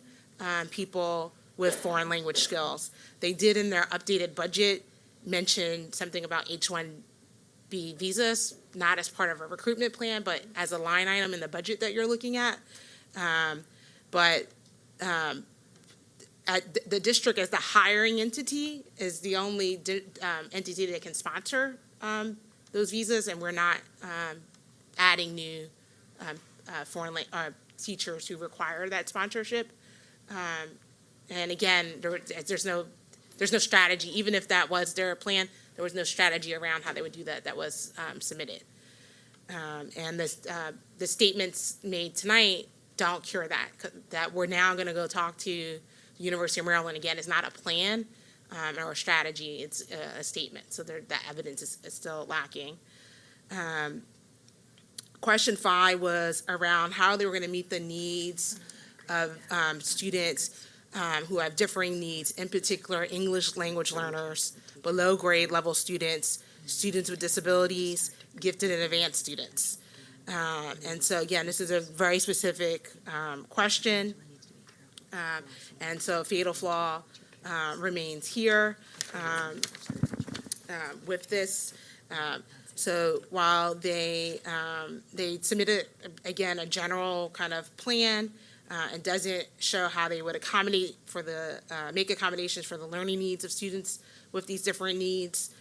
Speaker 2: people with foreign language skills. They did in their updated budget mention something about H-1B visas, not as part of a recruitment plan, but as a line item in the budget that you're looking at. The district as the hiring entity is the only entity that can sponsor those visas, and we're not adding new foreign teachers who require that sponsorship. And again, there's no strategy. Even if that was their plan, there was no strategy around how they would do that. That was submitted. And the statements made tonight don't cure that. That we're now going to go talk to the University of Maryland again is not a plan or a strategy. It's a statement. So the evidence is still lacking. Question 5 was around how they were going to meet the needs of students who have differing needs, in particular English language learners, below grade level students, students with disabilities, gifted and advanced students. And so again, this is a very specific question. And so fatal flaw remains here with this. So while they submitted, again, a general kind of plan, and doesn't show how they would accommodate make accommodations for the learning needs of students with these different needs,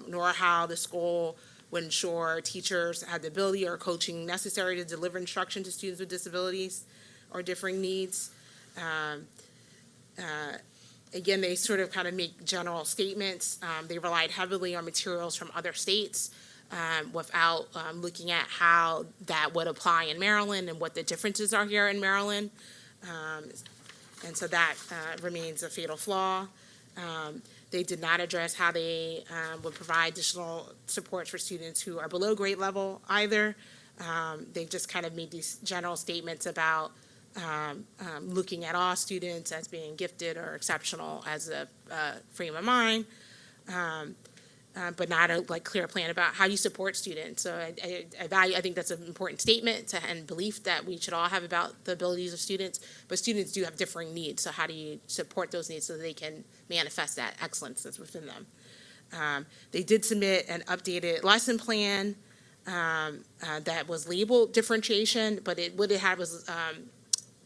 Speaker 2: nor how the school would ensure teachers had the ability or coaching necessary to deliver instruction to students with disabilities or differing needs. Again, they sort of kind of make general statements. They relied heavily on materials from other states without looking at how that would apply in Maryland and what the differences are here in And so that remains a fatal flaw. They did not address how they would provide additional supports for students who are below grade level either. They just kind of made these general statements about looking at all students as being gifted or exceptional as a frame of mind, but not a clear plan about how you support students. So I think that's an important statement and belief that we should all have about the abilities of students, but students do have differing needs. So how do you support those needs so that they can manifest that excellence that's within them? They did submit an updated lesson plan that was labeled differentiation, but what it had was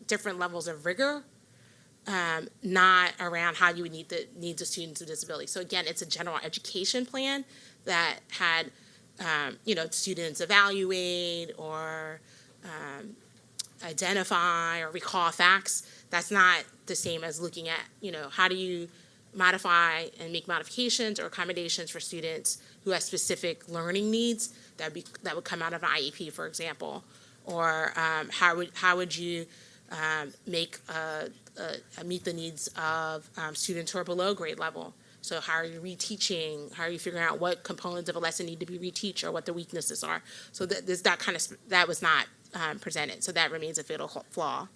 Speaker 2: different levels of rigor, not around how you would meet the needs of students with disabilities. So again, it's a general education plan that had, students evaluate or identify or recall facts. That's not the same as looking at, how do you modify and make modifications or accommodations for students who have specific learning needs that would come out of an IEP, for example, or how would you meet the needs of students who are below grade level. So how are you reteaching? How are you figuring out what components of a lesson need to be retaught or what the weaknesses are? So that was not presented. So that remains a fatal flaw.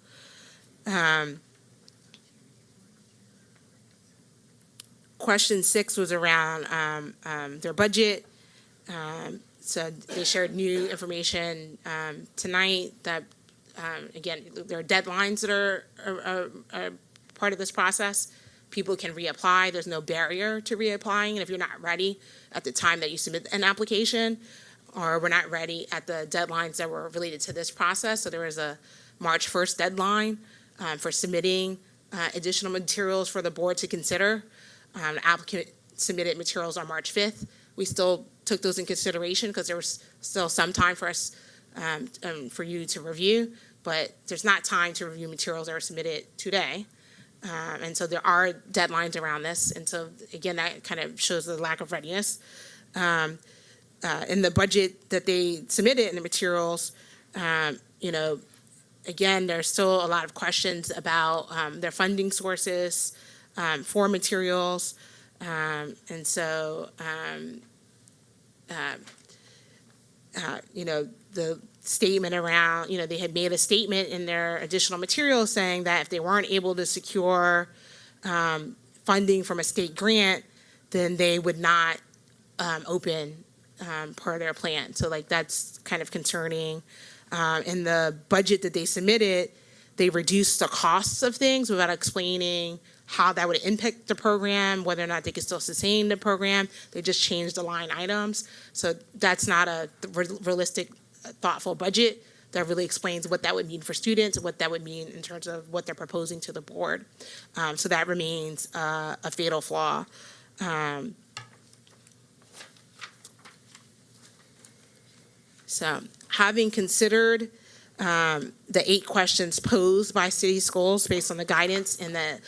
Speaker 2: Question 6 was around their budget. So they shared new information tonight that, again, there are deadlines that are part of this process. People can reapply. There's no barrier to reapplying. And if you're not ready at the time that you submit an application, or we're not ready at the deadlines that were related to this process, so there was a March 1st deadline for submitting additional materials for the board to consider. The applicant submitted materials on March 5th. We still took those in consideration because there was still some time for us, for you to review, but there's not time to review materials that are submitted today. And so there are deadlines around this. And so, again, that kind of shows the lack of readiness. In the budget that they submitted in the materials, again, there's still a lot of questions about their funding sources for materials. And so, the statement around, they had made a statement in their additional materials saying that if they weren't able to secure funding from a state grant, then they would not open per their plan. So that's kind of concerning. In the budget that they submitted, they reduced the costs of things without explaining how that would impact the program, whether or not they could still sustain the program. They just changed the line items. So that's not a realistic, thoughtful budget that really explains what that would mean for students and what that would mean in terms of what they're proposing to the board. So that remains a fatal flaw. So having considered the 8 questions posed by city schools based on the guidance in the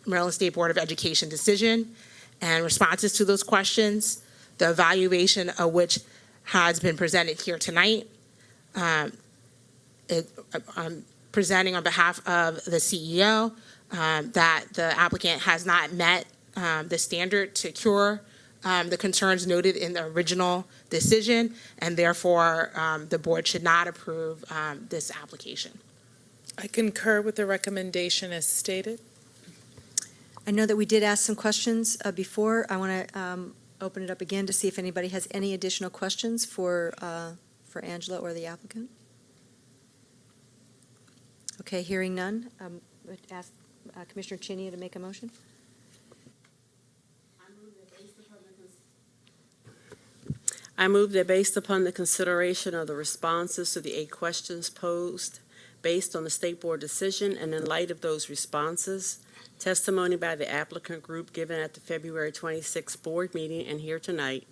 Speaker 2: Maryland State Board of Education decision and responses to those questions, the evaluation of which has been presented here tonight. I'm presenting on behalf of the CEO that the applicant has not met the standard to cure the concerns noted in the original decision, and therefore the board should not approve this application.
Speaker 7: I concur with the recommendation as stated.
Speaker 1: I know that we did ask some questions before. I want to open it up again to see if anybody has any additional questions for Angela or the applicant. Okay, hearing none, would ask Commissioner Chinia to make a motion.
Speaker 6: I move that based upon the consideration of the responses to the 8 questions posed, based on the State Board decision, and in light of those responses, testimony by the applicant group given at the February 26th board meeting and here tonight,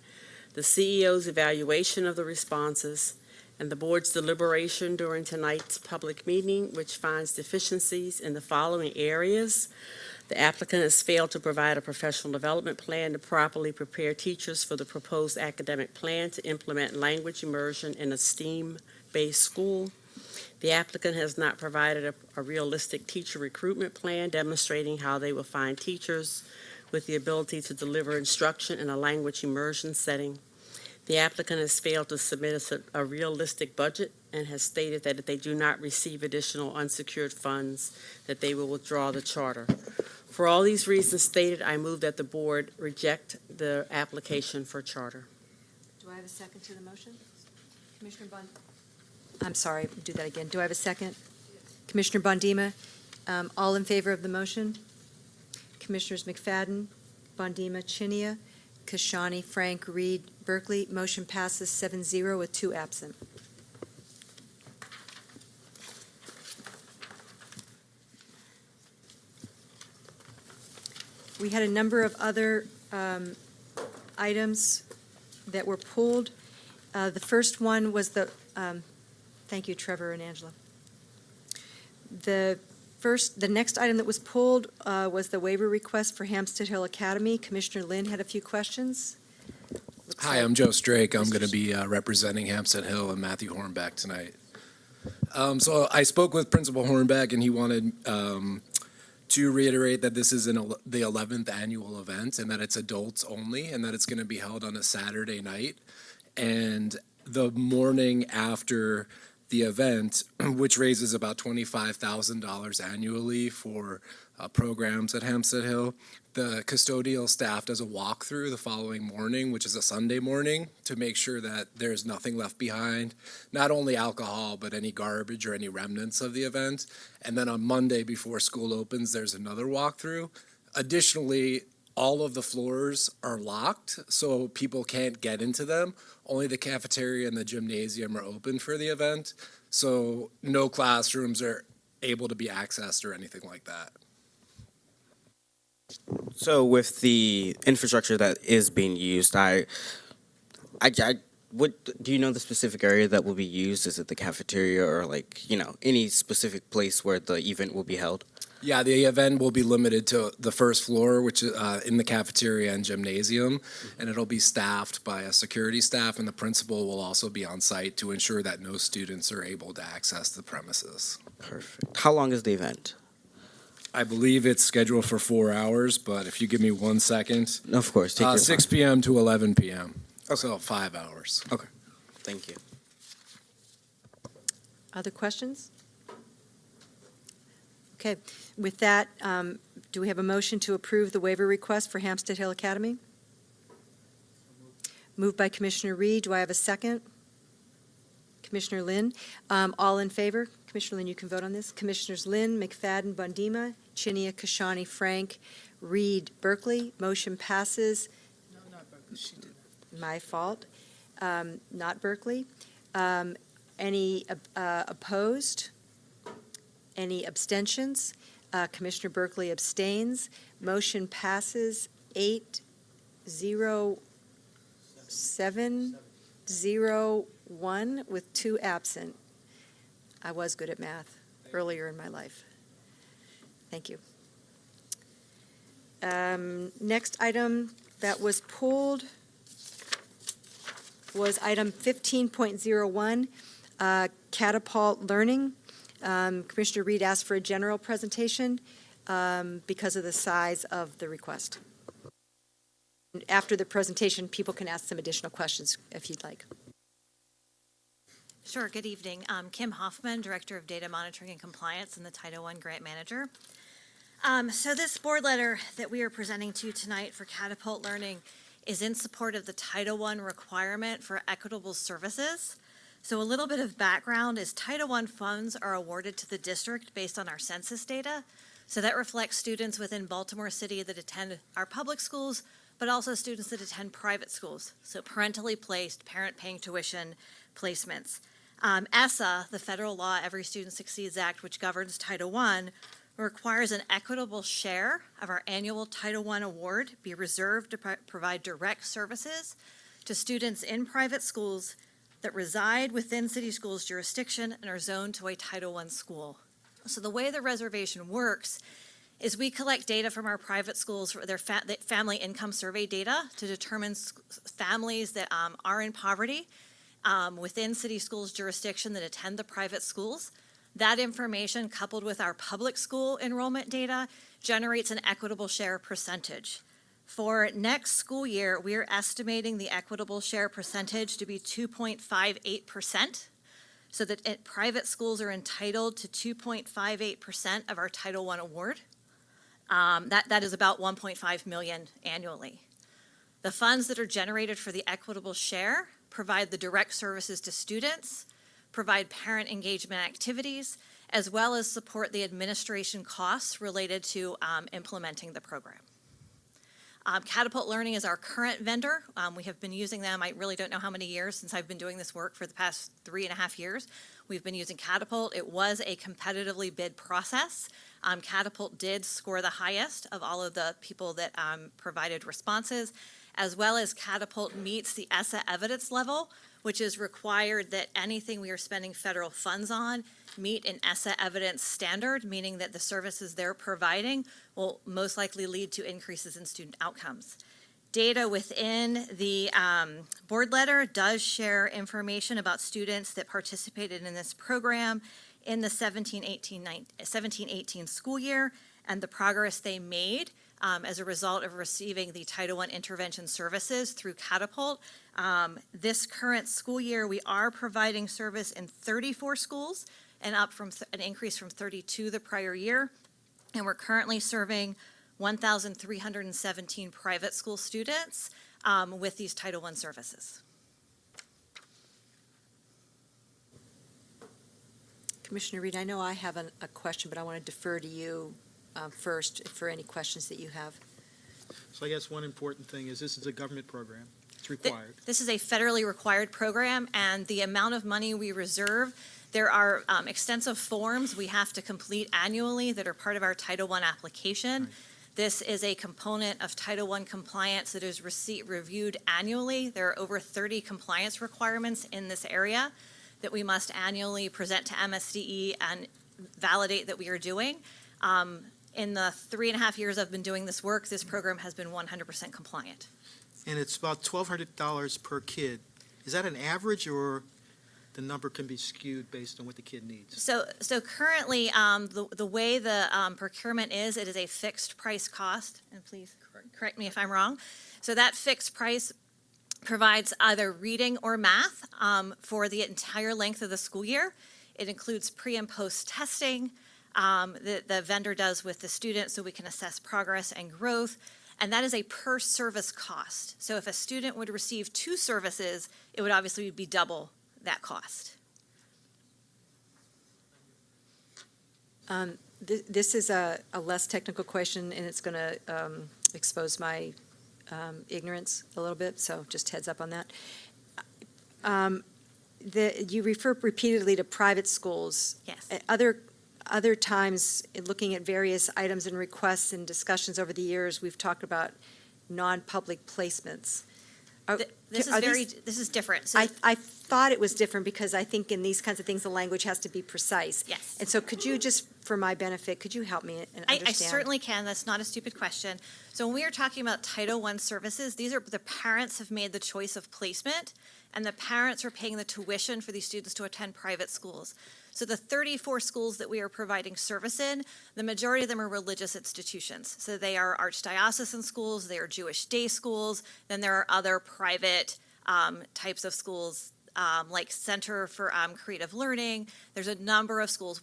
Speaker 6: the CEO's evaluation of the responses, and the board's deliberation during tonight's public meeting, which finds deficiencies in the following areas. The applicant has failed to provide a professional development plan to properly prepare teachers for the proposed academic plan to implement language immersion in a STEAM-based school. The applicant has not provided a realistic teacher recruitment plan demonstrating how they will find teachers with the ability to deliver instruction in a language immersion setting. The applicant has failed to submit a realistic budget and has stated that if they do not receive additional unsecured funds, that they will withdraw the charter. For all these reasons stated, I move that the board reject the application for charter.
Speaker 1: Do I have a second to the motion? Commissioner I'm sorry, do that again. Do I have a second? Commissioner Bondima, all in favor of the motion? Commissioners McFadden, Bondima, Chinia, Kashani, Frank, Reed, Berkeley. Motion passes 7-0 with 2 absent. We had a number of other items that were pulled. The first one was thank you, Trevor and Angela. The next item that was pulled was the waiver request for Hampstead Hill Academy. Commissioner Lynn had a few questions.
Speaker 5: Hi, I'm Joe Strake. I'm going to be representing Hampstead Hill and Matthew Hornbeck tonight. So I spoke with Principal Hornbeck, and he wanted to reiterate that this is the 11th annual event and that it's adults only and that it's going to be held on a Saturday night. And the morning after the event, which raises about $25,000 annually for programs at Hampstead Hill, the custodial staff does a walkthrough the following morning, which is a Sunday morning, to make sure that there's nothing left behind, not only alcohol, but any garbage or any remnants of the event. And then on Monday before school opens, there's another walkthrough. Additionally, all of the floors are locked, so people can't get into them. Only the cafeteria and the gymnasium are open for the event, so no classrooms are able to be accessed or anything like that.
Speaker 17: So with the infrastructure that is being used, do you know the specific area that will be used? Is it the cafeteria or any specific place where the event will be held?
Speaker 5: Yeah, the event will be limited to the first floor, which is in the cafeteria and gymnasium, and it'll be staffed by a security staff, and the principal will also be on site to ensure that no students are able to access the premises.
Speaker 17: Perfect. How long is the event?
Speaker 5: I believe it's scheduled for 4 hours, but if you give me 1 second.
Speaker 17: Of course, take your
Speaker 5: 6
Speaker 17: time.
Speaker 5: p.m. to 11 p.m.
Speaker 17: Okay.
Speaker 5: So 5 hours.
Speaker 17: Okay, thank you.
Speaker 1: Other questions? Okay, with that, do we have a motion to approve the waiver request for Hampstead Hill Academy? Moved by Commissioner Reed. Do I have a second? Commissioner Lynn. All in favor? Commissioner Lynn, you can vote on this. Commissioners Lynn, McFadden, Bondima, Chinia, Kashani, Frank, Reed, Berkeley. Motion passes.
Speaker 11: No, not Berkeley. She did not.
Speaker 1: My fault. Not Berkeley. Any opposed? Any abstentions? Commissioner Berkeley abstains. Motion passes 8-0-7-0-1 with 2 absent. I was good at math earlier in my life. Thank you. Next item that was pulled was item 15.01, Catapult Learning. Commissioner Reed asked for a general presentation because of the size of the request. After the presentation, people can ask some additional questions if you'd like.
Speaker 18: Sure. Good evening. Kim Hoffman, Director of Data Monitoring and Compliance and the Title I Grant Manager. So this board letter that we are presenting to you tonight for Catapult Learning is in support of the Title I requirement for equitable services. So a little bit of background is Title I funds are awarded to the district based on our census data. So that reflects students within Baltimore City that attend our public schools, but also students that attend private schools. So parentally placed, parent-paying tuition placements. ESSA, the federal law Every Student Succeeds Act, which governs Title I, requires an equitable share of our annual Title I award be reserved to provide direct services to students in private schools that reside within city schools' jurisdiction and are zoned to a Title I school. So the way the reservation works is we collect data from our private schools for their family income survey data to determine families that are in poverty within city schools' jurisdiction that attend the private schools. That information, coupled with our public school enrollment data, generates an equitable share percentage. For next school year, we are estimating the equitable share percentage to be 2.58%, so that private schools are entitled to 2.58% of our Title I award. That is about 1.5 million annually. The funds that are generated for the equitable share provide the direct services to students, provide parent engagement activities, as well as support the administration costs related to implementing the program. Catapult Learning is our current vendor. We have been using them, I really don't know how many years since I've been doing this work, for the past 3.5 years. We've been using Catapult. It was a competitively bid process. Catapult did score the highest of all of the people that provided responses, as well as Catapult meets the ESSA evidence level, which is required that anything we are spending federal funds on meet an ESSA evidence standard, meaning that the services they're providing will most likely lead to increases in student outcomes. Data within the board letter does share information about students that participated in this program in the 17-18 school year and the progress they made as a result of receiving the Title I intervention services through Catapult. This current school year, we are providing service in 34 schools and up from an increase from 32 the prior year. And we're currently serving 1,317 private school students with these Title I services.
Speaker 1: Commissioner Reed, I know I have a question, but I want to defer to you first for any questions that you have.
Speaker 15: So I guess one important thing is this is a government program. It's required.
Speaker 18: This is a federally required program, and the amount of money we reserve, there are extensive forms we have to complete annually that are part of our Title I application.
Speaker 15: Right.
Speaker 18: This is a component of Title I compliance that is reviewed annually. There are over 30 compliance requirements in this area that we must annually present to MSDE and validate that we are doing. In the 3.5 years I've been doing this work, this program has been 100% compliant.
Speaker 15: And it's about $1,200 per kid. Is that an average, or the number can be skewed based on what the kid needs?
Speaker 18: So currently, the way the procurement is, it is a fixed price cost, and please correct me if I'm wrong. So that fixed price provides either reading or math for the entire length of the school year. It includes pre and post testing that the vendor does with the student so we can assess progress and growth. And that is a per service cost. So if a student would receive 2 services, it would obviously be double that cost.
Speaker 1: This is a less technical question, and it's going to expose my ignorance a little bit, so just heads up on that. You refer repeatedly to private schools.
Speaker 18: Yes.
Speaker 1: Other times, in looking at various items and requests and discussions over the years, we've talked about non-public placements.
Speaker 18: This is different. So
Speaker 1: I thought it was different because I think in these kinds of things, the language has to be precise.
Speaker 18: Yes.
Speaker 1: And so could you just, for my benefit, could you help me and understand?
Speaker 18: I certainly can. That's not a stupid question. So when we are talking about Title I services, these are, the parents have made the choice of placement, and the parents are paying the tuition for these students to attend private schools. So the 34 schools that we are providing service in, the majority of them are religious institutions. So they are archdiocesan schools, they are Jewish day schools, then there are other private types of schools like Center for Creative Learning. There's a number of schools.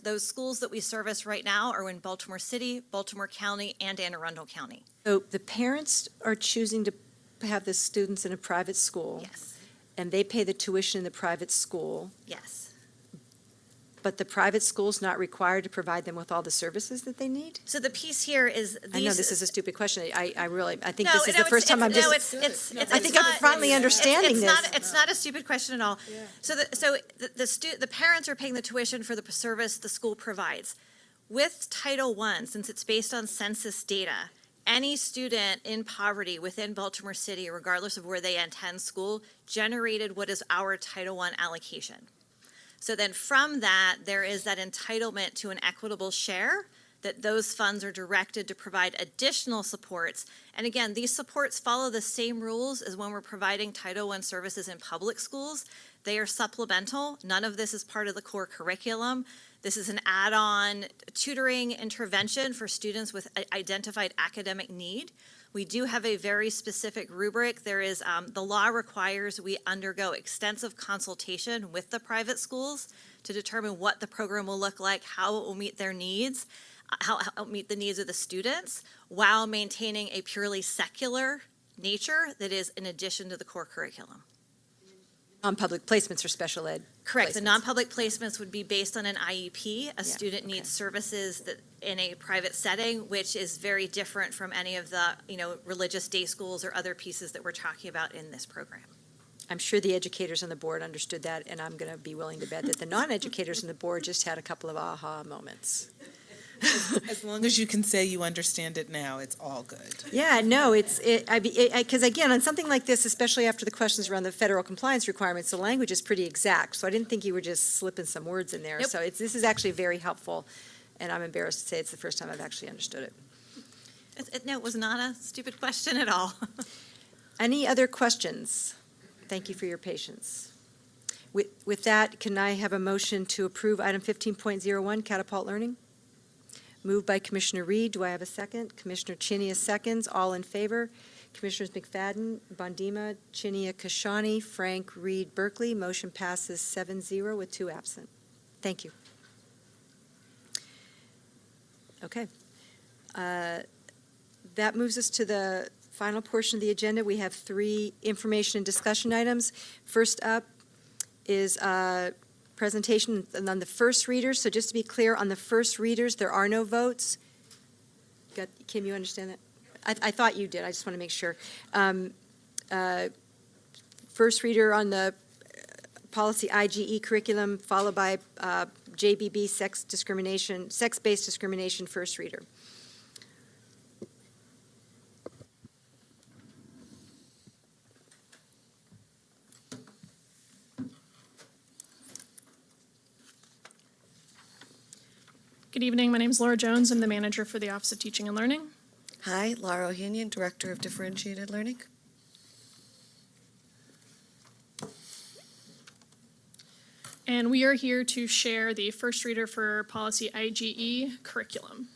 Speaker 18: Those schools that we service right now are in Baltimore City, Baltimore County, and Anne Arundel County.
Speaker 1: So the parents are choosing to have the students in a private school.
Speaker 18: Yes.
Speaker 1: And they pay the tuition in the private school,
Speaker 18: Yes.
Speaker 1: but the private school's not required to provide them with all the services that they need?
Speaker 18: So the piece here is these.
Speaker 1: I know this is a stupid question. I think
Speaker 18: No,
Speaker 1: this is
Speaker 18: no,
Speaker 1: the first time I'm
Speaker 18: no,
Speaker 1: just,
Speaker 18: it's
Speaker 1: I think I'm
Speaker 18: not-
Speaker 1: finally understanding this.
Speaker 18: It's not a stupid question at all. So the parents are paying the tuition for the service the school provides. With Title I, since it's based on census data, any student in poverty within Baltimore City, regardless of where they attend school, generated what is our Title I allocation. So then from that, there is that entitlement to an equitable share, that those funds are directed to provide additional supports. And again, these supports follow the same rules as when we're providing Title I services in public schools. They are supplemental. None of this is part of the core curriculum. This is an add-on tutoring intervention for students with identified academic need. We do have a very specific rubric. There is, the law requires we undergo extensive consultation with the private schools to determine what the program will look like, how it will meet their needs, how it will meet the needs of the students, while maintaining a purely secular nature that is in addition to the core curriculum.
Speaker 1: Non-public placements for special ed.
Speaker 18: Correct. The
Speaker 1: placements.
Speaker 18: non-public placements would be based on an IEP. A student needs services that in a private setting, which is very different from any of the, religious day schools or other pieces that we're talking about in this program.
Speaker 1: I'm sure the educators on the board understood that, and I'm going to be willing to bet that the non-educators on the board just had a couple of aha moments.
Speaker 2: As long as you can say you understand it now, it's all good.
Speaker 1: Yeah, no, because again, on something like this, especially after the questions around the federal compliance requirements, the language is pretty exact, so I didn't think you were just slipping some words in there.
Speaker 18: Nope.
Speaker 1: So this is actually very helpful, and I'm embarrassed to say it's the first time I've actually understood it.
Speaker 18: No, it was not a stupid question at all.
Speaker 1: Any other questions? Thank you for your patience. With that, can I have a motion to approve item 15.01, Catapult Learning? Moved by Commissioner Reed. Do I have a second? Commissioner Chinia seconds. All in favor? Commissioners McFadden, Bondima, Chinia, Kashani, Frank, Reed, Berkeley. Motion passes 7-0 with 2 absent. Thank you. Okay. That moves us to the final portion of the agenda. We have 3 information and discussion items. First up is presentation on the first readers. So just to be clear, on the first readers, there are no votes. Kim, you understand that? I thought you did. I just want to make sure. First reader on the policy IGE curriculum, followed by JBB sex-based discrimination, first reader.
Speaker 16: Good evening. My name is Laura Jones. I'm the manager for the Office of Teaching and Learning.
Speaker 19: Hi, Laura Ohanian, Director of Differentiated Learning.
Speaker 16: And we are here to share the first reader for policy IGE curriculum.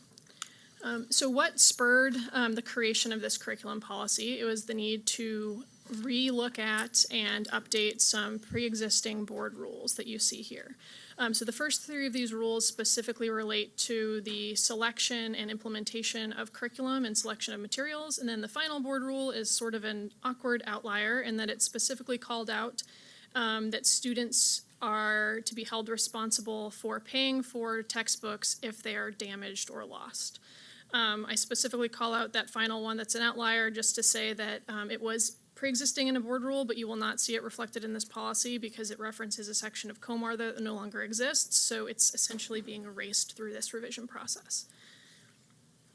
Speaker 16: So what spurred the creation of this curriculum policy? It was the need to re-look at and update some pre-existing board rules that you see here. So the first 3 of these rules specifically relate to the selection and implementation of curriculum and selection of materials. And then the final board rule is sort of an awkward outlier in that it specifically called out that students are to be held responsible for paying for textbooks if they are damaged or lost. I specifically call out that final one that's an outlier just to say that it was pre-existing in a board rule, but you will not see it reflected in this policy because it references a section of COMAR that no longer exists, so it's essentially being erased through this revision process.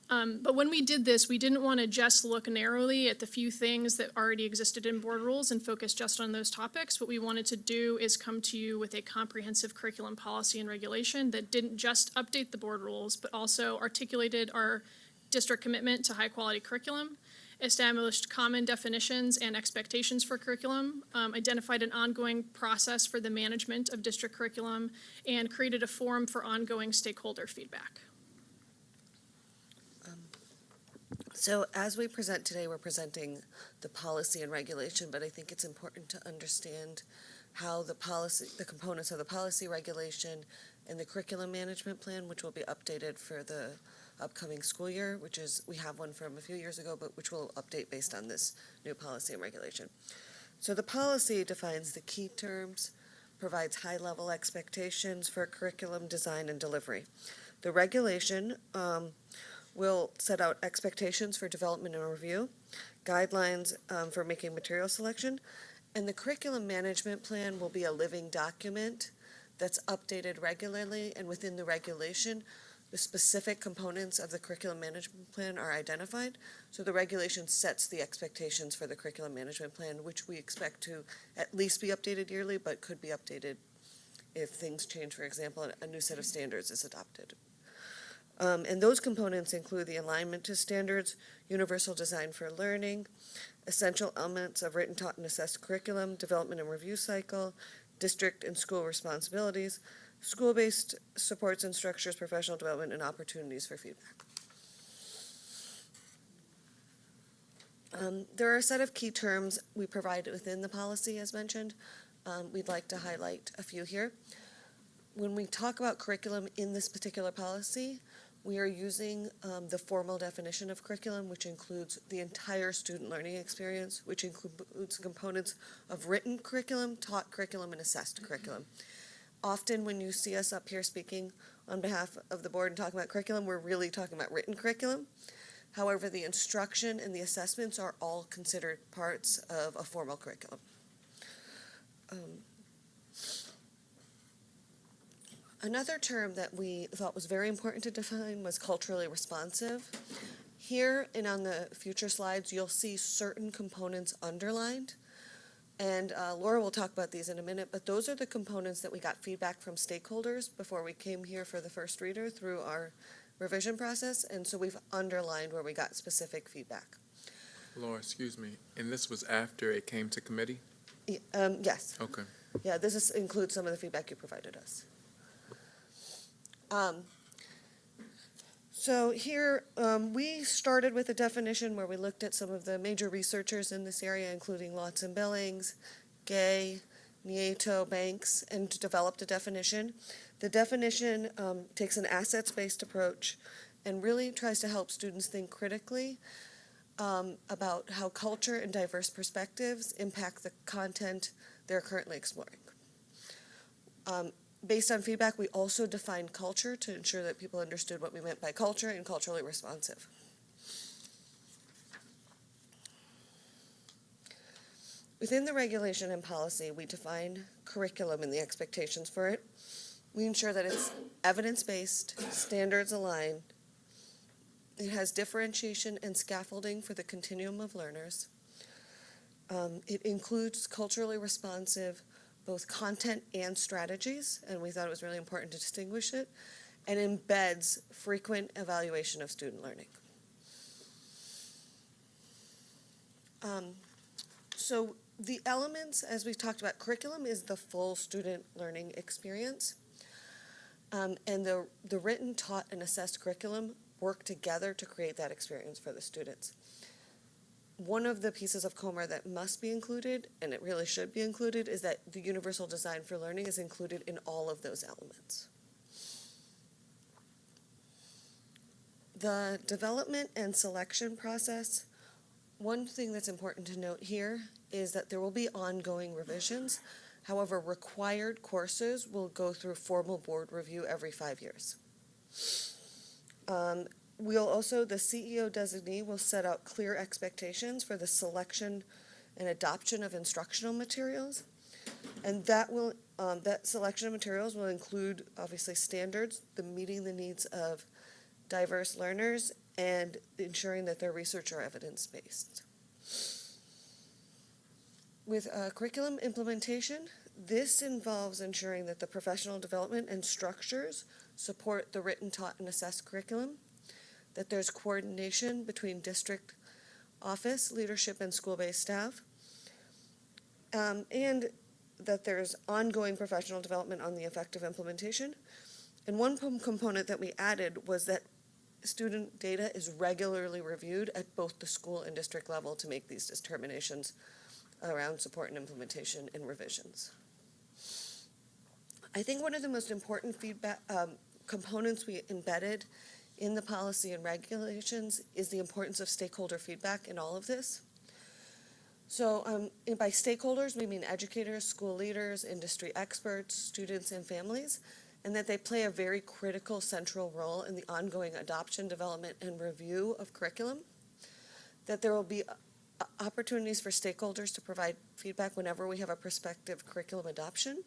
Speaker 16: But when we did this, we didn't want to just look narrowly at the few things that already existed in board rules and focus just on those topics. What we wanted to do is come to you with a comprehensive curriculum policy and regulation that didn't just update the board rules, but also articulated our district commitment to high-quality curriculum, established common definitions and expectations for curriculum, identified an ongoing process for the management of district curriculum, and created a forum for ongoing stakeholder feedback.
Speaker 19: So as we present today, we're presenting the policy and regulation, but I think it's important to understand how the components of the policy regulation and the curriculum management plan, which will be updated for the upcoming school year, we have one from a few years ago, but which will update based on this new policy and regulation. So the policy defines the key terms, provides high-level expectations for curriculum design and delivery. The regulation will set out expectations for development and review, guidelines for making material selection, and the curriculum management plan will be a living document that's updated regularly, and within the regulation, the specific components of the curriculum management plan are identified. So the regulation sets the expectations for the curriculum management plan, which we expect to at least be updated yearly, but could be updated if things change. For example, a new set of standards is adopted. And those components include the alignment to standards, universal design for learning, essential elements of written, taught, and assessed curriculum, development and review cycle, district and school responsibilities, school-based supports and structures, professional development, and opportunities for feedback. There are a set of key terms we provide within the policy, as mentioned. We'd like to highlight a few here. When we talk about curriculum in this particular policy, we are using the formal definition of curriculum, which includes the entire student learning experience, which includes components of written curriculum, taught curriculum, and assessed curriculum. Often when you see us up here speaking on behalf of the board and talking about curriculum, we're really talking about written curriculum. However, the instruction and the assessments are all considered parts of a formal curriculum. Another term that we thought was very important to define was culturally responsive. Here and on the future slides, you'll see certain components underlined. And Laura will talk about these in a minute, but those are the components that we got feedback from stakeholders before we came here for the first reader through our revision process, and so we've underlined where we got specific feedback.
Speaker 21: Laura, excuse me, and this was after it came to committee?
Speaker 19: Yes.
Speaker 21: Okay.
Speaker 19: Yeah, this includes some of the feedback you provided us. So here, we started with a definition where we looked at some of the major researchers in this area, including Lotz and Billings, Gay, Nieto, Banks, and developed a definition. The definition takes an assets-based approach and really tries to help students think critically about how culture and diverse perspectives impact the content they're currently exploring. Based on feedback, we also defined culture to ensure that people understood what we meant by culture and culturally responsive. Within the regulation and policy, we define curriculum and the expectations for it. We ensure that it's evidence-based, standards aligned. It has differentiation and scaffolding for the continuum of learners. It includes culturally responsive both content and strategies, and we thought it was really important to distinguish it, and embeds frequent evaluation of student learning. So the elements, as we talked about, curriculum is the full student learning experience, and the written, taught, and assessed curriculum work together to create that experience for the students. One of the pieces of COMAR that must be included, and it really should be included, is that the universal design for learning is included in all of those elements. The development and selection process, one thing that's important to note here is that there will be ongoing revisions. However, required courses will go through formal board review every 5 years. We'll also, the CEO designee will set out clear expectations for the selection and adoption of instructional materials. And that will, that selection of materials will include, obviously, standards, the meeting the needs of diverse learners, and ensuring that their research are evidence-based. With curriculum implementation, this involves ensuring that the professional development and structures support the written, taught, and assessed curriculum, that there's coordination between district office, leadership, and school-based staff, and that there's ongoing professional development on the effective implementation. And one component that we added was that student data is regularly reviewed at both the school and district level to make these determinations around support and implementation and revisions. I think one of the most important feedback components we embedded in the policy and regulations is the importance of stakeholder feedback in all of this. So by stakeholders, we mean educators, school leaders, industry experts, students, and families, and that they play a very critical central role in the ongoing adoption, development, and review of curriculum. That there will be opportunities for stakeholders to provide feedback whenever we have a prospective curriculum adoption.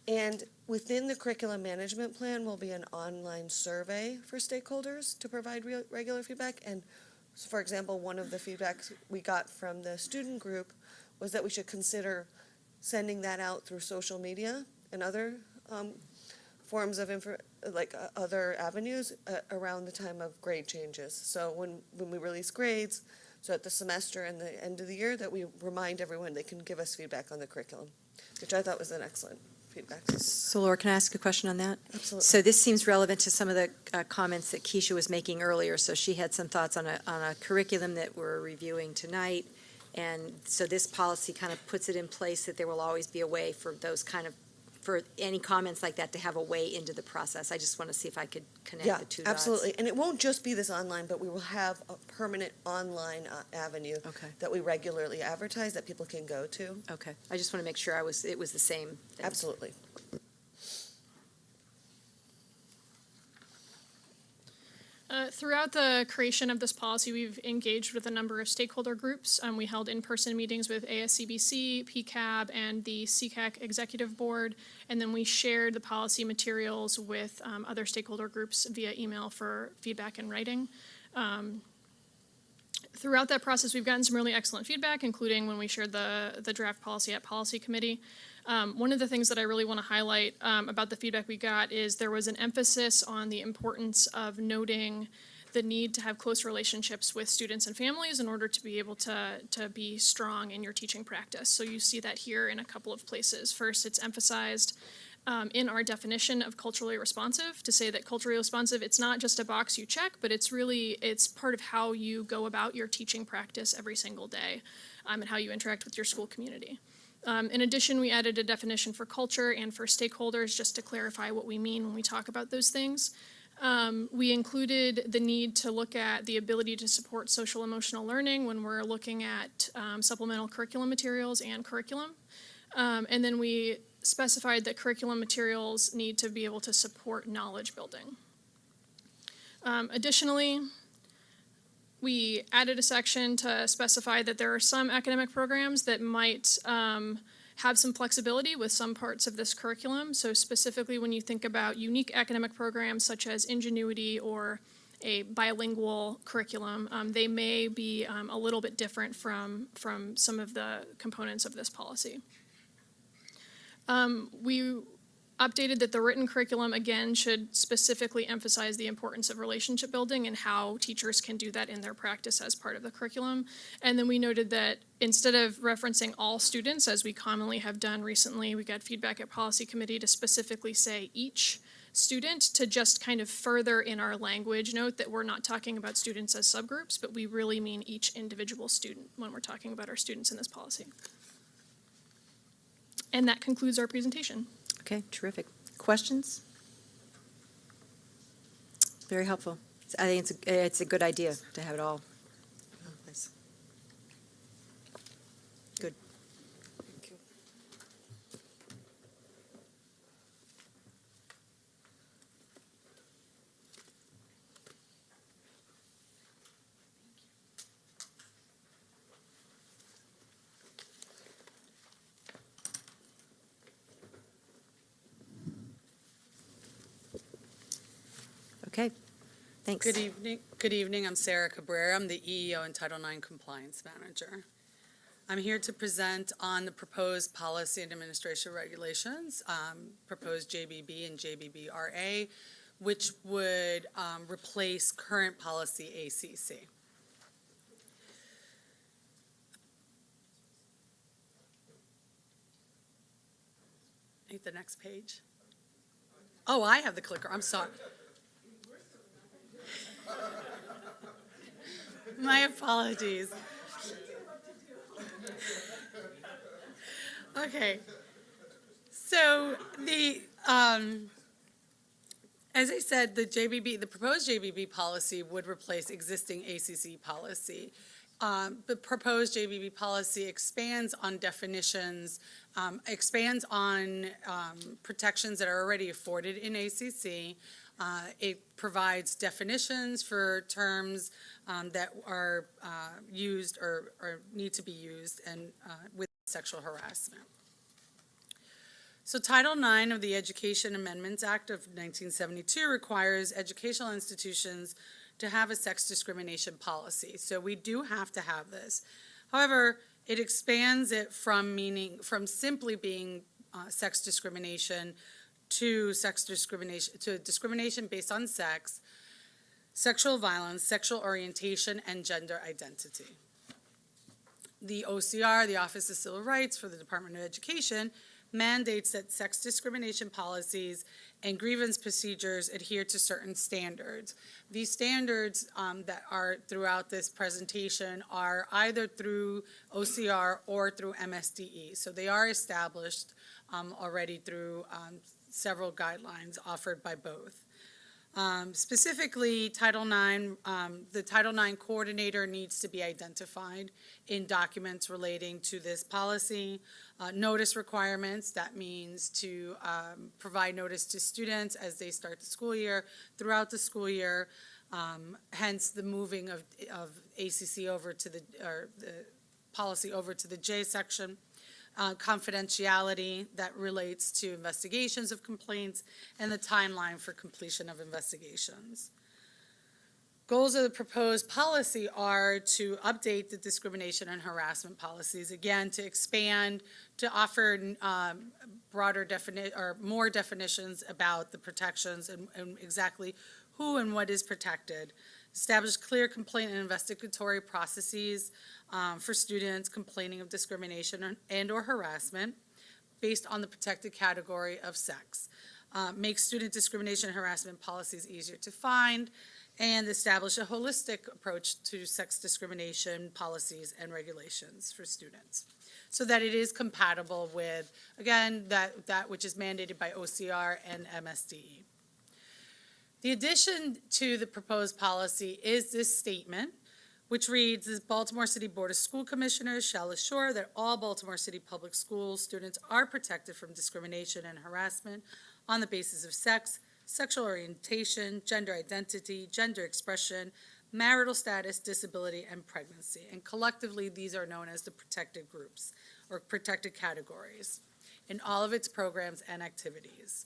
Speaker 19: And within the curriculum management plan will be an online survey for stakeholders to provide regular feedback. And so, for example, one of the feedbacks we got from the student group was that we should consider sending that out through social media and other forms of other avenues around the time of grade changes. So when we release grades, So at the semester and the end of the year, that we remind everyone they can give us feedback on the curriculum, which I thought was an excellent feedback.
Speaker 1: So Laura, can I ask a question on that?
Speaker 19: Absolutely.
Speaker 1: So this seems relevant to some of the comments that Keisha was making earlier. So she had some thoughts on a curriculum that we're reviewing tonight. And so this policy kind of puts it in place that there will always be a way for those kind of, for any comments like that to have a way into the process. I just want to see if I could connect the two dots.
Speaker 19: Absolutely. And it won't just be this online, but we will have a permanent online avenue
Speaker 1: Okay,
Speaker 19: that we regularly advertise that people can go to.
Speaker 1: okay. I just want to make sure it was the same thing.
Speaker 19: Absolutely.
Speaker 16: Throughout the creation of this policy, we've engaged with a number of stakeholder groups. We held in-person meetings with ASCBC, PCAB, and the CCAC Executive Board, and then we shared the policy materials with other stakeholder groups via email for feedback in writing. Throughout that process, we've gotten some really excellent feedback, including when we shared the draft policy at Policy Committee. One of the things that I really want to highlight about the feedback we got is there was an emphasis on the importance of noting the need to have close relationships with students and families in order to be able to be strong in your teaching practice. So you see that here in a couple of places. First, it's emphasized in our definition of culturally responsive to say that culturally responsive, it's not just a box you check, but it's part of how you go about your teaching practice every single day and how you interact with your school community. In addition, we added a definition for culture and for stakeholders just to clarify what we mean when we talk about those things. We included the need to look at the ability to support social emotional learning when we're looking at supplemental curriculum materials and curriculum. And then we specified that curriculum materials need to be able to support knowledge building. Additionally, we added a section to specify that there are some academic programs that might have some flexibility with some parts of this curriculum. So specifically when you think about unique academic programs such as Ingenuity or a bilingual curriculum, they may be a little bit different from some of the components of this policy. We updated that the written curriculum, again, should specifically emphasize the importance of relationship building and how teachers can do that in their practice as part of the curriculum. And then we noted that instead of referencing all students, as we commonly have done recently, we got feedback at Policy Committee to specifically say each student, to just kind of further in our language note that we're not talking about students as subgroups, but we really mean each individual student when we're talking about our students in this policy. And that concludes our presentation.
Speaker 1: Okay, terrific. Questions? Very helpful. I think it's a good idea to have it all. Nice. Good.
Speaker 19: Thank you.
Speaker 1: Okay, thanks.
Speaker 9: Good evening. I'm Sarah Cabrera. I'm the EEO and Title IX Compliance Manager. I'm here to present on the proposed policy and administration regulations, proposed JBB and JBB-RA, which would replace current policy ACC. The next page. Oh, I have the clicker. I'm sorry. My apologies. Okay. So as I said, the proposed JBB policy would replace existing ACC policy. The proposed JBB policy expands on definitions, expands on protections that are already afforded in ACC. It provides definitions for terms that are used or need to be used and with sexual harassment. So Title IX of the Education Amendments Act of 1972 requires educational institutions to have a sex discrimination policy. So we do have to have this. However, it expands it from simply being sex discrimination to discrimination based on sex, sexual violence, sexual orientation, and gender identity. The OCR, the Office of Civil Rights for the Department of Education, mandates that sex discrimination policies and grievance procedures adhere to certain standards. These standards that are throughout this presentation are either through OCR or through MSDE. So they are established already through several guidelines offered by both. Specifically, Title IX, the Title IX coordinator needs to be identified in documents relating to this policy. Notice requirements, that means to provide notice to students as they start the school year, throughout the school year, hence the moving of ACC over to the policy over to the J section. Confidentiality that relates to investigations of complaints, and the timeline for completion of investigations. Goals of the proposed policy are to update the discrimination and harassment policies, again, to expand, to offer broader or more definitions about the protections and exactly who and what is protected. Establish clear complaint and investigatory processes for students complaining of discrimination and or harassment based on the protected category of sex. Make student discrimination and harassment policies easier to find, and establish a holistic approach to sex discrimination policies and regulations for students so that it is compatible with, again, that which is mandated by OCR and MSDE. The addition to the proposed policy is this statement, which reads, the Baltimore City Board of School Commissioners shall assure that all Baltimore City Public Schools students are protected from discrimination and harassment on the basis of sex, sexual orientation, gender identity, gender expression, marital status, disability, and pregnancy. And collectively, these are known as the protected groups or protected categories in all of its programs and activities.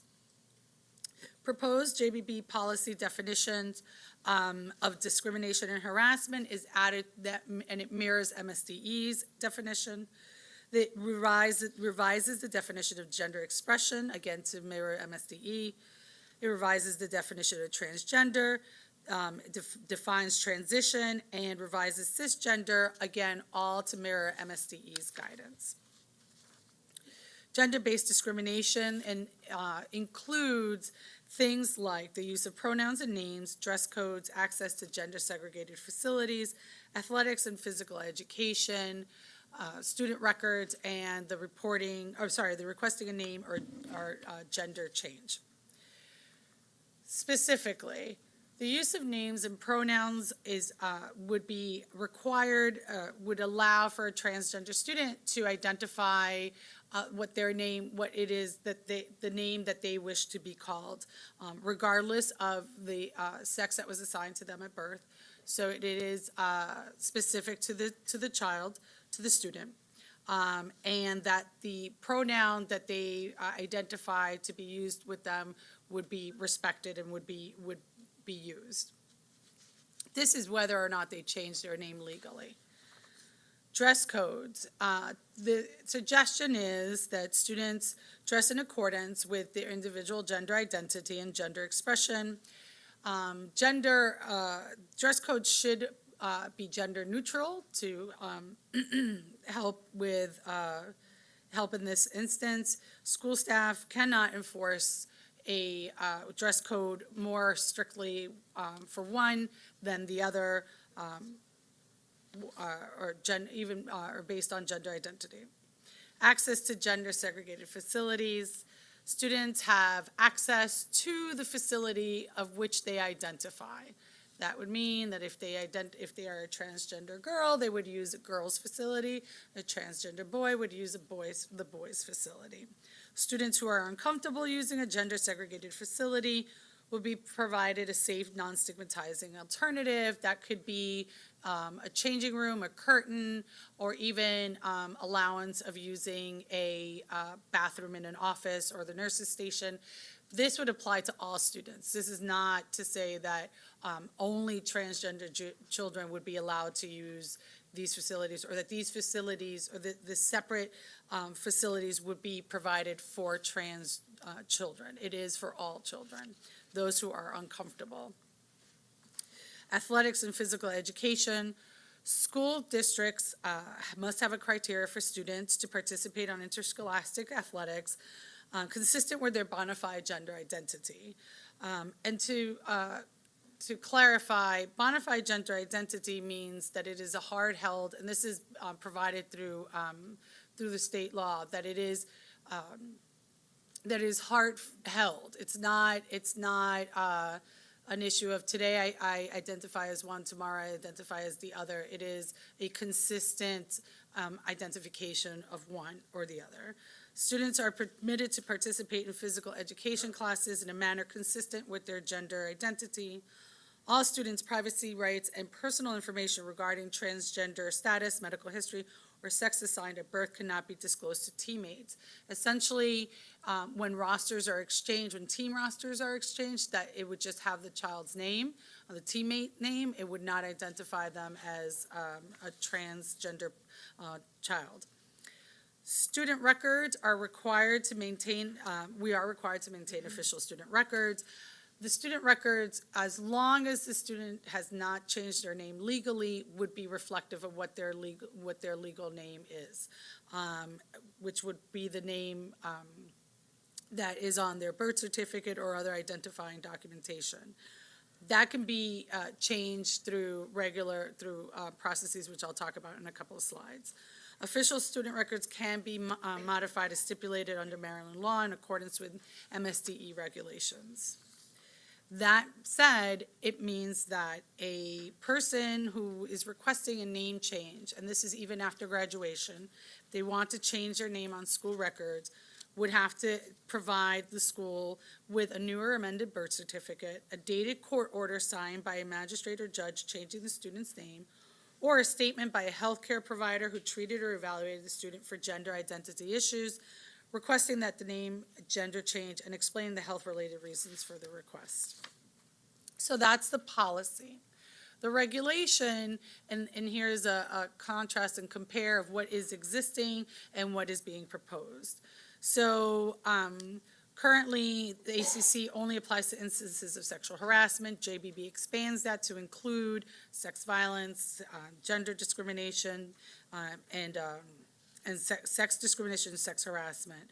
Speaker 9: Proposed JBB policy definitions of discrimination and harassment is added, and it mirrors MSDE's definition. It revises the definition of gender expression, again to mirror MSDE. It revises the definition of transgender, defines transition, and revises cisgender, again, all to mirror MSDE's guidance. Gender-based discrimination includes things like the use of pronouns and names, dress codes, access to gender-segregated facilities, athletics and physical education, student records, and the requesting a name or gender change. Specifically, the use of names and pronouns would be required, would allow for a transgender student to identify what it is that the name that they wish to be called, regardless of the sex that was assigned to them at birth. So it is specific to the child, to the student, and that the pronoun that they identify to be used with them would be respected and would be used. This is whether or not they change their name legally. Dress codes. The suggestion is that students dress in accordance with their individual gender identity and gender expression. Dress codes should be gender neutral to help in this instance. School staff cannot enforce a dress code more strictly for one than the other, or based on gender identity. Access to gender segregated facilities. Students have access to the facility of which they identify. That would mean that if they are a transgender girl, they would use a girl's facility. A transgender boy would use the boys' facility. Students who are uncomfortable using a gender-segregated facility will be provided a safe, non-stigmatizing alternative. That could be a changing room, a curtain, or even allowance of using a bathroom in an office or the nurse's station. This would apply to all students. This is not to say that only transgender children would be allowed to use these facilities, or that these facilities or the separate facilities would be provided for trans children. It is for all children, those who are uncomfortable. Athletics and physical education. School districts must have a criteria for students to participate on interscholastic athletics consistent with their bona fide gender identity. And to clarify, bona fide gender identity means that it is a hard-held, and this is provided through the state law, that it is hard-held. It's not an issue of today I identify as one, tomorrow I identify as the other. It is a consistent identification of one or the other. Students are permitted to participate in physical education classes in a manner consistent with their gender identity. All students' privacy rights and personal information regarding transgender status, medical history, or sex assigned at birth cannot be disclosed to teammates. Essentially, when rosters are exchanged, when team rosters are exchanged, that it would just have the child's name, or the teammate name. It would not identify them as a transgender child. Student records are required to maintain, we are required to maintain official student records. The student records, as long as the student has not changed their name legally, would be reflective of what their legal name is, which would be the name that is on their birth certificate or other identifying documentation. That can be changed through processes, which I'll talk about in a couple of slides. Official student records can be modified as stipulated under Maryland law in accordance with MSDE regulations. That said, it means that a person who is requesting a name change, and this is even after graduation, if they want to change their name on school records, would have to provide the school with a new or amended birth certificate, a dated court order signed by a magistrate or judge changing the student's name, or a statement by a healthcare provider who treated or evaluated the student for gender identity issues, requesting that the name gender change and explain the health-related reasons for the request. So that's the policy. The regulation, and here's a contrast and compare of what is existing and what is being proposed. So currently, the ACC only applies to instances of sexual harassment. JBB expands that to include sex violence, gender discrimination, and sex discrimination and sex harassment.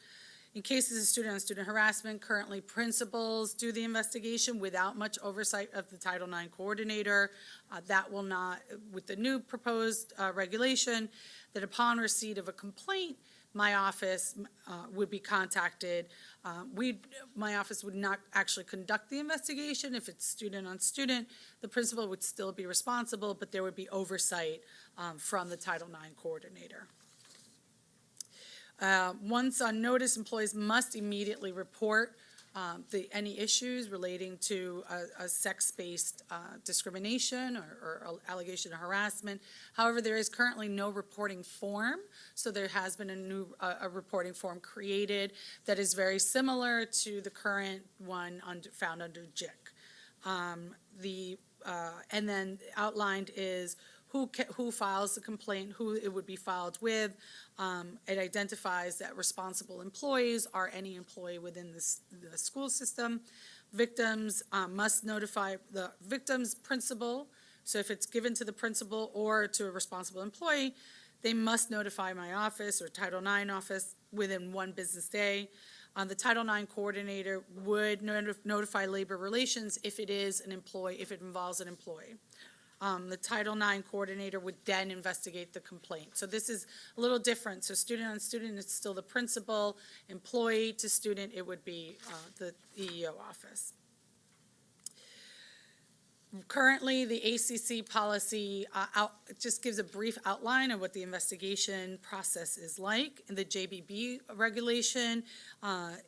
Speaker 9: In cases of student-on-student harassment, currently principals do the investigation without much oversight of the Title IX coordinator. That will not, with the new proposed regulation, that upon receipt of a complaint, my office would be contacted. My office would not actually conduct the investigation. If it's student-on-student, the principal would still be responsible, but there would be oversight from the Title IX coordinator. Once on notice, employees must immediately report any issues relating to a sex-based discrimination or allegation of harassment. However, there is currently no reporting form, so there has been a new reporting form created that is very similar to the current one found under JIC. And then outlined is who files the complaint, who it would be filed with. It identifies that responsible employees are any employee within the school system. Victims must notify the victim's principal. So if it's given to the principal or to a responsible employee, they must notify my office or Title IX office within 1 business day. The Title IX coordinator would notify labor relations if it is an employee, if it involves an employee. The Title IX coordinator would then investigate the complaint. So this is a little different. So student on student, it's still the principal. Employee to student, it would be the EEO office. Currently, the ACC policy just gives a brief outline of what the investigation process is like. And the JBB regulation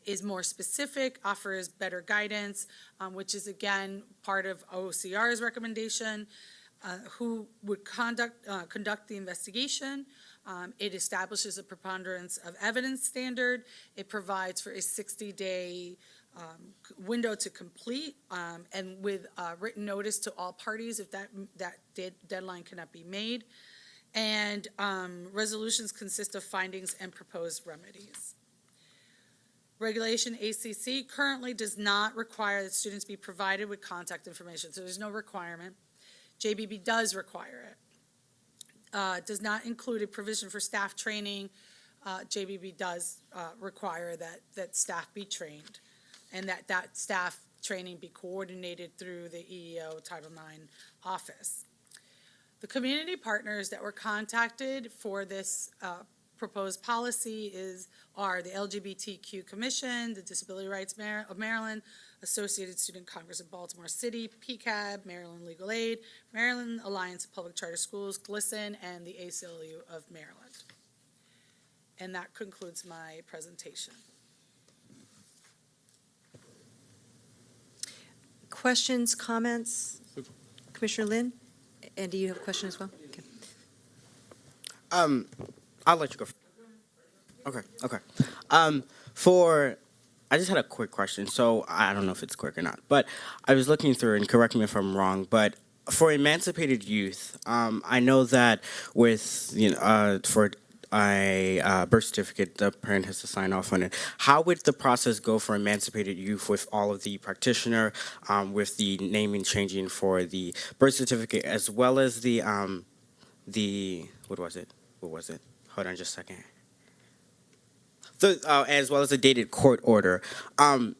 Speaker 9: is more specific, offers better guidance, which is again part of OCR's recommendation. Who would conduct the investigation. It establishes a preponderance of evidence standard. It provides for a 60-day window to complete, and with written notice to all parties if that deadline cannot be made. And resolutions consist of findings and proposed remedies. Regulation ACC currently does not require that students be provided with contact information, so there's no requirement. JBB does require it. does not include a provision for staff training. JBB does require that staff be trained, and that staff training be coordinated through the EEO Title IX office. The community partners that were contacted for this proposed policy are the LGBTQ Commission, the Disability Rights of Maryland, Associated Student Congress of Baltimore City, PCAB, Maryland Legal Aid, Maryland Alliance of Public Charter Schools, GLSEN, and the ACLU of Maryland. And that concludes my presentation.
Speaker 1: Questions, comments? Commissioner Lynn? And do you have a question as well? Okay.
Speaker 17: I'll let you go. Okay. I just had a quick question. So I don't know if it's quick or not, but I was looking through, and correct me if I'm wrong, but for emancipated youth, I know that with, for a birth certificate, the parent has to sign off on it. How would the process go for emancipated youth with all of the practitioner, with the naming changing for the birth certificate, as well as the what was it? Hold on just a second. As well as the dated court order. And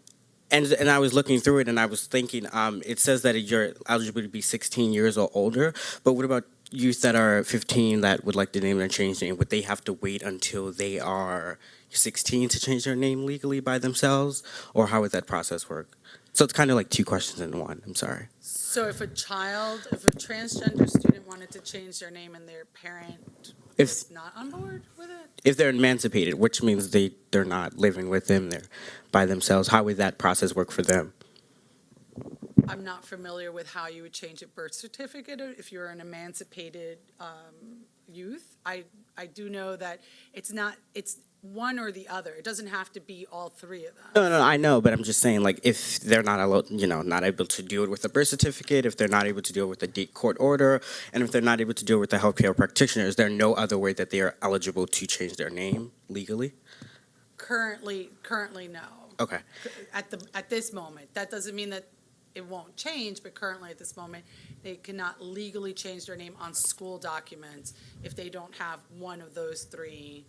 Speaker 17: I was looking through it, and I was thinking, it says that you're eligible to be 16 years or older, but what about youth that are 15 that would like to name and change name? Would they have to wait until they are 16 to change their name legally by themselves, or how would that process work? So it's kind of like two questions in one. I'm sorry.
Speaker 9: So if a transgender student wanted to change their name and their parent was not on board with it?
Speaker 17: If they're emancipated, which means they're not living with them, they're by themselves, how would that process work for them?
Speaker 9: I'm not familiar with how you would change a birth certificate if you're an emancipated youth. I do know that it's one or the other. It doesn't have to be all three of them.
Speaker 17: No, I know, but I'm just saying, like, if they're not allowed, not able to do it with a birth certificate, if they're not able to do it with a court order, and if they're not able to do it with a healthcare practitioner, is there no other way that they are eligible to change their name legally?
Speaker 9: Currently, no.
Speaker 17: Okay.
Speaker 9: At this moment, that doesn't mean that it won't change, but currently at this moment, they cannot legally change their name on school documents if they don't have one of those three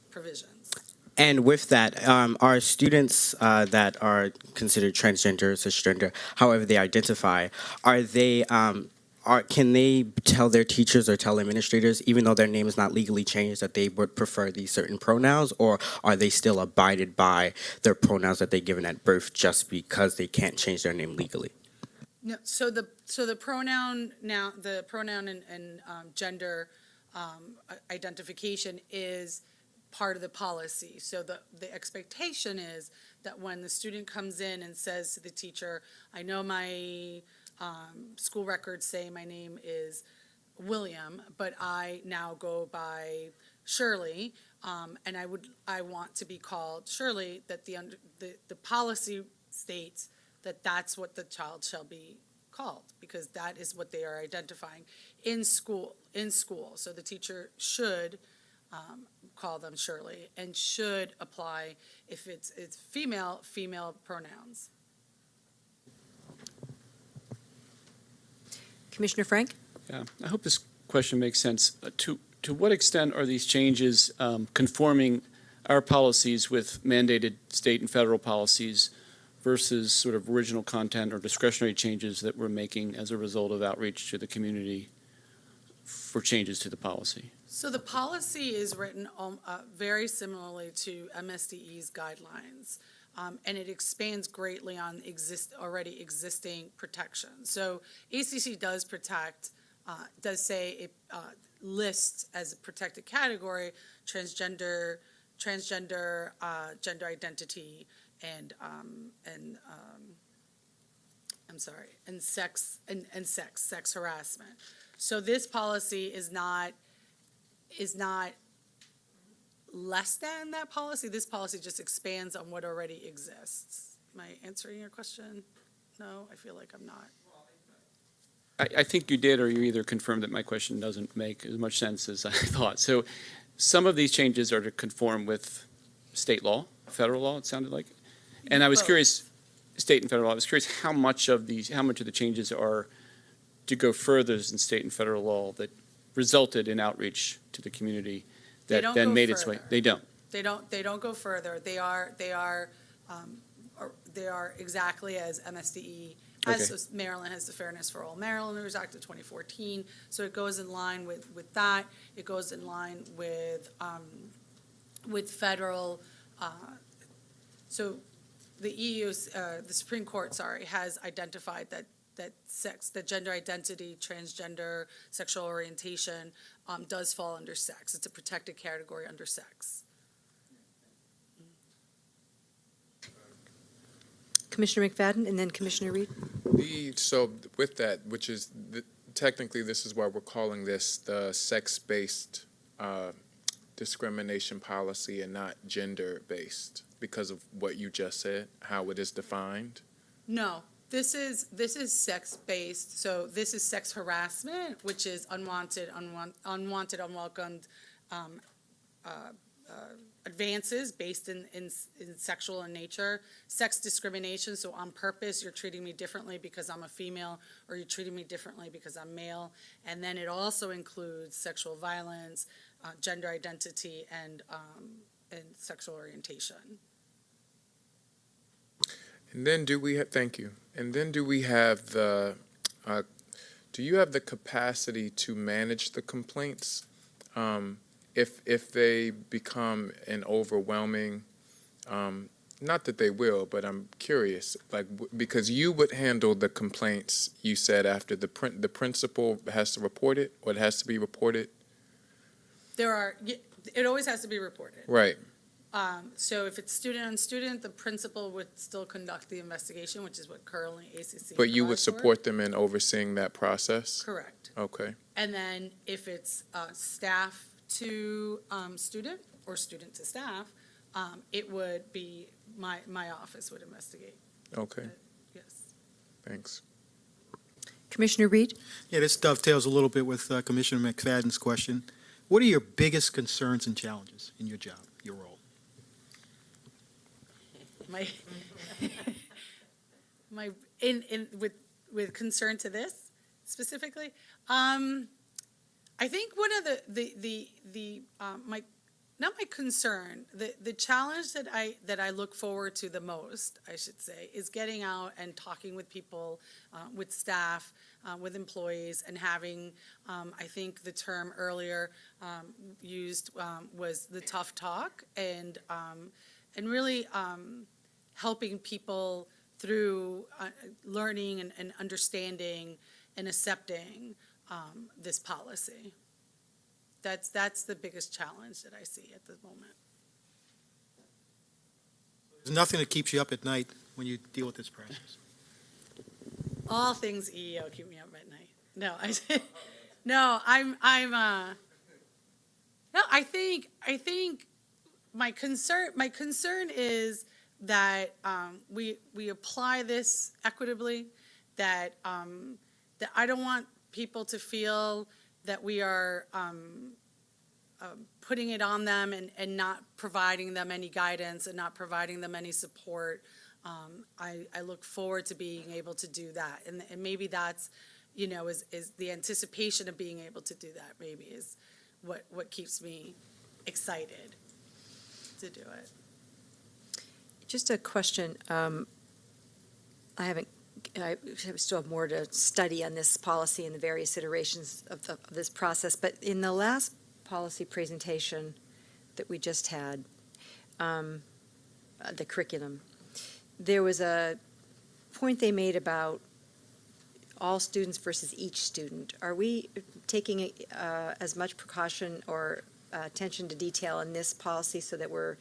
Speaker 9: provisions.
Speaker 17: And with that, are students that are considered transgender, cisgender, however they identify, can they tell their teachers or tell administrators, even though their name is not legally changed, that they would prefer these certain pronouns, or are they still abided by their pronouns that they're given at birth just because they can't change their name legally?
Speaker 9: No, so the pronoun and gender identification is part of the policy. So the expectation is that when the student comes in and says to the teacher, I know my school records say my name is William, but I now go by Shirley, and I want to be called Shirley, that the policy states that that's what the child shall be called, because that is what they are identifying in school. So the teacher should call them Shirley, and should apply, if it's female pronouns.
Speaker 1: Commissioner Frank?
Speaker 13: Yeah, I hope this question makes sense. To what extent are these changes conforming our policies with mandated state and federal policies versus sort of original content or discretionary changes that we're making as a result of outreach to the community for changes to the policy?
Speaker 9: So the policy is written very similarly to MSDE's guidelines, and it expands greatly on already existing protections. So ACC does say it lists as a protected category transgender, gender identity, and sex harassment. So this policy is not less than that policy. This policy just expands on what already exists. Am I answering your question? No, I feel like I'm not.
Speaker 13: I think you did, or you either confirmed that my question doesn't make as much sense as I thought. So some of these changes are to conform with state law, federal law, it sounded like. And I was curious, state and federal law, I was curious how much of the changes are to go further than state and federal law that resulted in outreach to the community
Speaker 9: They
Speaker 13: that
Speaker 9: don't
Speaker 13: then
Speaker 9: go
Speaker 13: made its way?
Speaker 9: further.
Speaker 13: They don't.
Speaker 9: They don't go further. They are exactly as MSDE, as Maryland has the Fairness for All Marylanders Act of 2014. So it goes in line with that. It goes in line with federal, so the the Supreme Court, has identified that that gender identity, transgender, sexual orientation does fall under sex. It's a protected category under sex.
Speaker 1: Commissioner McFadden and then Commissioner Reed.
Speaker 21: So with that, which is, technically, this is why we're calling this the sex-based discrimination policy and not gender-based, because of what you just said, how it is defined?
Speaker 9: No, this is sex-based, so this is sex harassment, which is unwanted, unwelcomed advances based in sexual in nature. Sex discrimination, so on purpose, you're treating me differently because I'm a female, or you're treating me differently because I'm male. And then it also includes sexual violence, gender identity, and sexual orientation.
Speaker 21: And then thank you. And then do you have the capacity to manage the complaints? If they become an overwhelming, not that they will, but I'm curious, because you would handle the complaints, you said, after the principal has to report it, or it has to be reported?
Speaker 9: It always has to be reported.
Speaker 21: Right.
Speaker 9: So if it's student on student, the principal would still conduct the investigation, which is what currently ACC.
Speaker 21: But you would
Speaker 9: provides for.
Speaker 21: support them in overseeing that process?
Speaker 9: Correct.
Speaker 21: Okay.
Speaker 9: And then if it's staff to student or student to staff, it would be my office would investigate.
Speaker 21: Okay.
Speaker 9: Yes.
Speaker 21: Thanks.
Speaker 1: Commissioner Reed.
Speaker 15: Yeah, this dovetails a little bit with Commissioner McFadden's question. What are your biggest concerns and challenges in your job, your role?
Speaker 9: With concern to this specifically, I think one of my concern, the challenge that I look forward to the most, I should say, is getting out and talking with people, with staff, with employees, and having, I think the term earlier used was the tough talk, and really helping people through learning and understanding and accepting this policy. That's the biggest challenge that I see at the moment.
Speaker 15: There's nothing that keeps you up at night when you deal with this process?
Speaker 9: All things EEO keep me up at night. No, I think my concern is that we apply this equitably, that I don't want people to feel that we are putting it on them and not providing them any guidance and not providing them any support. I look forward to being able to do that. And maybe that's, is the anticipation of being able to do that maybe is what keeps me excited to do it.
Speaker 1: Just a question. I still have more to study on this policy and the various iterations of this process, but in the last policy presentation that we just had, the curriculum, there was a point they made about all students versus each student. Are we taking as much precaution or attention to detail in this policy so that we're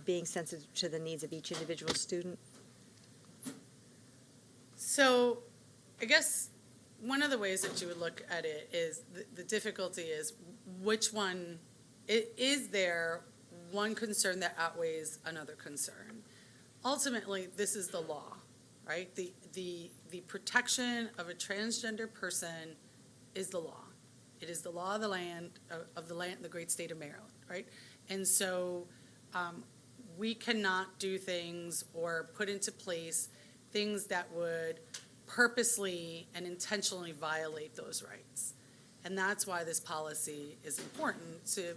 Speaker 1: being sensitive to the needs of each individual student?
Speaker 9: So I guess one of the ways that you would look at it is the difficulty is which one, is there one concern that outweighs another concern? Ultimately, this is the law, right? The protection of a transgender person is the law. It is the law of the land, the great state of Maryland, right? And so we cannot do things or put into place things that would purposely and intentionally violate those rights. And that's why this policy is important, to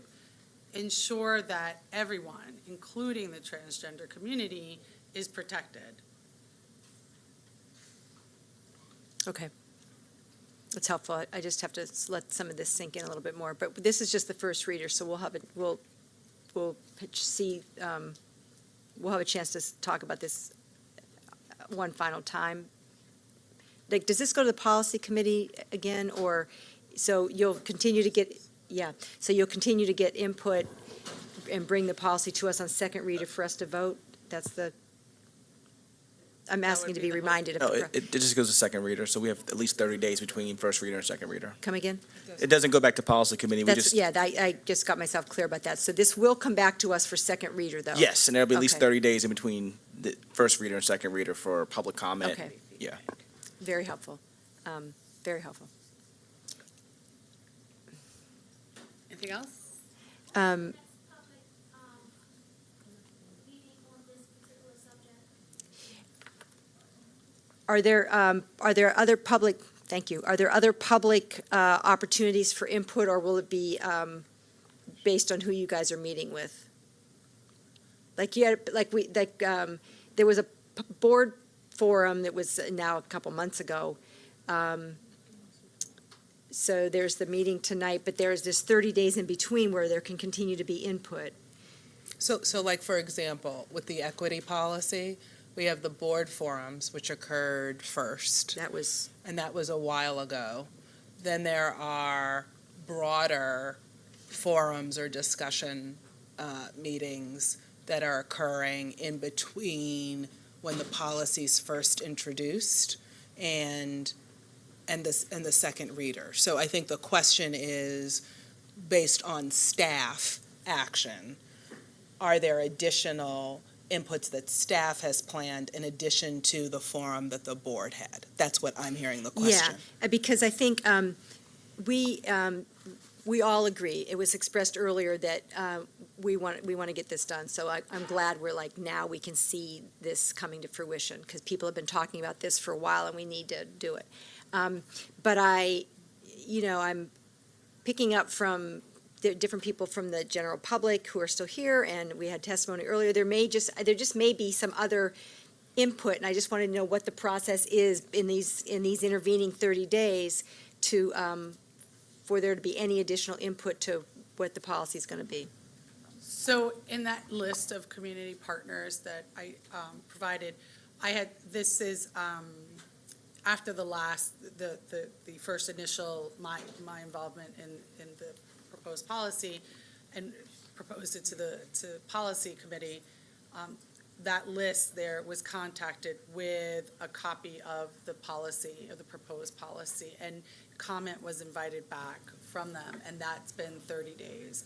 Speaker 9: ensure that everyone, including the transgender community, is protected.
Speaker 1: Okay. That's helpful. I just have to let some of this sink in a little bit more. But this is just the first reader, so we'll have a chance to talk about this one final time. Like, does this go to the policy committee again, or, so you'll continue to get, so you'll continue to get input and bring the policy to us on second reader for us to vote? That's the, I'm asking to be reminded of
Speaker 12: No,
Speaker 1: the,
Speaker 12: it just goes to second reader, so we have at least 30 days between first reader and second reader.
Speaker 1: come again?
Speaker 12: It doesn't go back to policy committee, we
Speaker 1: That's,
Speaker 12: just,
Speaker 1: yeah, I just got myself clear about that. So this will come back to us for second reader, though?
Speaker 12: yes, and there'll be at least
Speaker 1: Okay.
Speaker 12: 30 days in between the first reader and second reader for public comment.
Speaker 1: Okay.
Speaker 12: Yeah.
Speaker 1: Very helpful. Very helpful.
Speaker 9: Anything else?
Speaker 1: Um, Are there other public, thank you, are there other public opportunities for input, or will it be based on who you guys are meeting with? Like you had, there was a board forum that was now a couple months ago. So there's the meeting tonight, but there's this 30 days in between where there can continue to be input.
Speaker 2: So like, for example, with the equity policy, we have the board forums, which occurred first. And that was a while ago. Then there are broader forums or discussion meetings that are occurring in between when the policy's first introduced and the second reader. So I think the question is, based on staff action, are there additional inputs that staff has planned in addition to the forum that the board had? That's what I'm hearing the question.
Speaker 1: Yeah, because I think we all agree, it was expressed earlier that we want to get this done. So I'm glad we're like, now we can see this coming to fruition, because people have been talking about this for a while and we need to do it. But I'm picking up from the different people from the general public who are still here, and we had testimony earlier. There just may be some other input, and I just wanted to know what the process is in these intervening 30 days to, for there to be any additional input to what the policy is going to be.
Speaker 9: So in that list of community partners that I provided, this is after the first initial, my involvement in the proposed policy and proposed it to policy committee. That list there was contacted with a copy of the policy, of the proposed policy, and comment was invited back from them, and that's been 30 days.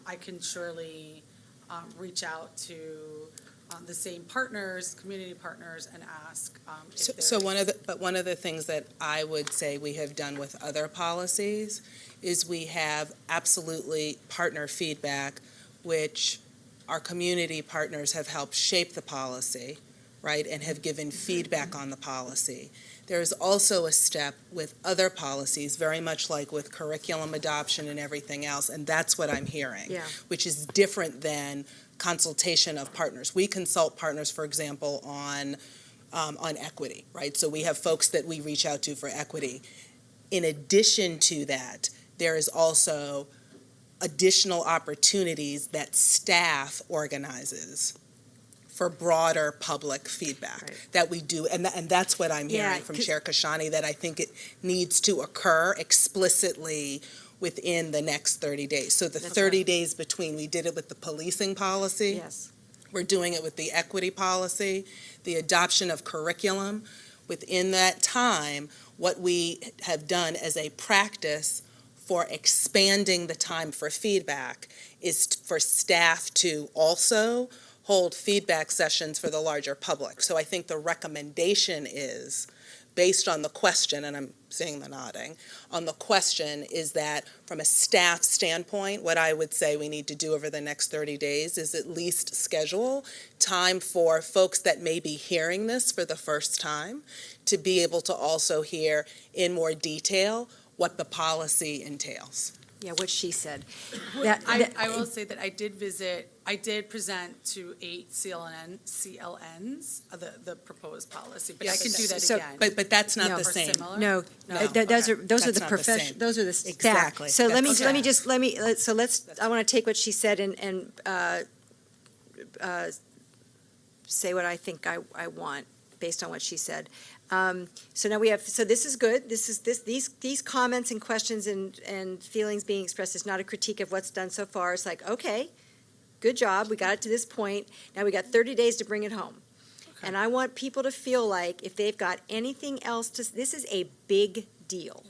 Speaker 9: I can surely reach out to the same partners, community partners, and ask if there's.
Speaker 2: So one of the things that I would say we have done with other policies is we have absolutely partner feedback, which our community partners have helped shape the policy, right, and have given feedback on the policy. There is also a step with other policies, very much like with curriculum adoption and everything else, and that's what I'm hearing, which is different than consultation of partners. We consult partners, for example, on equity, right? So we have folks that we reach out to for equity. In addition to that, there is also additional opportunities that staff organizes for broader public feedback that we do, and that's what I'm hearing from Chair Kashani, that I think it needs to occur explicitly within the next 30 days. So the 30 days between, we did it with the policing policy.
Speaker 1: Yes.
Speaker 2: We're doing it with the equity policy, the adoption of curriculum. Within that time, what we have done as a practice for expanding the time for feedback is for staff to also hold feedback sessions for the larger public. So I think the recommendation is, based on the question, and I'm seeing the nodding, on the question is that from a staff standpoint, what I would say we need to do over the next 30 days is at least schedule time for folks that may be hearing this for the first time to be able to also hear in more detail
Speaker 7: what the policy entails.
Speaker 1: Yeah, what she said.
Speaker 9: I will say that I did present to 8 CLNs, the proposed policy, but I can do that
Speaker 1: So-
Speaker 9: again.
Speaker 7: But that's not
Speaker 1: No.
Speaker 7: the
Speaker 9: Or
Speaker 7: same.
Speaker 9: similar?
Speaker 1: No,
Speaker 7: No.
Speaker 1: those are
Speaker 7: That's
Speaker 1: the
Speaker 7: not the same.
Speaker 1: those are the staff.
Speaker 7: Exactly.
Speaker 1: So let me,
Speaker 7: That's
Speaker 1: let me
Speaker 7: okay.
Speaker 1: just, I want to take what she said and say what I think I want based on what she said. So now we have, so this is good. These comments and questions and feelings being expressed is not a critique of what's done so far. It's like, okay, good job. We got it to this point. Now we got 30 days to bring it home. And I want people to feel like if they've got anything else this is a big deal.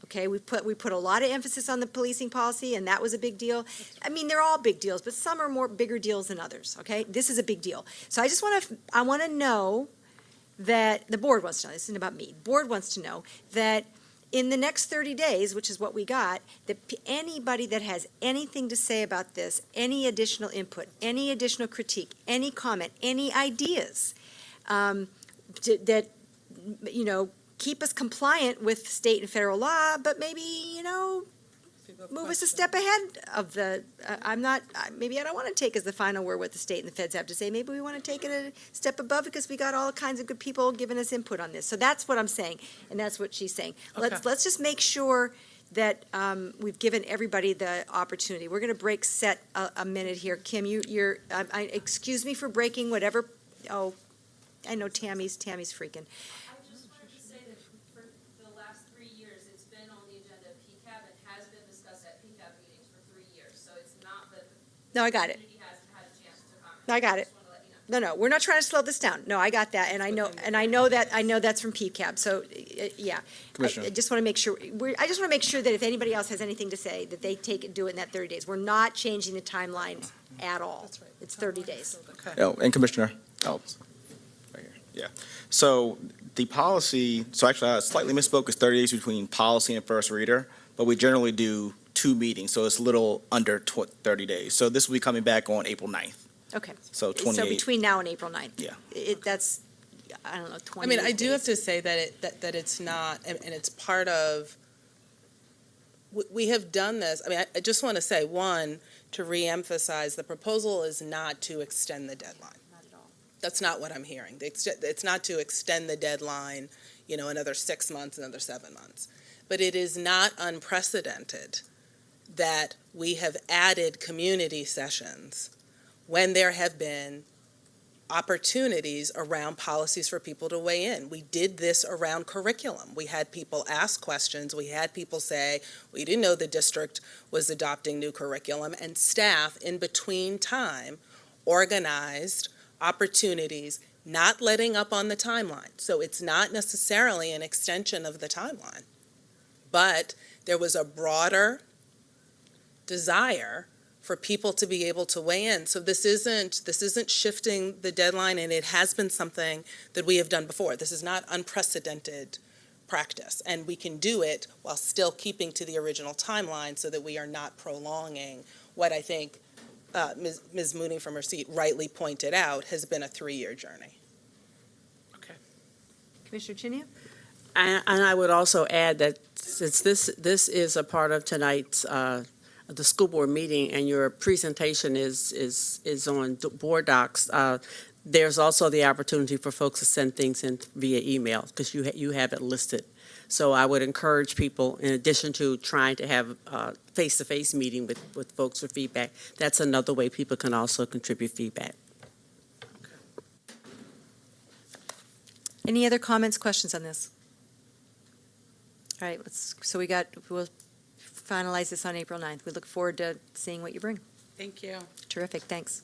Speaker 1: Okay, we put a lot of emphasis on the policing policy, and that was a big deal. I mean, they're all big deals, but some are bigger deals than others, okay? This is a big deal. So I want to know that, the board wants to know, this isn't about me, the board wants to know that in the next 30 days, which is what we got, that anybody that has anything to say about this, any additional input, any additional critique, any comment, any ideas, that, keep us compliant with state and federal law, but maybe, move us a step ahead of maybe I don't want to take as the final word what the state and the feds have to say. Maybe we want to take it a step above because we got all kinds of good people giving us input on this. So that's what I'm saying, and that's what she's saying. Let's just make sure that we've given everybody the opportunity. We're going to set a minute here. Kim, excuse me for breaking whatever, I know Tammy's freaking. No, I got it. No, I got it. No, we're not trying to slow this down. No, I got that, and I know that's from PCAB, so, yeah.
Speaker 12: Commissioner.
Speaker 1: I just want to make sure, that if anybody else has anything to say, that they do it in that 30 days. We're not changing the timeline at all. That's right. It's 30 days.
Speaker 12: And Commissioner, right here, yeah. So the policy, so actually I slightly misspoke, it's 30 days between policy and first reader, but we generally do 2 meetings, so it's a little under 30 days. So this will be coming back on April 9th.
Speaker 1: Okay.
Speaker 12: So 28.
Speaker 1: So between now and April 9th.
Speaker 12: Yeah.
Speaker 1: That's, I don't know, 20
Speaker 7: I mean, I do
Speaker 1: days.
Speaker 7: have to say that it's not, and it's part of, we have done this. I mean, I just want to say, one, to reemphasize, the proposal is not to extend the deadline.
Speaker 1: Not at all.
Speaker 7: That's not what I'm hearing. It's not to extend the deadline, another 6 months, another 7 months. But it is not unprecedented that we have added community sessions when there have been opportunities around policies for people to weigh in. We did this around curriculum. We had people ask questions. We had people say, we didn't know the district was adopting new curriculum, and staff in between time organized opportunities, not letting up on the timeline. So it's not necessarily an extension of the timeline, but there was a broader desire for people to be able to weigh in. So this isn't shifting the deadline, and it has been something that we have done before. This is not unprecedented practice, and we can do it while still keeping to the original timeline so that we are not prolonging what I think Ms. Mooney from her seat rightly pointed out has been a 3-year journey.
Speaker 1: Commissioner Chinia?
Speaker 6: And I would also add that since this is a part of tonight's the school board meeting, and your presentation is on board docs, there's also the opportunity for folks to send things in via email, because you have it listed. So I would encourage people, in addition to trying to have a face-to-face meeting with folks for feedback, that's another way people can also contribute feedback.
Speaker 1: Any other comments, questions on this? All right, we'll finalize this on April 9th. We look forward to seeing what you bring.
Speaker 9: Thank you.
Speaker 1: Terrific, thanks.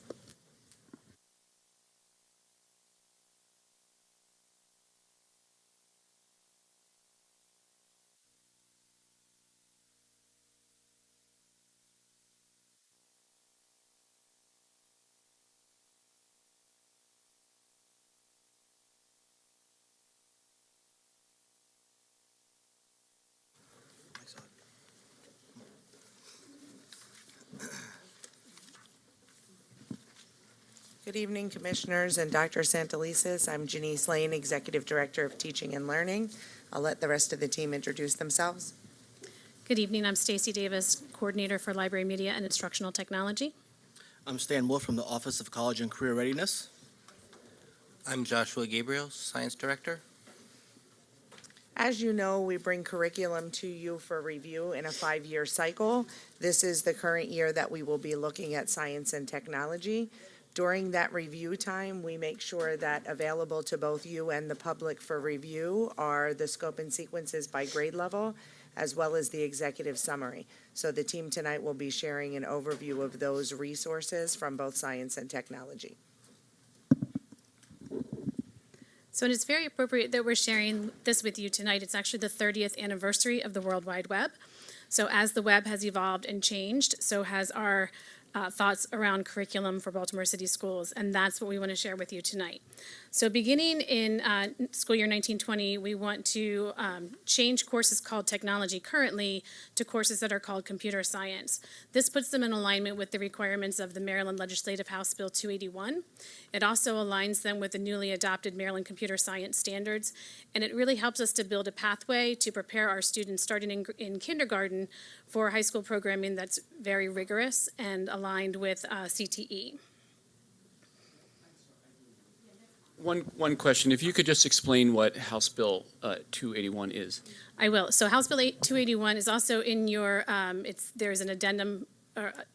Speaker 10: Good evening, Commissioners and Dr. Santelises. I'm Janice Lane, Executive Director of Teaching and Learning I'll let the rest of the team introduce themselves.
Speaker 8: Good evening, I'm Stacy Davis, Coordinator for Library Media and Instructional Technology.
Speaker 20: I'm Stan Wolf from the Office of College and Career Readiness.
Speaker 23: I'm Joshua Gabriel, Science Director.
Speaker 10: As you know, we bring curriculum to you for review in a 5-year cycle. This is the current year that we will be looking at science and technology. During that review time, we make sure that available to both you and the public for review are the scope and sequences by grade level, as well as the executive summary. So the team tonight will be sharing an overview of those resources from both science and technology.
Speaker 8: So it is very appropriate that we're sharing this with you tonight. It's actually the 30th anniversary of the World Wide Web. So as the web has evolved and changed, so has our thoughts around curriculum for Baltimore City schools, and that's what we want to share with you tonight. So beginning in school year 1920, we want to change courses called technology currently to courses that are called computer science. This puts them in alignment with the requirements of the Maryland Legislative House Bill 281. It also aligns them with the newly adopted Maryland Computer Science Standards, and it really helps us to build a pathway to prepare our students starting in kindergarten for high school programming that's very rigorous and aligned with CTE.
Speaker 13: One question, if you could just explain what House Bill 281 is.
Speaker 8: I will. So House Bill 281 is also in your, there's an addendum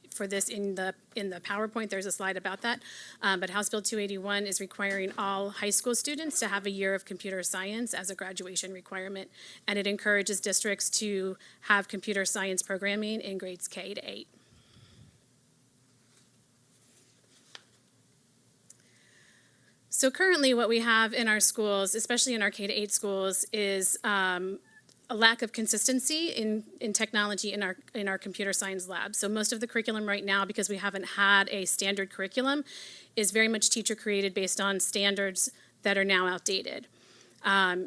Speaker 8: for this in the PowerPoint. There's a slide about that. But House Bill 281 is requiring all high school students to have a year of computer science as a graduation requirement. And it encourages districts to have computer science programming in grades K to 8. So currently what we have in our schools, especially in our K-8 schools, is a lack of consistency in technology in our computer science labs. So most of the curriculum right now, because we haven't had a standard curriculum, is very much teacher created based on standards that are now outdated,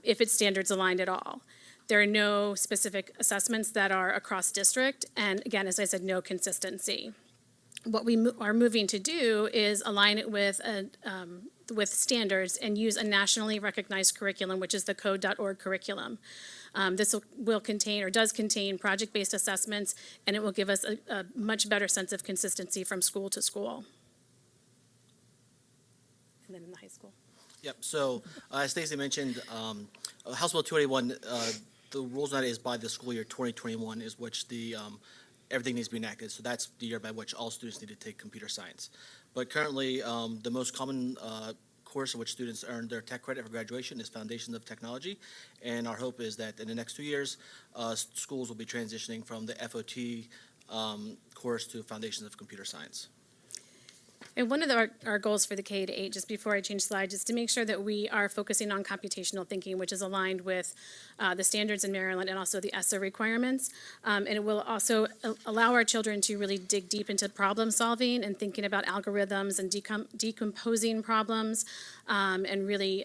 Speaker 8: if it's standards aligned at all. There are no specific assessments that are across district, and again, as I said, no consistency. What we are moving to do is align it with standards and use a nationally recognized curriculum, which is the code.org curriculum. This will contain, or does contain, project-based assessments, and it will give us a much better sense of consistency from school to school. And then in the high school.
Speaker 20: Yep, so as Stacey mentioned, House Bill 281, the rules on that is by the school year 2021 is which everything needs to be enacted. So that's the year by which all students need to take computer science. But currently, the most common course in which students earn their tech credit for graduation is Foundations of Technology. And our hope is that in the next 2 years, schools will be transitioning from the FOT course to Foundations of Computer Science.
Speaker 8: And one of our goals for the K-8, just before I change slides, is to make sure that we are focusing on computational thinking, which is aligned with the standards in Maryland and also the ESSA requirements. And it will also allow our children to really dig deep into problem solving and thinking about algorithms and decomposing problems and really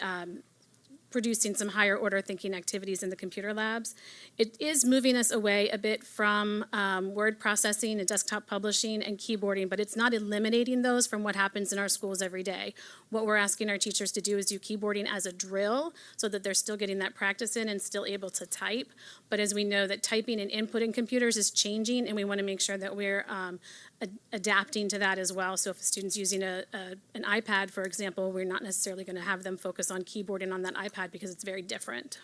Speaker 8: producing some higher order thinking activities in the computer labs. It is moving us away a bit from word processing and desktop publishing and keyboarding, but it's not eliminating those from what happens in our schools every day. What we're asking our teachers to do is do keyboarding as a drill so that they're still getting that practice in and still able to type. But as we know that typing and input in computers is changing, and we want to make sure that we're adapting to that as well. So if a student's using an iPad, for example, we're not necessarily going to have them focus on keyboarding on that iPad because it's very different.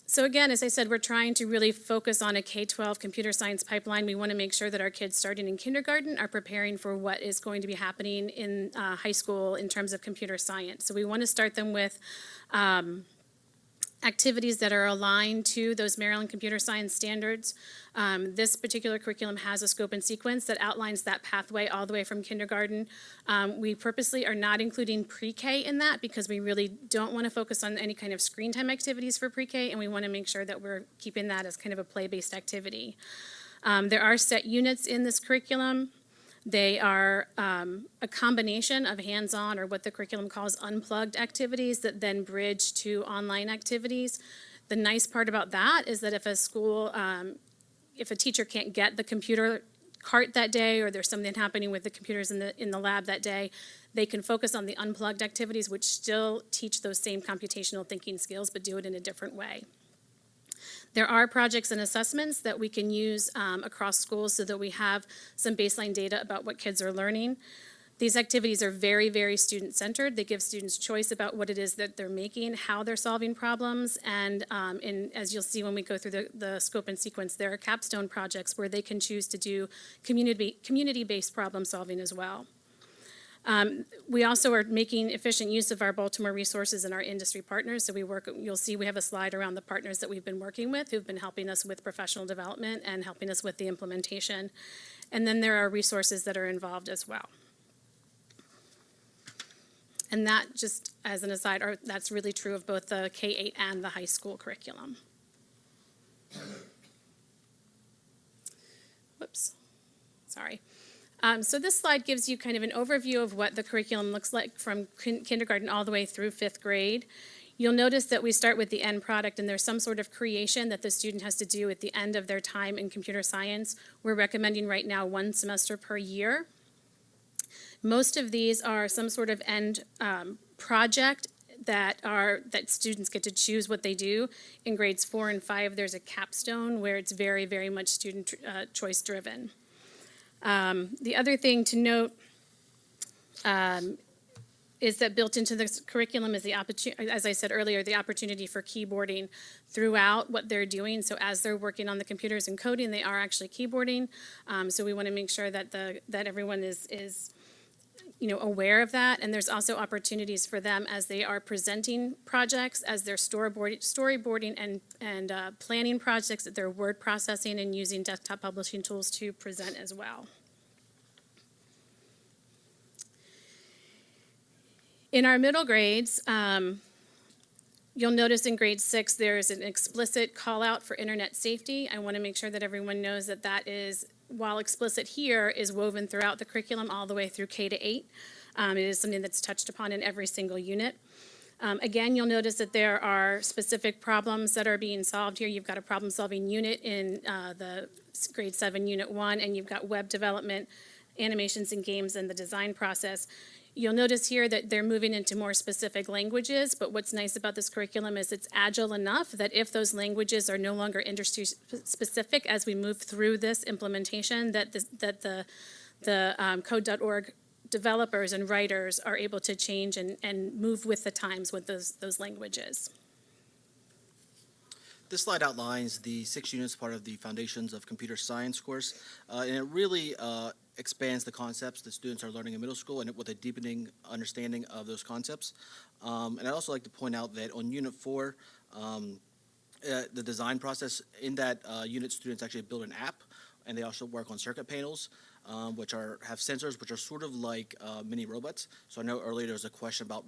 Speaker 8: So again, as I said, we're trying to really focus on a K-12 computer science pipeline. We want to make sure that our kids starting in kindergarten are preparing for what is going to be happening in high school in terms of computer science. So we want to start them with activities that are aligned to those Maryland computer science standards. This particular curriculum has a scope and sequence that outlines that pathway all the way from kindergarten. We purposely are not including pre-K in that because we really don't want to focus on any kind of screen time activities for pre-K, and we want to make sure that we're keeping that as kind of a play-based activity. There are set units in this curriculum. They are a combination of hands-on, or what the curriculum calls unplugged activities, that then bridge to online activities. The nice part about that is that if a school, if a teacher can't get the computer cart that day, or there's something happening with the computers in the lab that day, they can focus on the unplugged activities, which still teach those same computational thinking skills, but do it in a different way. There are projects and assessments that we can use across schools so that we have some baseline data about what kids are learning. These activities are very, very student-centered. They give students choice about what it is that they're making, how they're solving problems, and as you'll see when we go through the scope and sequence, there are capstone projects where they can choose to do community-based problem solving as well. We also are making efficient use of our Baltimore resources and our industry partners. So you'll see we have a slide around the partners that we've been working with who've been helping us with professional development and helping us with the implementation. And then there are resources that are involved as well. And that, just as an aside, that's really true of both the K-8 and the high school curriculum. Whoops, sorry. So this slide gives you kind of an overview of what the curriculum looks like from kindergarten all the way through 5th grade. You'll notice that we start with the end product, and there's some sort of creation that the student has to do at the end of their time in computer science. We're recommending right now 1 semester per year. Most of these are some sort of end project that students get to choose what they do. In grades 4 and 5, there's a capstone where it's very, very much student choice driven. The other thing to note is that built into this curriculum is the opportunity, as I said earlier, the opportunity for keyboarding throughout what they're doing. So as they're working on the computers and coding, they are actually keyboarding. So we want to make sure that that everyone is aware of that. And there's also opportunities for them as they are presenting projects, as they're storyboarding and planning projects, that they're word processing and using desktop publishing tools to present as well. In our middle grades, you'll notice in grade 6 there's an explicit call out for internet safety. I want to make sure that everyone knows that that is, while explicit here, is woven throughout the curriculum all the way through K-8. It is something that's touched upon in every single unit. Again, you'll notice that there are specific problems that are being solved here. You've got a problem-solving unit in the grade 7 unit 1, and you've got web development, animations and games, and the design process. You'll notice here that they're moving into more specific languages, but what's nice about this curriculum is it's agile enough that if those languages are no longer industry-specific as we move through this implementation, that the code.org developers and writers are able to change and move with the times with those languages.
Speaker 20: This slide outlines the 6 units part of the Foundations of Computer Science course, and it really expands the concepts that students are learning in middle school and with a deepening understanding of those concepts. And I'd also like to point out that on Unit 4, the design process, in that unit, students actually build an app, and they also work on circuit panels, which have sensors, which are sort of like mini robots. So I know earlier there was a question about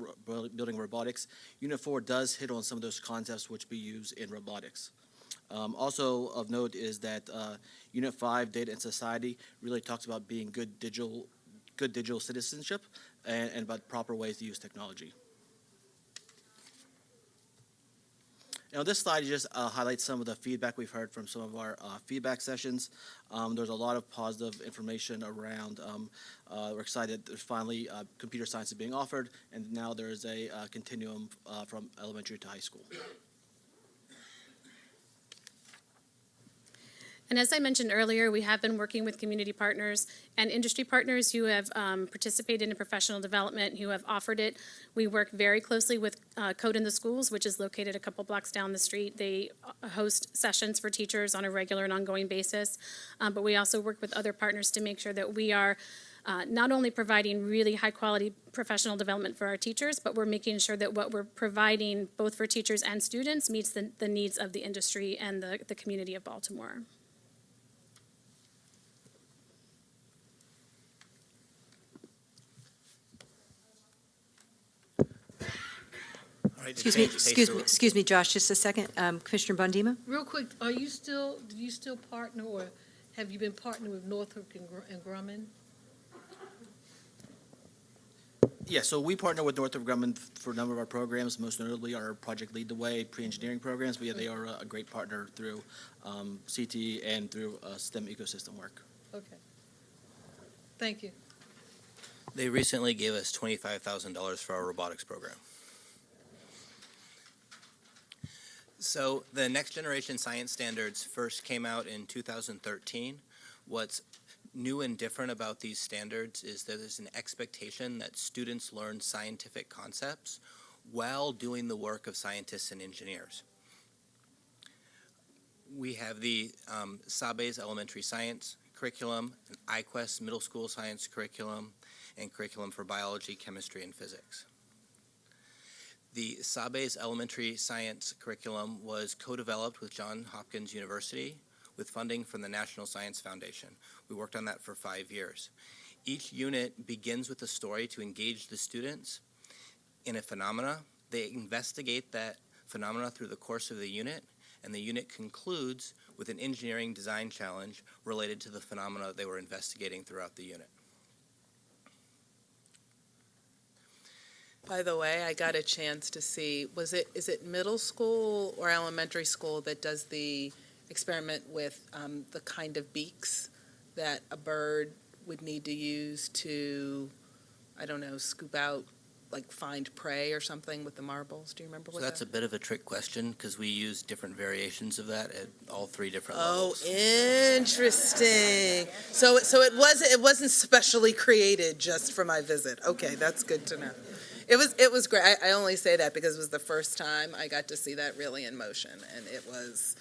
Speaker 20: building robotics. Unit 4 does hit on some of those concepts which we use in robotics. Also of note is that Unit 5, Data and Society, really talks about being good digital citizenship and about proper ways to use technology. And on this slide, it just highlights some of the feedback we've heard from some of our feedback sessions. There's a lot of positive information around. We're excited that there's finally computer science is being offered, and now there's a continuum from elementary to high school.
Speaker 8: And as I mentioned earlier, we have been working with community partners and industry partners who have participated in professional development, who have offered it. We work very closely with Code in the Schools, which is located a couple blocks down the street. They host sessions for teachers on a regular and ongoing basis. But we also work with other partners to make sure that we are not only providing really high-quality professional development for our teachers, but we're making sure that what we're providing both for teachers and students meets the needs of the industry and the community of Baltimore.
Speaker 1: Excuse me, Josh, just a second. Commissioner Bondima?
Speaker 3: Real quick, do you still partner, or have you been partnering with Northrop and Grumman?
Speaker 20: Yeah, so we partner with Northrop Grumman for a number of our programs, most notably our Project Lead the Way pre-engineering programs, but yeah, they are a great partner through CTE and through STEM ecosystem work.
Speaker 3: Okay. Thank you.
Speaker 23: They recently gave us $25,000 for our robotics program. So the Next Generation Science Standards first came out in 2013. What's new and different about these standards is that there's an expectation that students learn scientific concepts while doing the work of scientists and engineers. We have the Sabes Elementary Science curriculum, an iQuest Middle School Science curriculum, and curriculum for biology, chemistry, and physics. The Sabes Elementary Science curriculum was co-developed with Johns Hopkins University with funding from the National Science Foundation. We worked on that for 5 years. Each unit begins with a story to engage the students in a phenomena. They investigate that phenomena through the course of the unit, and the unit concludes with an engineering design challenge related to the phenomena they were investigating throughout the unit.
Speaker 7: By the way, I got a chance to see, is it middle school or elementary school that does the experiment with the kind of beaks that a bird would need to use to, I don't know, scoop out, like find prey or something with the marbles? Do you remember
Speaker 23: So
Speaker 7: what
Speaker 23: that's a bit of a trick question because we use different variations of that at all 3 different
Speaker 7: Oh,
Speaker 23: levels.
Speaker 7: interesting. So it wasn't specially created just for my visit. Okay, that's good to know. It was great. I only say that because it was the first time I got to see that really in motion, and it was.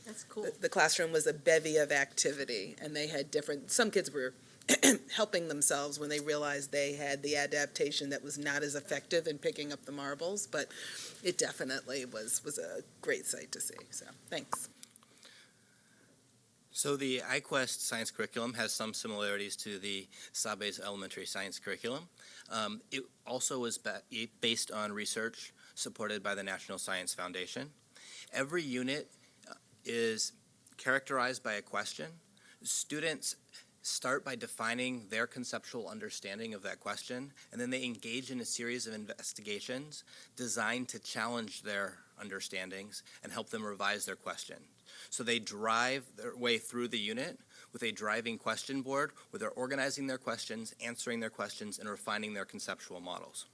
Speaker 18: That's cool.
Speaker 7: The classroom was a bevy of activity, and they had some kids were helping themselves when they realized they had the adaptation that was not as effective in picking up the marbles, but it definitely was a great sight to see. So thanks.
Speaker 23: So the iQuest science curriculum has some similarities to the Sabes Elementary Science curriculum. It also was based on research supported by the National Science Foundation. Every unit is characterized by a question. Students start by defining their conceptual understanding of that question, and then they engage in a series of investigations designed to challenge their understandings and help them revise their question. So they drive their way through the unit with a driving question board where they're organizing their questions, answering their questions, and refining their conceptual models.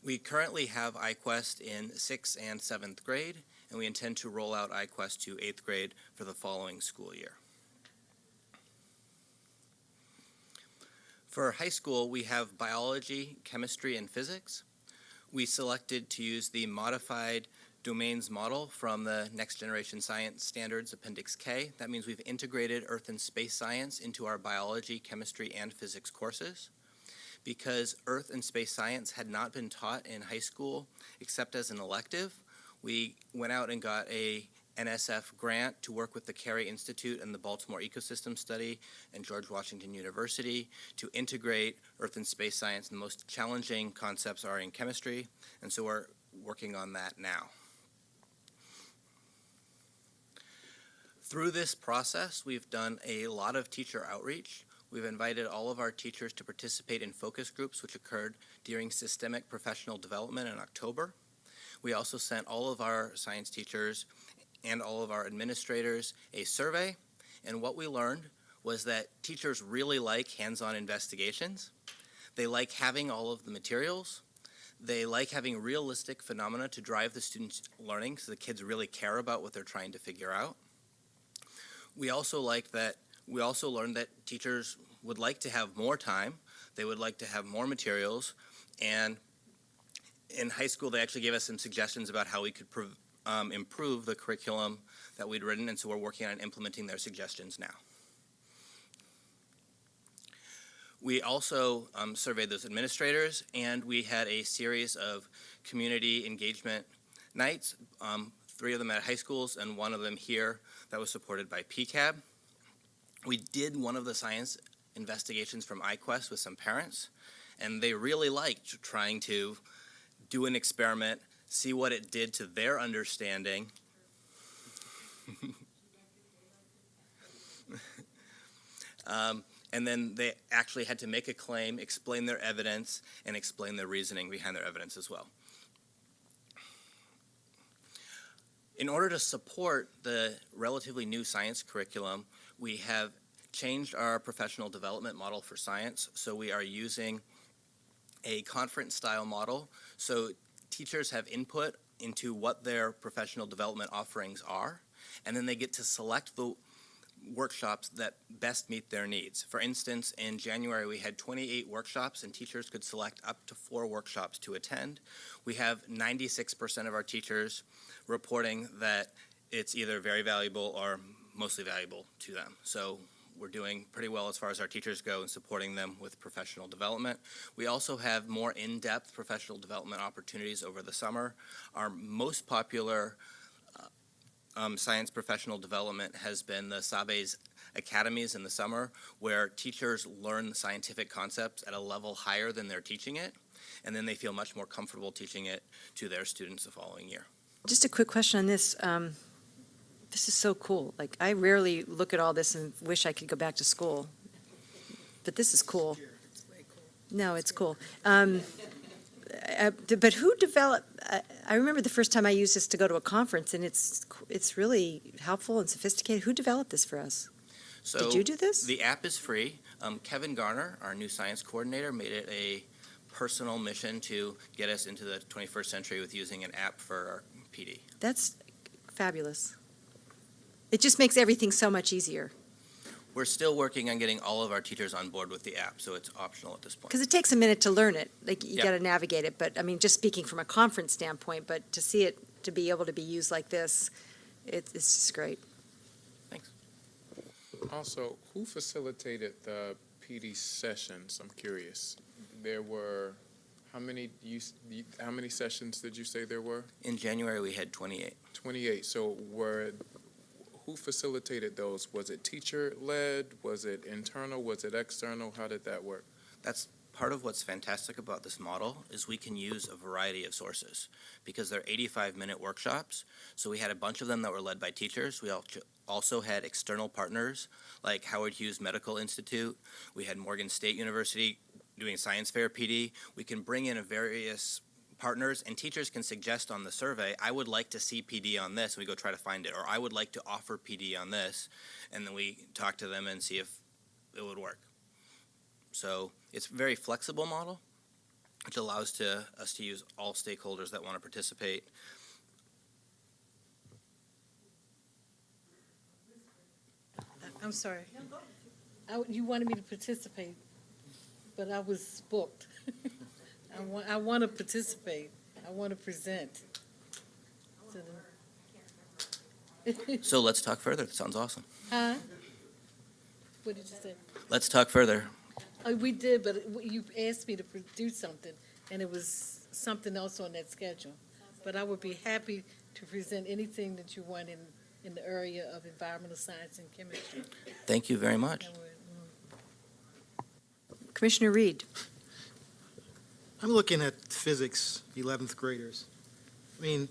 Speaker 23: We currently have iQuest in 6th and 7th grade, and we intend to roll out iQuest to 8th grade for the following school year. For high school, we have biology, chemistry, and physics. We selected to use the modified domains model from the Next Generation Science Standards Appendix K. That means we've integrated Earth and Space Science into our biology, chemistry, and physics courses. Because Earth and Space Science had not been taught in high school except as an elective, we went out and got a NSF grant to work with the Carey Institute and the Baltimore Ecosystem Study and George Washington University to integrate Earth and Space Science. And the most challenging concepts are in chemistry, and so we're working on that now. Through this process, we've done a lot of teacher outreach. We've invited all of our teachers to participate in focus groups, which occurred during Systemic Professional Development in October. We also sent all of our science teachers and all of our administrators a survey, and what we learned was that teachers really like hands-on investigations. They like having all of the materials. They like having realistic phenomena to drive the students' learning, so the kids really care about what they're trying to figure out. We also learned that teachers would like to have more time. They would like to have more materials, and in high school, they actually gave us some suggestions about how we could improve the curriculum that we'd written, and so we're working on implementing their suggestions now. We also surveyed those administrators, and we had a series of community engagement nights, 3 of them at high schools and 1 of them here that was supported by PCAB. We did one of the science investigations from iQuest with some parents, and they really liked trying to do an experiment, see what it did to their understanding. And then they actually had to make a claim, explain their evidence, and explain their reasoning behind their evidence as well. In order to support the relatively new science curriculum, we have changed our professional development model for science. So we are using a conference-style model. So teachers have input into what their professional development offerings are, and then they get to select the workshops that best meet their needs. For instance, in January, we had 28 workshops, and teachers could select up to 4 workshops to attend. We have 96% of our teachers reporting that it's either very valuable or mostly valuable to them. So we're doing pretty well as far as our teachers go in supporting them with professional development. We also have more in-depth professional development opportunities over the summer. Our most popular science professional development has been the Sabes Academies in the summer, where teachers learn scientific concepts at a level higher than they're teaching it, and then they feel much more comfortable teaching it to their students the following year.
Speaker 1: Just a quick question on this. This is so cool. Like, I rarely look at all this and wish I could go back to school, but this is cool. No, it's cool. But who developed, I remember the first time I used this to go to a conference, and it's really helpful and sophisticated. Who developed this for us?
Speaker 23: So
Speaker 1: Did you do this?
Speaker 23: The app is free. Kevin Garner, our new science coordinator, made it a personal mission to get us into the 21st century with using an app for our PD.
Speaker 1: That's fabulous. It just makes everything so much easier.
Speaker 23: We're still working on getting all of our teachers on board with the app, so it's optional at this point.
Speaker 1: Because it takes a minute to learn it. Like, you
Speaker 23: Yeah.
Speaker 1: got to navigate it. But, I mean, just speaking from a conference standpoint, but to see it, to be able to be used like this, it's just great.
Speaker 23: Thanks.
Speaker 21: Also, who facilitated the PD sessions? I'm curious. There were, how many sessions did you say there were?
Speaker 23: In January, we had 28.
Speaker 21: 28. So who facilitated those? Was it teacher-led? Was it internal? Was it external? How did that work?
Speaker 23: That's part of what's fantastic about this model is we can use a variety of sources because they're 85-minute workshops. So we had a bunch of them that were led by teachers. We also had external partners like Howard Hughes Medical Institute. We had Morgan State University doing science fair PD. We can bring in various partners, and teachers can suggest on the survey, I would like to see PD on this, and we go try to find it, or I would like to offer PD on this, and then we talk to them and see if it would work. So it's a very flexible model, which allows us to use all stakeholders that want to participate.
Speaker 3: I'm sorry. You wanted me to participate, but I was booked. I want to participate. I want to present.
Speaker 23: So let's talk further. That sounds awesome.
Speaker 3: Huh? What did you say?
Speaker 23: Let's talk further.
Speaker 3: Oh, we did, but you asked me to produce something, and it was something else on that schedule. But I would be happy to present anything that you want in the area of environmental science and chemistry.
Speaker 23: Thank you very much.
Speaker 1: Commissioner Reed.
Speaker 15: I'm looking at physics, 11th graders. I mean,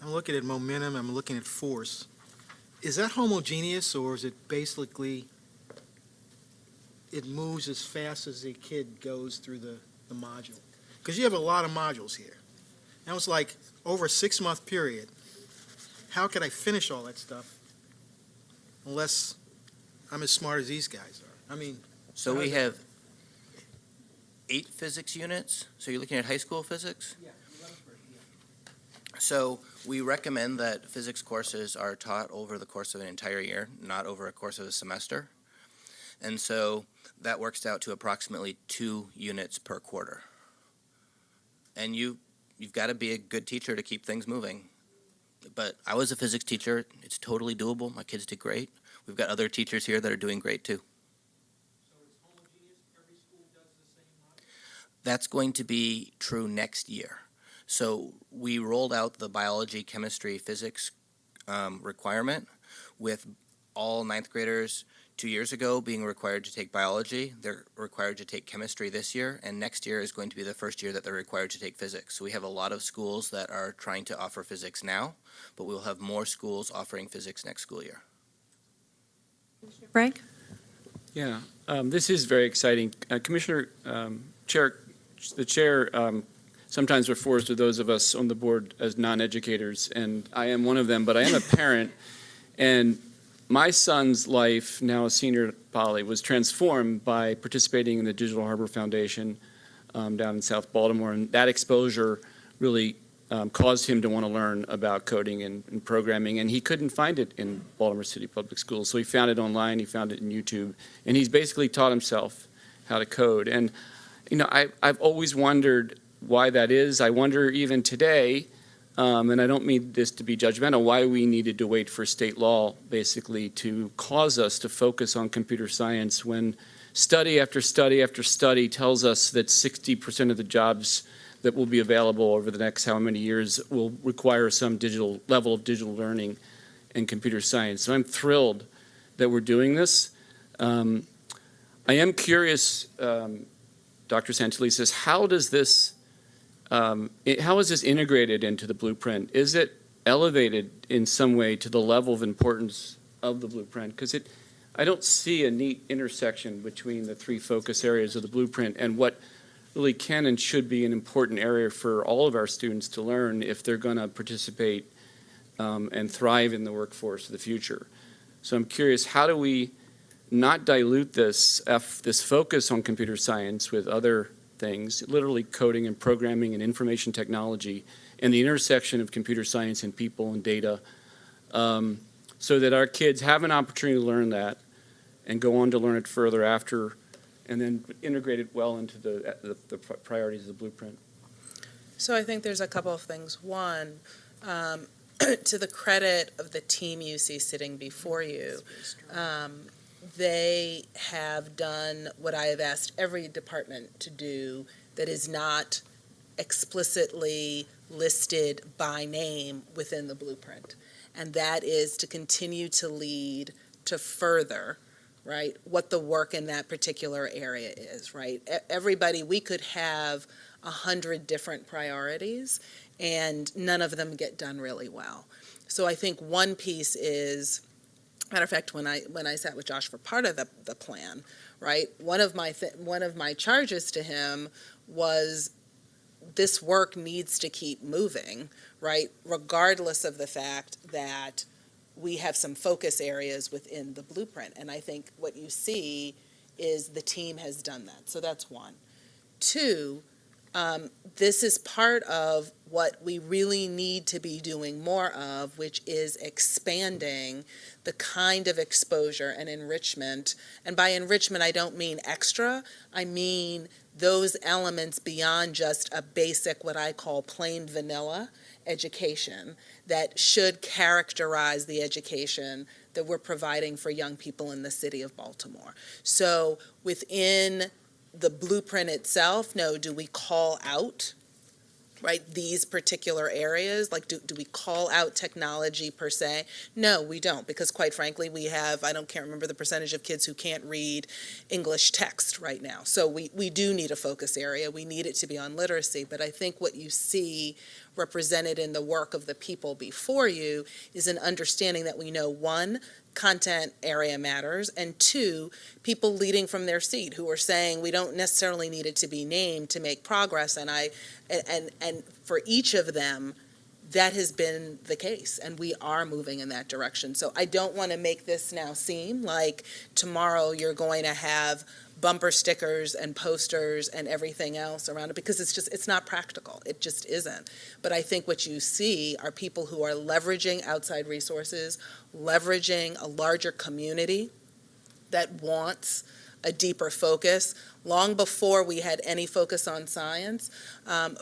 Speaker 15: I'm looking at momentum, I'm looking at force. Is that homogeneous, or is it basically, it moves as fast as the kid goes through the module? Because you have a lot of modules here. And it's like, over a 6-month period, how could I finish all that stuff unless I'm as smart as these guys are? I mean.
Speaker 23: So we have 8 physics units. So you're looking at high school physics?
Speaker 15: Yeah.
Speaker 23: So we recommend that physics courses are taught over the course of an entire year, not over a course of a semester. And so that works out to approximately 2 units per quarter. And you've got to be a good teacher to keep things moving. But I was a physics teacher. It's totally doable. My kids did great. We've got other teachers here that are doing great too. That's going to be true next year. So we rolled out the biology, chemistry, physics requirement with all 9th graders 2 years ago being required to take biology. They're required to take chemistry this year, and next year is going to be the first year that they're required to take physics. So we have a lot of schools that are trying to offer physics now, but we'll have more schools offering physics next school year.
Speaker 1: Frank?
Speaker 13: Yeah, this is very exciting. Commissioner, the chair sometimes refers to those of us on the board as non-educators, and I am one of them, but I am a parent, and my son's life, now a senior at Poly, was transformed by participating in the Digital Harbor Foundation down in South Baltimore, and that exposure really caused him to want to learn about coding and programming, and he couldn't find it in Baltimore City Public Schools, so he found it online, he found it in YouTube, and he's basically taught himself how to code. And I've always wondered why that is. I wonder even today, and I don't mean this to be judgmental, why we needed to wait for state law basically to cause us to focus on computer science when study after study after study tells us that 60% of the jobs that will be available over the next how many years will require some digital level of digital learning and computer science. So I'm thrilled that we're doing this. I am curious, Dr. Santellises, how is this integrated into the blueprint? Is it elevated in some way to the level of importance of the blueprint? Because I don't see a neat intersection between the three focus areas of the blueprint and what really can and should be an important area for all of our students to learn if they're going to participate and thrive in the workforce of the future. So I'm curious, how do we not dilute this focus on computer science with other things, literally coding and programming and information technology, and the intersection of computer science and people and data, so that our kids have an opportunity to learn that and go on to learn it further after, and then integrate it well into the priorities of the blueprint.
Speaker 2: So I think there's a couple of things. One, to the credit of the team you see sitting before you, they have done what I have asked every department to do that is not explicitly listed by name within the blueprint. And that is to continue to lead to further, right, what the work in that particular area is, right? Everybody, we could have 100 different priorities and none of them get done really well. So I think one piece is, matter of fact, when I sat with Josh for part of the plan, right, one of my charges to him was this work needs to keep moving, right, regardless of the fact that we have some focus areas within the blueprint. And I think what you see is the team has done that. So that's one. Two, this is part of what we really need to be doing more of, which is expanding the kind of exposure and enrichment. And by enrichment, I don't mean extra. I mean those elements beyond just a basic, what I call plain vanilla education that should characterize the education that we're providing for young people in the city of Baltimore. So within the blueprint itself, do we call out, right, these particular areas? Like, do we call out technology per se? No, we don't, because quite frankly, we have, can't remember the percentage of kids who can't read English text right now. So we do need a focus area. We need it to be on literacy. But I think what you see represented in the work of the people before you is an understanding that we know, one, content area matters, and two, people leading from their seat who are saying we don't necessarily need it to be named to make progress. And for each of them, that has been the case, and we are moving in that direction. So I don't want to make this now seem like tomorrow you're going to have bumper stickers and posters and everything else around it, because it's not practical. It just isn't. But I think what you see are people who are leveraging outside resources, leveraging a larger community that wants a deeper focus. Long before we had any focus on science,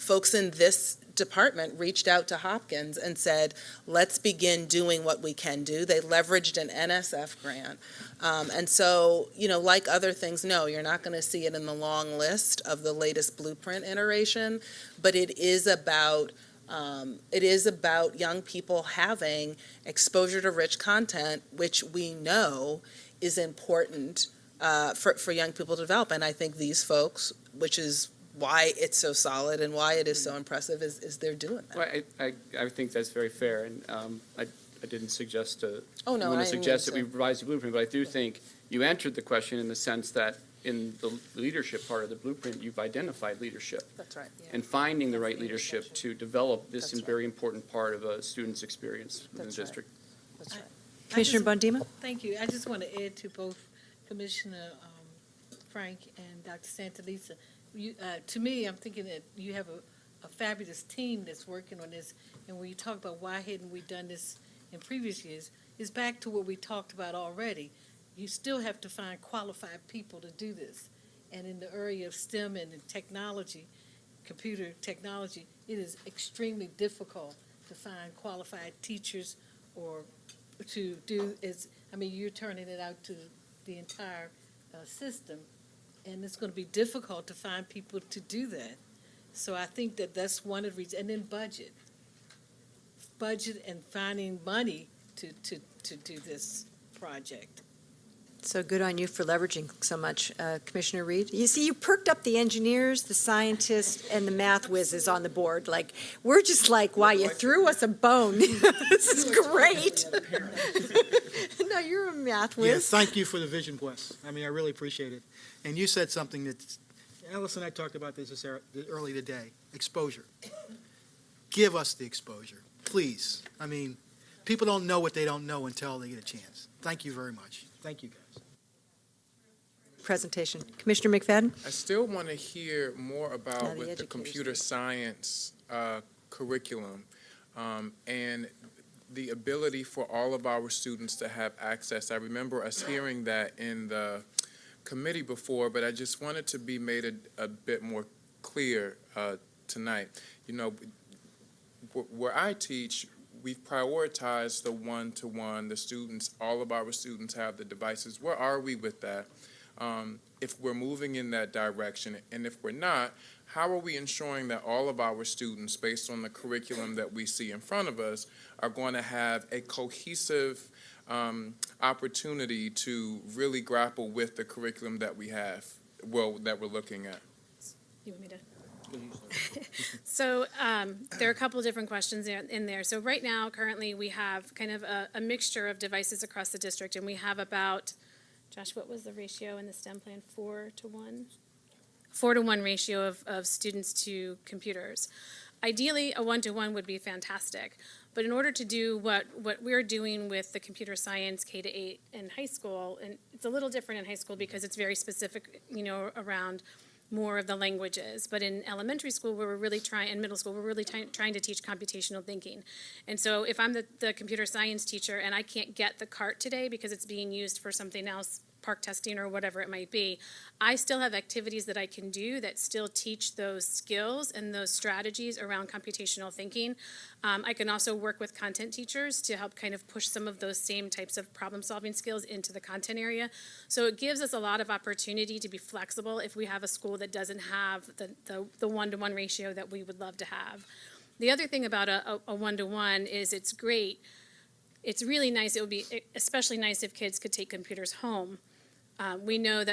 Speaker 2: folks in this department reached out to Hopkins and said, let's begin doing what we can do. They leveraged an NSF grant. And so, like other things, no, you're not going to see it in the long list of the latest blueprint iteration, but it is about young people having exposure to rich content, which we know is important for young people to develop. And I think these folks, which is why it's so solid and why it is so impressive, is they're doing that.
Speaker 13: Well, I think that's very fair, and I didn't suggest
Speaker 2: I didn't
Speaker 13: suggest that
Speaker 2: mean
Speaker 13: we revise the blueprint, but I do think you answered the question in the sense that in the leadership part of the blueprint, you've identified leadership.
Speaker 2: That's right. Yeah.
Speaker 13: And finding the right leadership to develop this very important part of a student's experience in the district.
Speaker 2: That's right.
Speaker 1: Commissioner Bondima?
Speaker 3: Thank you. I just want to add to both Commissioner Frank and Dr. Santalisa. To me, I'm thinking that you have a fabulous team that's working on this. And when you talk about why hadn't we done this in previous years, it's back to what we talked about already. You still have to find qualified people to do this. And in the area of STEM and technology, computer technology, it is extremely difficult to find qualified teachers or to do you're turning it out to the entire system, and it's going to be difficult to find people to do that. So I think that that's one of the reasons. And then budget and finding money to do this project.
Speaker 1: So good on you for leveraging so much, Commissioner Reed. You see, you perked up the engineers, the scientists, and the math whizzes on the board. Like, we're just like, wow, you threw us a bone. This is great. No, you're a math whiz.
Speaker 15: Yes, thank you for the vision quest. I mean, I really appreciate it. And you said something that, Alice and I talked about this early today, exposure. Give us the exposure, please. I mean, people don't know what they don't know until they get a chance. Thank you very much. Thank you, guys.
Speaker 1: Presentation. Commissioner McFadden?
Speaker 21: I still want to hear more
Speaker 1: Now
Speaker 21: about
Speaker 1: the
Speaker 21: with the
Speaker 1: educators.
Speaker 21: computer science curriculum and the ability for all of our students to have access. I remember us hearing that in the committee before, but I just wanted to be made a bit more clear tonight. You know, where I teach, we've prioritized the one-to-one, the students, all of our students have the devices. Where are we with that? If we're moving in that direction, and if we're not, how are we ensuring that all of our students, based on the curriculum that we see in front of us, are going to have a cohesive opportunity to really grapple with the curriculum that we have, that we're looking at?
Speaker 8: You want me to? So there are a couple of different questions in there. So right now, currently, we have kind of a mixture of devices across the district, and we have about, Josh, what was the ratio in the STEM plan? 4-to-1? 4-to-1 ratio of students to computers. Ideally, a 1-to-1 would be fantastic. But in order to do what we're doing with the computer science K-8 in high school, and it's a little different in high school because it's very specific, around more of the languages. But in elementary school, where we're really trying, and middle school, we're really trying to teach computational thinking. And so if I'm the computer science teacher and I can't get the cart today because it's being used for something else, park testing or whatever it might be, I still have activities that I can do that still teach those skills and those strategies around computational thinking. I can also work with content teachers to help kind of push some of those same types of problem-solving skills into the content area. So it gives us a lot of opportunity to be flexible if we have a school that doesn't have the one-to-one ratio that we would love to have. The other thing about a one-to-one is it's great. It's really nice. It would be especially nice if kids could take computers home. We know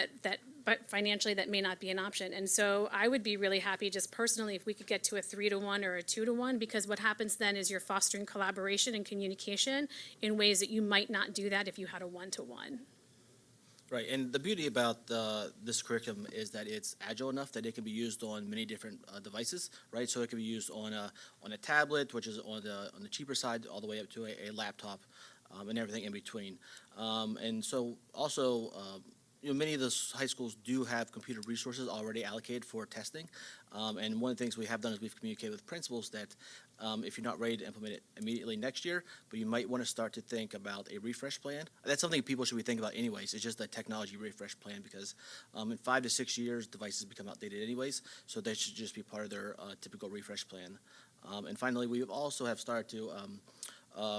Speaker 8: but financially that may not be an option. And so I would be really happy just personally if we could get to a 3-to-1 or a 2-to-1, because what happens then is you're fostering collaboration and communication in ways that you might not do that if you had a 1-to-1.
Speaker 20: Right, and the beauty about this curriculum is that it's agile enough that it can be used on many different devices, right? So it can be used on a tablet, which is on the cheaper side, all the way up to a laptop, and everything in between. And so also, many of those high schools do have computer resources already allocated for testing. And one of the things we have done is we've communicated with principals that if you're not ready to implement it immediately next year, but you might want to start to think about a refresh plan. That's something people should be thinking about anyways. It's just a technology refresh plan because in 5 to 6 years, devices become outdated anyways. So that should just be part of their typical refresh plan. And finally, we also have started to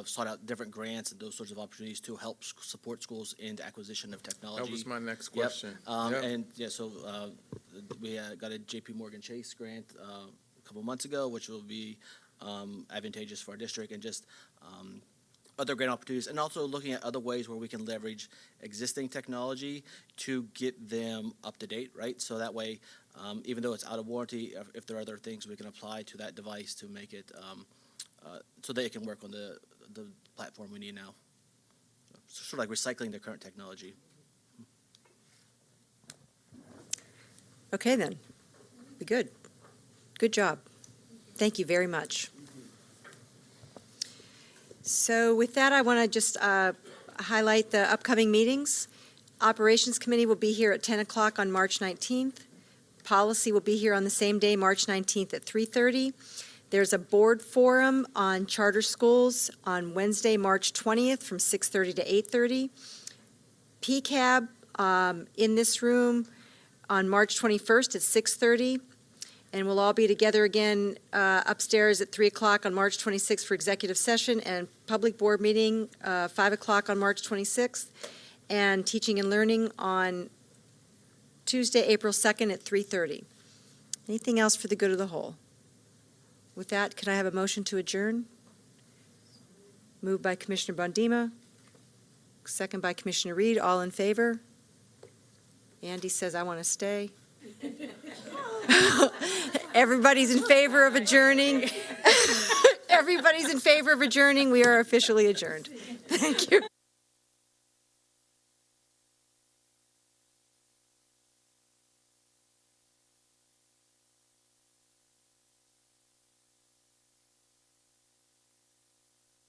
Speaker 20: sought out different grants and those sorts of opportunities to help support schools in the acquisition of technology.
Speaker 21: That was my next question. Yep.
Speaker 20: And so we got a JP Morgan Chase grant a couple months ago, which will be advantageous for our district, and just other grant opportunities, and also looking at other ways where we can leverage existing technology to get them up to date, right? So that way, even though it's out of warranty, if there are other things we can apply to that device to make it so that it can work on the platform we need now. So sort of like recycling the current technology.
Speaker 1: Okay, then. Be good. Good job. Thank you very much. So with that, I want to just highlight the upcoming meetings. Operations Committee will be here at 10 o'clock on March 19th. Policy will be here on the same day, March 19th at 3:30. There's a board forum on charter schools on Wednesday, March 20th from 6:30 to 8:30. PCAB in this room on March 21st at 6:30. And we'll all be together again upstairs at 3 o'clock on March 26th for executive session and public board meeting, 5 o'clock on March 26th, and teaching and learning on Tuesday, April 2nd at 3:30. Anything else for the good of the whole? With that, could I have a motion to adjourn? Moved by Commissioner Bondima, second by Commissioner Reed. All in favor? Andy says, I want to stay. Everybody's in favor of adjourning. Everybody's in favor of adjourning. We are officially adjourned. Thank you.